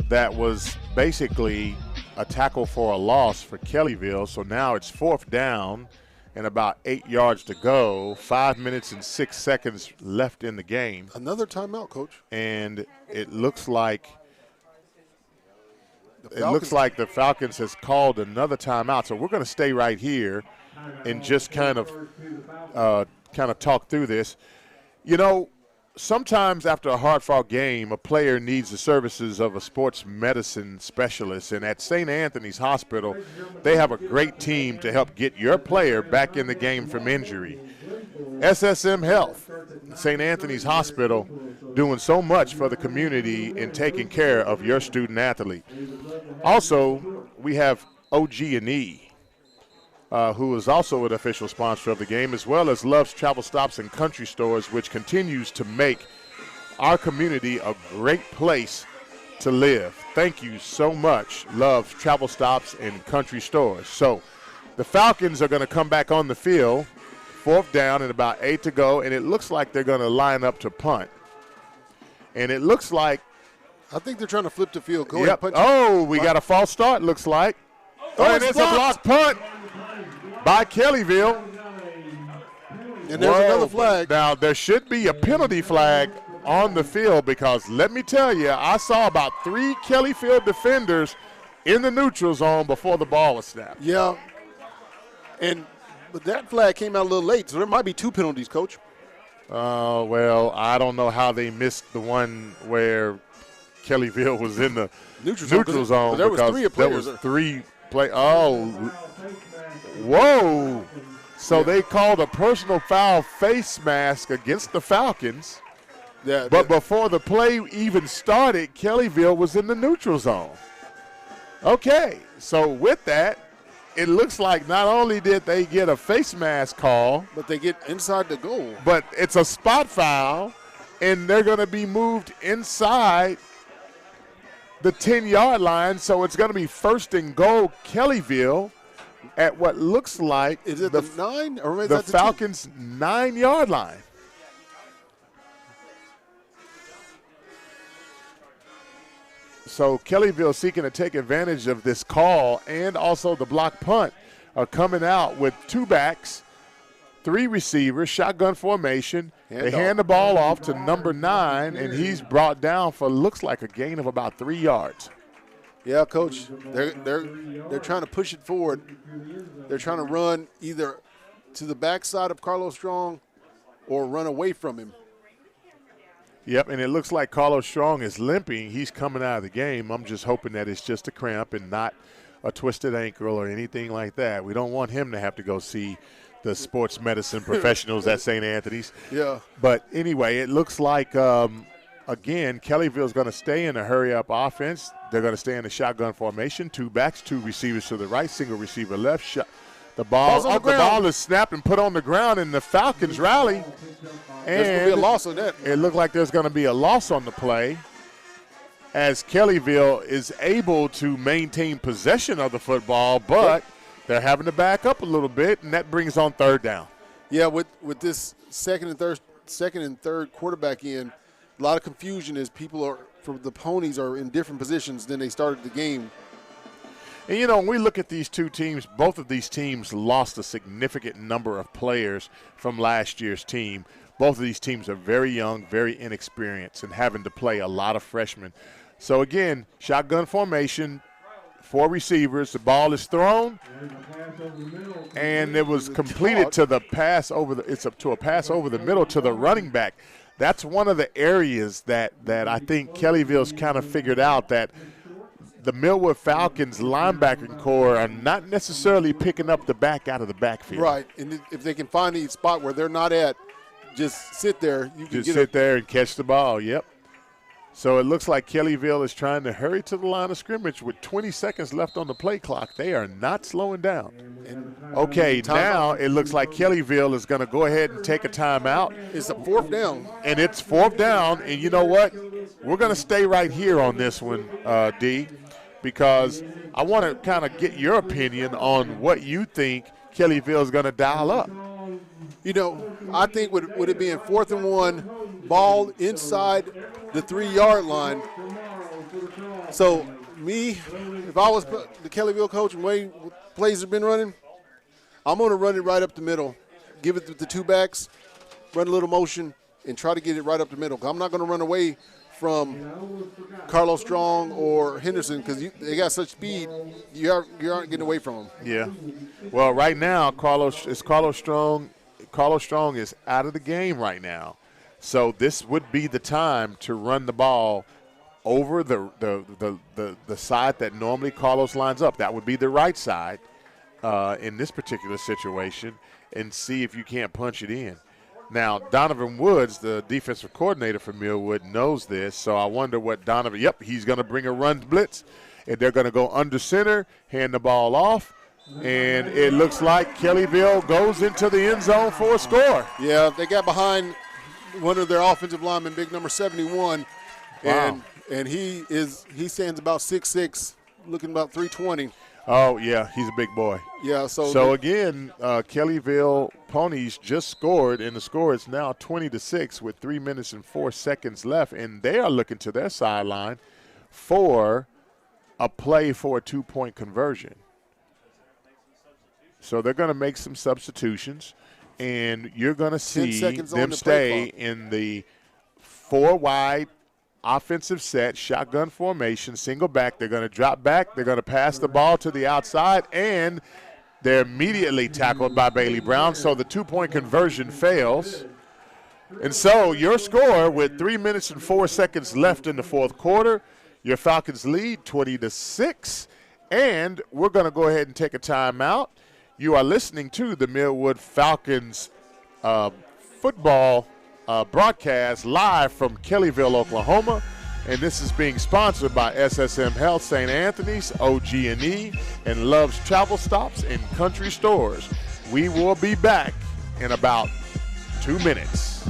that was basically a tackle for a loss for Kellyville. So now it's 4th down and about 8 yards to go. 5 minutes and 6 seconds left in the game. Another timeout, Coach. And it looks like the Falcons has called another timeout. So we're going to stay right here and just kind of talk through this. You know, sometimes after a hard-fought game, a player needs the services of a sports medicine specialist. And at St. Anthony's Hospital, they have a great team to help get your player back in the game from injury. SSM Health, St. Anthony's Hospital, doing so much for the community and taking care of your student athlete. Also, we have OG&E, who is also an official sponsor of the game, as well as Love's Travel Stops and Country Stores, which continues to make our community a great place to live. Thank you so much, Love's Travel Stops and Country Stores. So the Falcons are going to come back on the field, 4th down and about 8 to go, and it looks like they're going to line up to punt. And it looks like – I think they're trying to flip the field. Go ahead, punch. Oh, we got a false start, looks like. Oh, and it's a blocked punt by Kellyville. And there's another flag. Now, there should be a penalty flag on the field because let me tell you, I saw about 3 Kellyville defenders in the neutral zone before the ball was snapped. Yeah. But that flag came out a little late, so there might be 2 penalties, Coach. Well, I don't know how they missed the one where Kellyville was in the neutral zone. There was 3 players. There was 3 play. Oh, whoa. So they called a personal foul face mask against the Falcons. Yeah, but before the play even started, Kellyville was in the neutral zone. Okay, so with that, it looks like not only did they get a face mask call, but they get inside the goal. But it's a spot foul, and they're going to be moved inside the 10-yard line, so it's going to be 1st and goal Kellyville at what looks like is it the 9 or is the that the Falcons' 9-yard line. So Kellyville seeking to take advantage of this call and also the block punt are coming out with 2 backs, 3 receivers, shotgun formation. They hand the ball off to number 9, and he's brought down for looks like a gain of about 3 yards. Yeah, Coach, they're trying to push it forward. They're trying to run either to the backside of Carlos Strong or run away from him. Yep, and it looks like Carlos Strong is limping. He's coming out of the game. I'm just hoping that it's just a cramp and not a twisted ankle or anything like that. We don't want him to have to go see the sports medicine professionals at St. Anthony's. Yeah. But anyway, it looks like, again, Kellyville's going to stay in a hurry-up offense. They're going to stay in the shotgun formation, 2 backs, 2 receivers to the right, single receiver left. The ball is snapped and put on the ground, and the Falcons rally. There's going to be a loss on that. It looked like there's going to be a loss on the play as Kellyville is able to maintain possession of the football, but they're having to back up a little bit, and that brings on 3rd down. Yeah, with this second and third quarterback in, a lot of confusion as people from the Ponies are in different positions than they started the game. And, you know, when we look at these 2 teams, both of these teams lost a significant number of players from last year's team. Both of these teams are very young, very inexperienced, and having to play a lot of freshmen. So, again, shotgun formation, 4 receivers. The ball is thrown, and it was completed to the pass over a pass over the middle to the running back. That's one of the areas that I think Kellyville's kind of figured out, that the Millwood Falcons linebacker core are not necessarily picking up the back out of the backfield. Right, and if they can find a spot where they're not at, just sit there. You can just sit there and catch the ball, yep. So it looks like Kellyville is trying to hurry to the line of scrimmage with 20 seconds left on the play clock. They are not slowing down. Okay, now it looks like Kellyville is going to go ahead and take a timeout. It's a 4th down. And it's 4th down, and you know what? We're going to stay right here on this one, D, because I want to kind of get your opinion on what you think Kellyville is going to dial up. You know, I think with it being 4th and 1, ball inside the 3-yard line. So if I was the Kellyville coach and the way plays have been running, I'm going to run it right up the middle, give it to the 2 backs, run a little motion, and try to get it right up the middle. I'm not going to run away from Carlos Strong or Henderson because they got such speed, you aren't getting away from them. Yeah. Well, right now, Carlos Strong is out of the game right now. So this would be the time to run the ball over the side that normally Carlos lines up. That would be the right side in this particular situation, and see if you can't punch it in. Now, Donovan Woods, the defensive coordinator for Millwood, knows this, so I wonder what Donovan – yep, he's going to bring a run blitz, and they're going to go under center, hand the ball off, and it looks like Kellyville goes into the end zone for a score. Yeah, they got behind one of their offensive linemen, big number 71, Wow. and he stands about 6'6", looking about 320. Oh, yeah, he's a big boy. Yeah, so again, Kellyville Ponies just scored, and the score is now 20-6 with 3 minutes and 4 seconds left, and they are looking to their sideline for a play for a 2-point conversion. So they're going to make some substitutions, and you're going to see them stay in the 4-wide offensive set, shotgun formation, single back. They're going to drop back. They're going to pass the ball to the outside, and they're immediately tackled by Bailey Brown. So the 2-point conversion fails. And so your score with 3 minutes and 4 seconds left in the 4th quarter, your Falcons lead 20-6. And we're going to go ahead and take a timeout. You are listening to the Millwood Falcons football broadcast live from Kellyville, Oklahoma, and this is being sponsored by SSM Health, St. Anthony's, OG&E, and Love's Travel Stops and Country Stores. We will be back in about 2 minutes.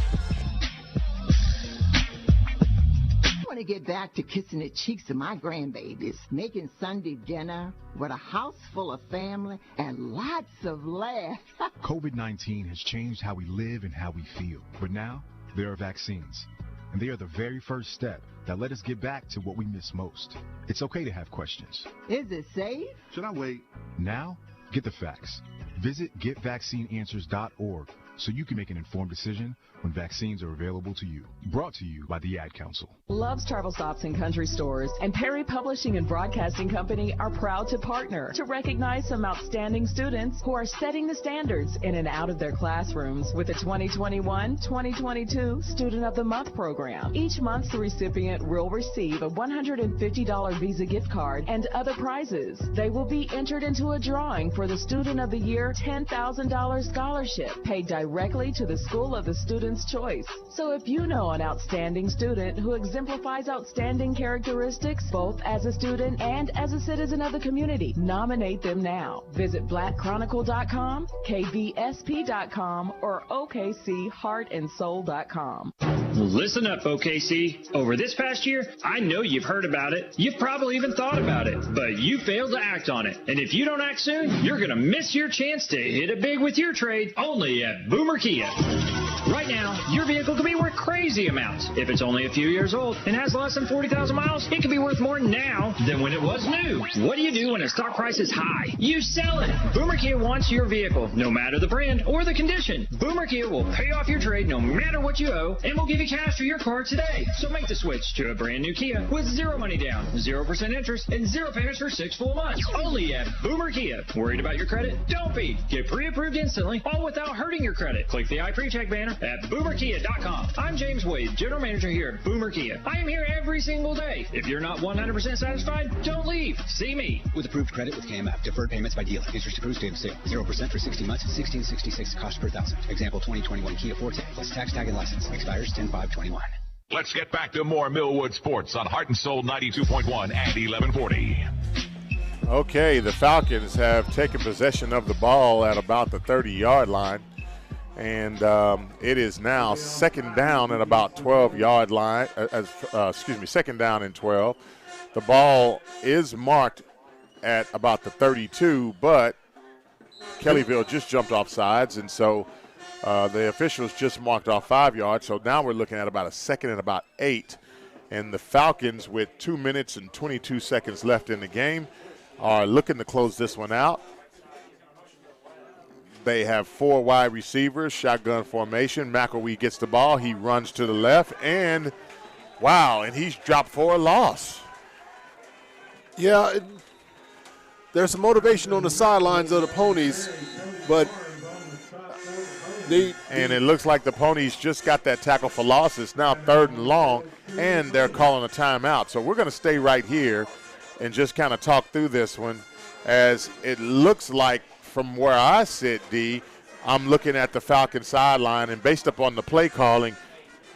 I want to get back to kissing the cheeks of my grandbabies, making Sunday dinner with a house full of family and lots of laughs. COVID-19 has changed how we live and how we feel. But now, there are vaccines. And they are the very first step that let us get back to what we miss most. It's okay to have questions. Is it safe? Should I wait? Now, get the facts. Visit getvaccineanswers.org so you can make an informed decision when vaccines are available to you. Brought to you by the Ad Council. Love's Travel Stops and Country Stores and Perry Publishing and Broadcasting Company are proud to partner to recognize some outstanding students who are setting the standards in and out of their classrooms with the 2021-2022 Student of the Month program. Each month, the recipient will receive a $150 Visa gift card and other prizes. They will be entered into a drawing for the Student of the Year $10,000 scholarship paid directly to the school of the student's choice. So if you know an outstanding student who exemplifies outstanding characteristics both as a student and as a citizen of the community, nominate them now. Visit blackchronicle.com, kvsp.com, or okcheartandsoul.com. Listen up, OKC. Over this past year, I know you've heard about it. You've probably even thought about it, but you failed to act on it. And if you don't act soon, you're going to miss your chance to hit it big with your trade only at Boomer Kia. Right now, your vehicle could be worth crazy amounts. If it's only a few years old and has less than 40,000 miles, it could be worth more now than when it was new. What do you do when a stock price is high? You sell it. Boomer Kia wants your vehicle, no matter the brand or the condition. Boomer Kia will pay off your trade no matter what you owe, and will give you cash for your car today. So make the switch to a brand new Kia with zero money down, 0% interest, and zero payments for 6 full months. Only at Boomer Kia. Worried about your credit? Don't be. Get pre-approved instantly, all without hurting your credit. Click the iPrecheck banner at boomerkia.com. I'm James Wade, General Manager here at Boomer Kia. I am here every single day. If you're not 100% satisfied, don't leave. See me. With approved credit with KMF. Deferred payments by dealer. Interest accrues date of sale. 0% for 60 months. 1666 cost per thousand. Example 2021 Kia Forte plus tax tag and license. Expires 10/5/21. Let's get back to more Millwood sports on Heart and Soul 92.1 and 1140. Okay, the Falcons have taken possession of the ball at about the 30-yard line, and it is now second down at about 12-yard line. Second down and 12. The ball is marked at about the 32, but Kellyville just jumped off sides, and so the officials just marked off 5 yards. So now we're looking at about a second and about 8, and the Falcons, with 2 minutes and 22 seconds left in the game, are looking to close this one out. They have 4 wide receivers, shotgun formation. McElwee gets the ball. He runs to the left, and wow, and he's dropped for a loss. Yeah, there's some motivation on the sidelines of the Ponies, but and it looks like the Ponies just got that tackle for loss. It's now 3rd and long, and they're calling a timeout. So we're going to stay right here and just kind of talk through this one, as it looks like from where I sit, D, I'm looking at the Falcon sideline, and based upon the play calling,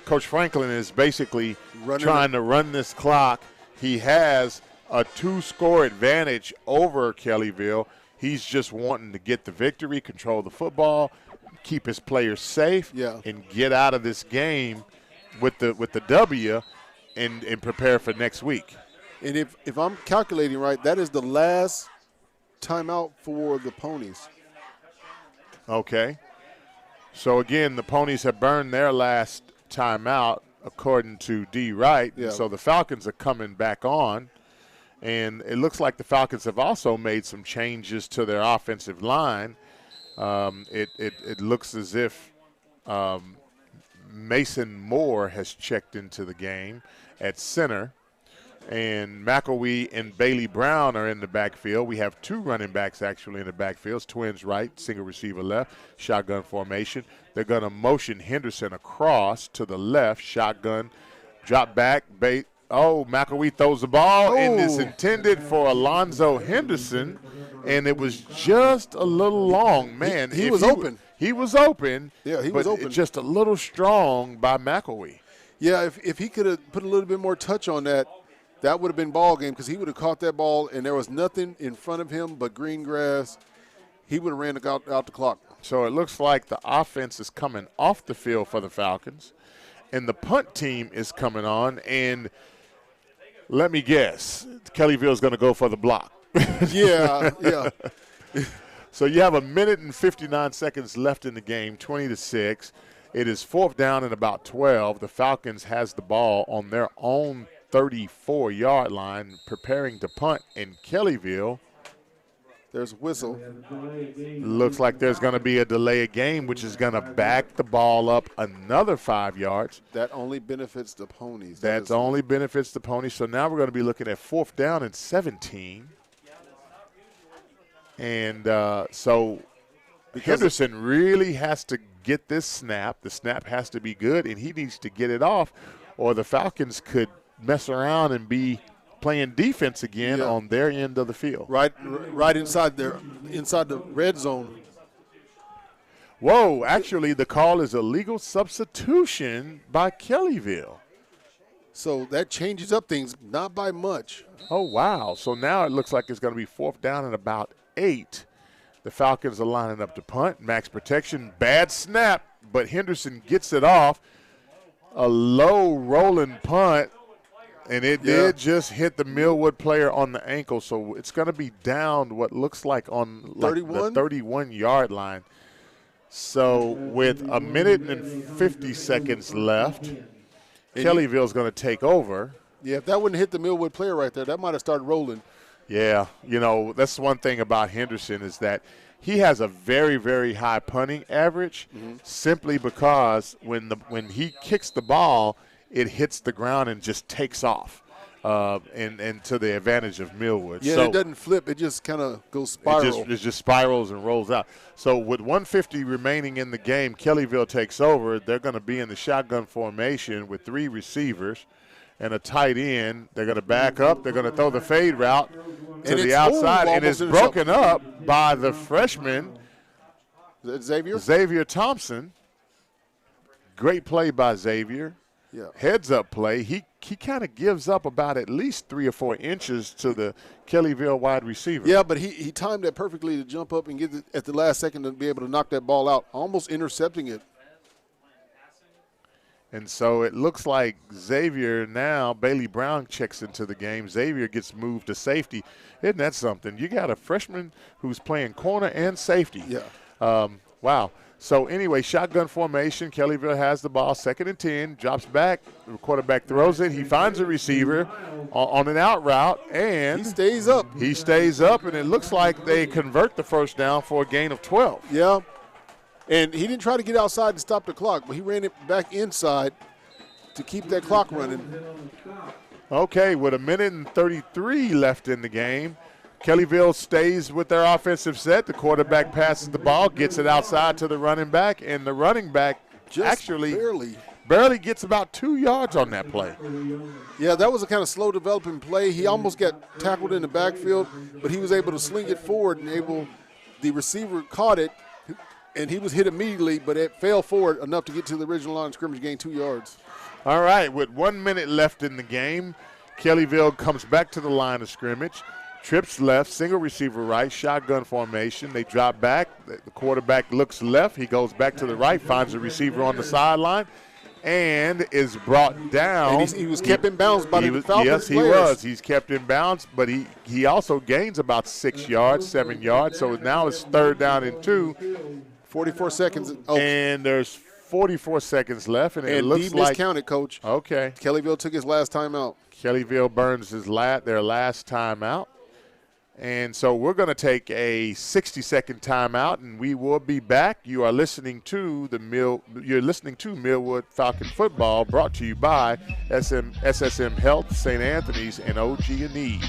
Coach Franklin is basically trying to run this clock. He has a 2-score advantage over Kellyville. He's just wanting to get the victory, control the football, keep his players safe, and get out of this game with the W and prepare for next week. And if I'm calculating right, that is the last timeout for the Ponies. Okay. So, again, the Ponies have burned their last timeout, according to D. Wright. Yeah. So the Falcons are coming back on. And it looks like the Falcons have also made some changes to their offensive line. It looks as if Mason Moore has checked into the game at center. And McElwee and Bailey Brown are in the backfield. We have 2 running backs actually in the backfield. Twins right, single receiver left, shotgun formation. They're going to motion Henderson across to the left, shotgun, drop back. McElwee throws the ball, and it's intended for Alonzo Henderson, and it was just a little long. Man, he was open. He was open. Yeah, he was open. Just a little strong by McElwee. Yeah, if he could have put a little bit more touch on that, that would have been ball game, because he would have caught that ball and there was nothing in front of him but green grass. He would have ran out the clock. So it looks like the offense is coming off the field for the Falcons, and the punt team is coming on. And let me guess, Kellyville is going to go for the block. Yeah. So you have 1 minute and 59 seconds left in the game, 20-6. It is 4th down and about 12. The Falcons has the ball on their own 34-yard line, preparing to punt in Kellyville. There's a whistle. Looks like there's going to be a delay of game, which is going to back the ball up another 5 yards. That only benefits the Ponies. That only benefits the Ponies. So now we're going to be looking at 4th down and 17. And so Henderson really has to get this snap. The snap has to be good, and he needs to get it off, or the Falcons could mess around and be playing defense again on their end of the field. Right inside the red zone. Whoa, actually the call is a legal substitution by Kellyville. So that changes up things, not by much. Oh, wow. So now it looks like it's going to be 4th down and about 8. The Falcons are lining up to punt. Max protection, bad snap, but Henderson gets it off. A low rolling punt. And it did just hit the Millwood player on the ankle, so it's going to be down what looks like on the 31-yard line. So with 1 minute and 50 seconds left, Kellyville's going to take over. Yeah, if that wouldn't hit the Millwood player right there, that might have started rolling. Yeah, that's one thing about Henderson is that he has a very, very high punting average simply because when he kicks the ball, it hits the ground and just takes off, and to the advantage of Millwood. Yeah, so it doesn't flip. It just kind of goes spiral. It just spirals and rolls out. So with 1:50 remaining in the game, Kellyville takes over. They're going to be in the shotgun formation with 3 receivers and a tight end. They're going to back up. They're going to throw the fade route to the outside, and it's broken up by the freshman, Xavier? Xavier Thompson. Great play by Xavier. heads-up play. He kind of gives up about at least 3 or 4 inches to the Kellyville wide receiver. Yeah, but he timed that perfectly to jump up and get it at the last second to be able to knock that ball out, almost intercepting it. And so it looks like Xavier now, Bailey Brown checks into the game. Xavier gets moved to safety. Isn't that something? You got a freshman who's playing corner and safety. Yeah. Wow. So anyway, shotgun formation. Kellyville has the ball, 2nd and 10, drops back. The quarterback throws it. He finds a receiver on an out route, and he stays up. He stays up, and it looks like they convert the first down for a gain of 12. Yeah. And he didn't try to get outside and stop the clock, but he ran it back inside to keep that clock running. Okay, with 1:33 left in the game, Kellyville stays with their offensive set. The quarterback passes the ball, gets it outside to the running back, and the running back barely gets about 2 yards on that play. Yeah, that was a kind of slow developing play. He almost got tackled in the backfield, but he was able to sling it forward and the receiver caught it, and he was hit immediately, but it fell forward enough to get to the original line of scrimmage, gain 2 yards. All right, with 1 minute left in the game, Kellyville comes back to the line of scrimmage, trips left, single receiver right, shotgun formation. They drop back. The quarterback looks left. He goes back to the right, finds a receiver on the sideline, and is brought down. And he was kept in bounds by the Falcons Yes, he players. was. He's kept in bounds, but he also gains about 6 yards, 7 yards. So now it's 3rd down and 2. 44 seconds. Oh. And there's 44 seconds left, and it looks D like miscounted, Coach. Okay. Kellyville took his last timeout. Kellyville burns their last timeout. And so we're going to take a 60-second timeout, and we will be back. You are listening to Millwood Falcon Football, brought to you by SSM Health, St. Anthony's, and OG&E.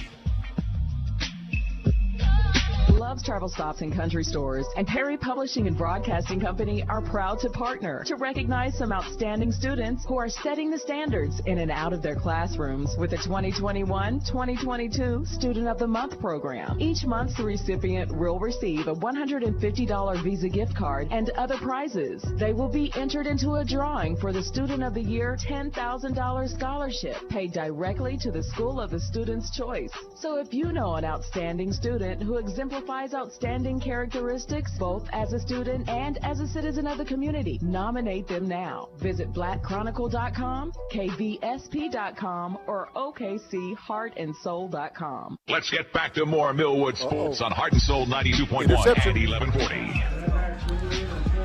Love's Travel Stops and Country Stores and Perry Publishing and Broadcasting Company are proud to partner to recognize some outstanding students who are setting the standards in and out of their classrooms with the 2021-2022 Student of the Month program. Each month, the recipient will receive a $150 Visa gift card and other prizes. They will be entered into a drawing for the Student of the Year $10,000 scholarship paid directly to the school of the student's choice. So if you know an outstanding student who exemplifies outstanding characteristics both as a student and as a citizen of the community, nominate them now. Visit blackchronicle.com, kvsp.com, or okcheartandsoul.com. Let's get back to more Millwood sports on Heart and Soul 92.1 and 1140.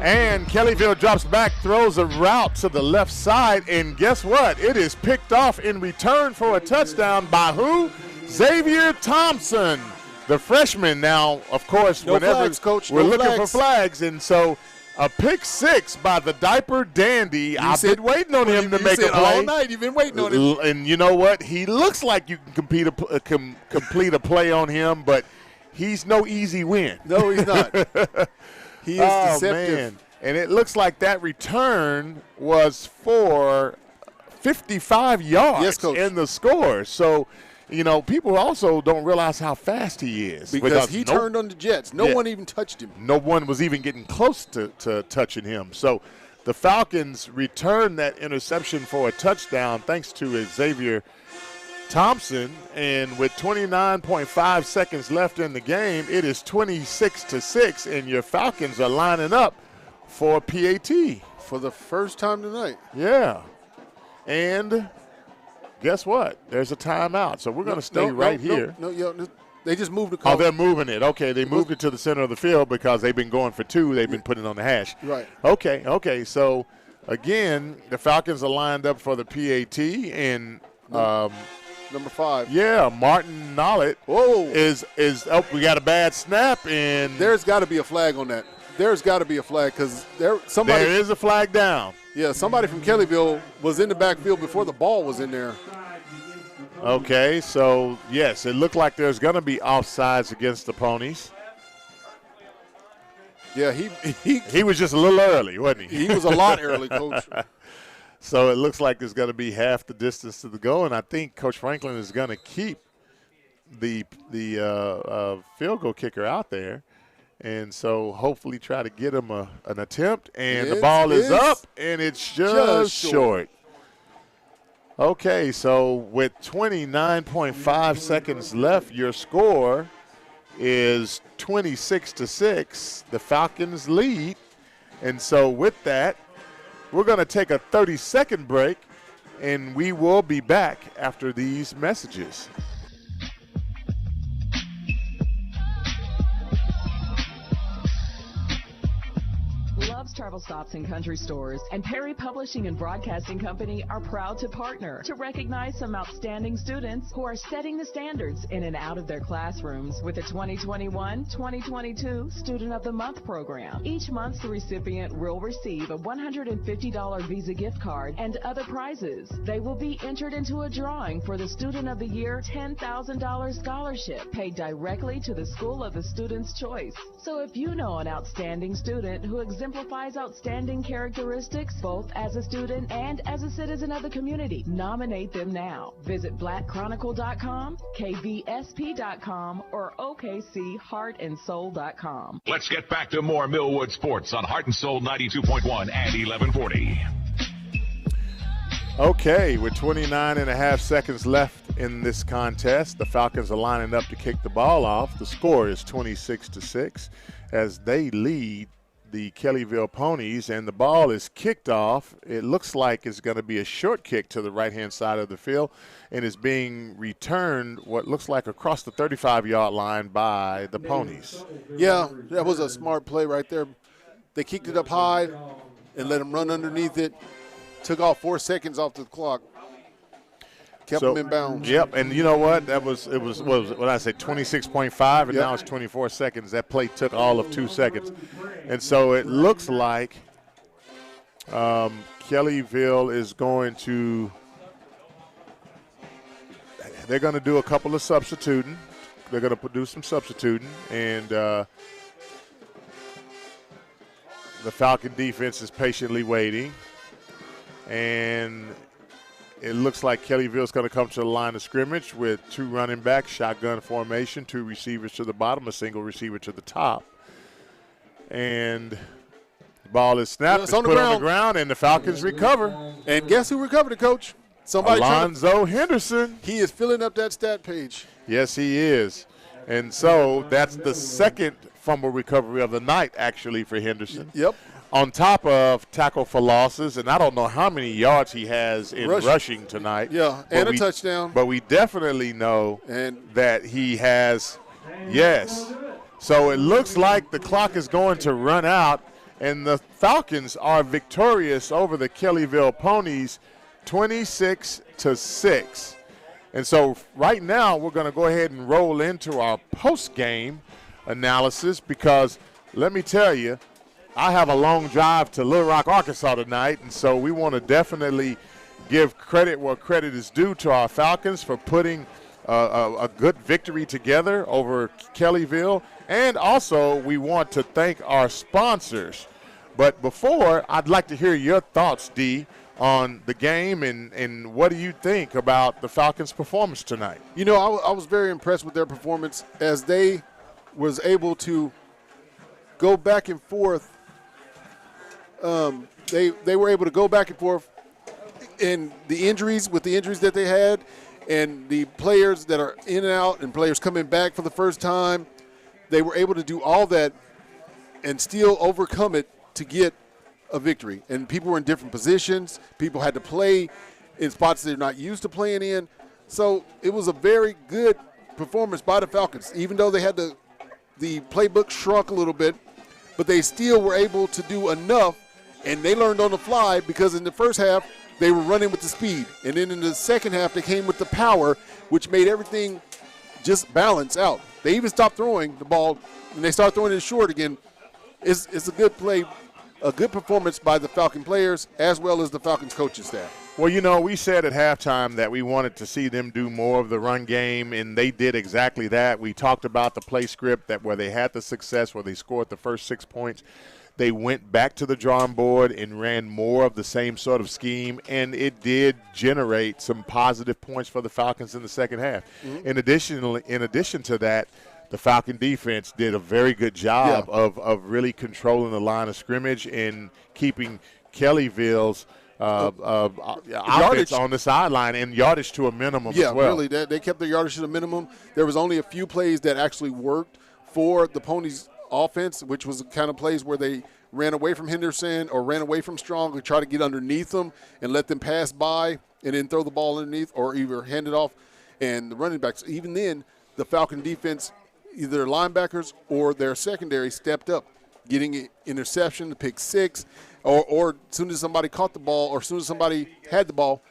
And Kellyville drops back, throws a route to the left side, and guess what? It is picked off in return for a touchdown by who? Xavier Thompson, the freshman. Now, of course, whenever we're looking for flags, and so a pick 6 by the diaper dandy. I've been waiting on him to make a play all night. You've been waiting on him. And you know what? He looks like you can complete a play on him, but he's no easy win. No, he's not. He is deceptive. Man. And it looks like that return was for 55 yards in the score. So, you know, people also don't realize how fast he is. Because he turned on the Jets. No one even touched him. No one was even getting close to touching him. So the Falcons returned that interception for a touchdown thanks to Xavier Thompson. And with 29.5 seconds left in the game, it is 26-6, and your Falcons are lining up for PAT. For the first time tonight. Yeah. And guess what? There's a timeout, so we're going to stay here. They just moved the call. Oh, they're moving it. Okay, they moved it to the center of the field because they've been going for 2. They've been putting it on the hash. Right. Okay. So, again, the Falcons are lined up for the PAT, and number 5. Yeah, Martin Nollett is up. We got a bad snap, and there's got to be a flag on that. There's got to be a flag because there is a flag down. Yeah, somebody from Kellyville was in the backfield before the ball was in there. Okay, so, yes, it looked like there's going to be offsides against the Ponies. Yeah, he was just a little early, wasn't he? He was a lot early, Coach. So it looks like there's going to be half the distance to the goal, and I think Coach Franklin is going to keep the field goal kicker out there. And so hopefully try to get him an attempt. And the ball is up, and it's just short. Okay, so with 29.5 seconds left, your score is 26-6. The Falcons lead. And so with that, we're going to take a 30-second break, and we will be back after these messages. Love's Travel Stops and Country Stores and Perry Publishing and Broadcasting Company are proud to partner to recognize some outstanding students who are setting the standards in and out of their classrooms with the 2021-2022 Student of the Month program. Each month, the recipient will receive a $150 Visa gift card and other prizes. They will be entered into a drawing for the Student of the Year $10,000 scholarship paid directly to the school of the student's choice. So if you know an outstanding student who exemplifies outstanding characteristics both as a student and as a citizen of the community, nominate them now. Visit blackchronicle.com, kvsp.com, or okcheartandsoul.com. Let's get back to more Millwood sports on Heart and Soul 92.1 and 1140. Okay, with 29.5 seconds left in this contest, the Falcons are lining up to kick the ball off. The score is 26-6 as they lead the Kellyville Ponies, and the ball is kicked off. It looks like it's going to be a short kick to the right-hand side of the field, and is being returned what looks like across the 35-yard line by the Ponies. Yeah, that was a smart play right there. They kicked it up high and let him run underneath it. Took off 4 seconds off the clock. Kept him in bounds. Yep, and you know what? It was what I said, 26.5, and now it's 24 seconds. That play took all of 2 seconds. And so it looks like Kellyville is going to – they're going to do a couple of substituting. They're going to do some substituting, and the Falcon defense is patiently waiting. And it looks like Kellyville's going to come to the line of scrimmage with 2 running backs, shotgun formation, 2 receivers to the bottom, a single receiver to the top. And the ball is snapped, it's put on the ground, and the Falcons recover. And guess who recovered it, Coach? Somebody Alonzo Henderson. He is filling up that stat page. Yes, he is. And so that's the second fumble recovery of the night, actually, for Henderson. Yep. On top of tackle for losses, and I don't know how many yards he has in rushing tonight. Yeah, and a touchdown. But we definitely know that he has, yes. So it looks like the clock is going to run out, and the Falcons are victorious over the Kellyville Ponies 26-6. And so right now we're going to go ahead and roll into our post-game analysis because let me tell you, I have a long drive to Little Rock, Arkansas tonight, and so we want to definitely give credit where credit is due to our Falcons for putting a good victory together over Kellyville, and also we want to thank our sponsors. But before, I'd like to hear your thoughts, D, on the game and what do you think about the Falcons' performance tonight? You know, I was very impressed with their performance as they was able to go back and forth. They were able to go back and forth in the injuries that they had and the players that are in and out and players coming back for the first time. They were able to do all that and still overcome it to get a victory. And people were in different positions. People had to play in spots they're not used to playing in. So it was a very good performance by the Falcons, even though they had the playbook shrunk a little bit, but they still were able to do enough. And they learned on the fly because in the first half, they were running with the speed. And then in the second half, they came with the power, which made everything just balance out. They even stopped throwing the ball, and they started throwing it short again. It's a good play, a good performance by the Falcon players as well as the Falcons coaching staff. Well, you know, we said at halftime that we wanted to see them do more of the run game, and they did exactly that. We talked about the play script where they had the success, where they scored the first 6 points. They went back to the drawing board and ran more of the same sort of scheme, and it did generate some positive points for the Falcons in the second half. Mm-hmm. In addition to that, the Falcon defense did a very good job of really controlling the line of scrimmage and keeping Kellyville's offense on the sideline and yardage to a minimum as well. Yeah, really. They kept their yardage to a minimum. There was only a few plays that actually worked for the Ponies offense, which was the kind of plays where they ran away from Henderson or ran away from Strong and try to get underneath them and let them pass by and then throw the ball underneath or either hand it off. And the running backs, even then, the Falcon defense, either their linebackers or their secondary stepped up, getting an interception, the pick six, or as soon as somebody caught the ball or as soon as somebody had the ball,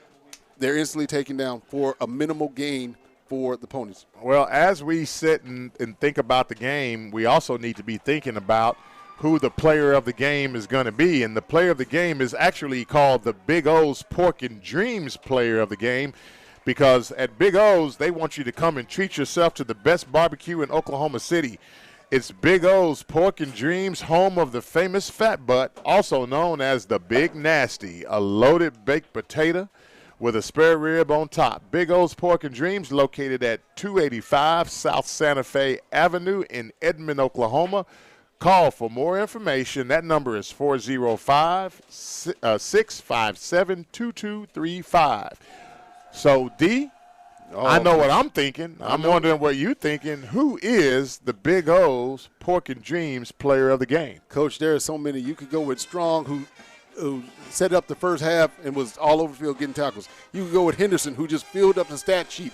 they're instantly taken down for a minimal gain for the Ponies. Well, as we sit and think about the game, we also need to be thinking about who the player of the game is going to be. And the player of the game is actually called the Big O's Pork and Dreams player of the game, because at Big O's, they want you to come and treat yourself to the best barbecue in Oklahoma City. It's Big O's Pork and Dreams, home of the famous Fat Butt, also known as the Big Nasty, a loaded baked potato with a spare rib on top. Big O's Pork and Dreams, located at 285 South Santa Fe Avenue in Edmond, Oklahoma. Call for more information. That number is 405-657-2235. So, D, I know what I'm thinking. I'm wondering what you're thinking. Who is the Big O's Pork and Dreams player of the game? Coach, there are so many. You could go with Strong, who set up the first half and was all over the field getting tackles. You could go with Henderson, who just filled up the stat sheet.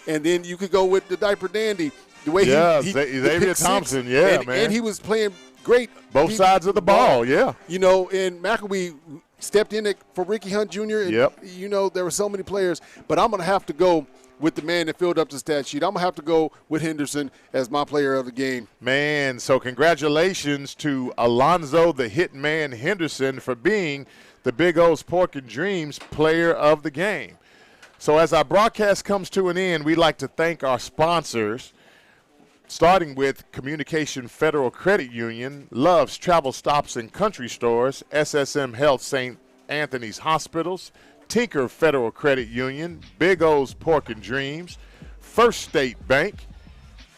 And then you could go with the Diaper Dandy. The way Xavier Thompson, man. And he was playing great. Both sides of the ball, yeah. You know, and McElwee stepped in for Ricky Hunt Jr. And, you know, there were so many players. But I'm going to have to go with the man that filled up the stat sheet. I'm going to have to go with Henderson as my player of the game. Man, so congratulations to Alonzo the Hitman Henderson for being the Big O's Pork and Dreams player of the game. So as our broadcast comes to an end, we'd like to thank our sponsors, starting with Communication Federal Credit Union, Love's Travel Stops and Country Stores, SSM Health St. Anthony's Hospitals, Tinker Federal Credit Union, Big O's Pork and Dreams, First State Bank,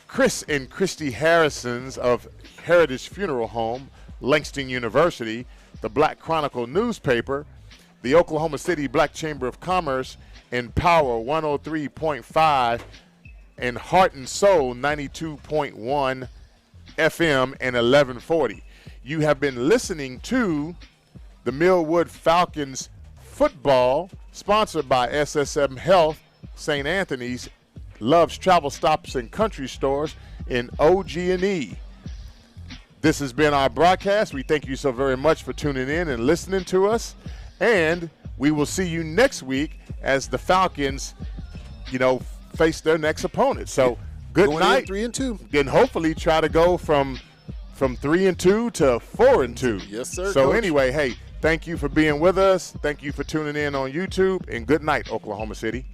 Chris and Christy Harrison's of Heritage Funeral Home, Langston University, the Black Chronicle newspaper, the Oklahoma City Black Chamber of Commerce, and Power 103.5 and Heart and Soul 92.1 FM and 1140. You have been listening to the Millwood Falcons football, sponsored by SSM Health, St. Anthony's, Love's Travel Stops and Country Stores, in OG&E. This has been our broadcast. We thank you so very much for tuning in and listening to us. And we will see you next week as the Falcons, face their next opponent. So good night. 3-2. Then hopefully try to go from 3-2 to 4-2. Yes, sir. So Coach. Anyway, hey, thank you for being with us. Thank you for tuning in on YouTube. And good night, Oklahoma City.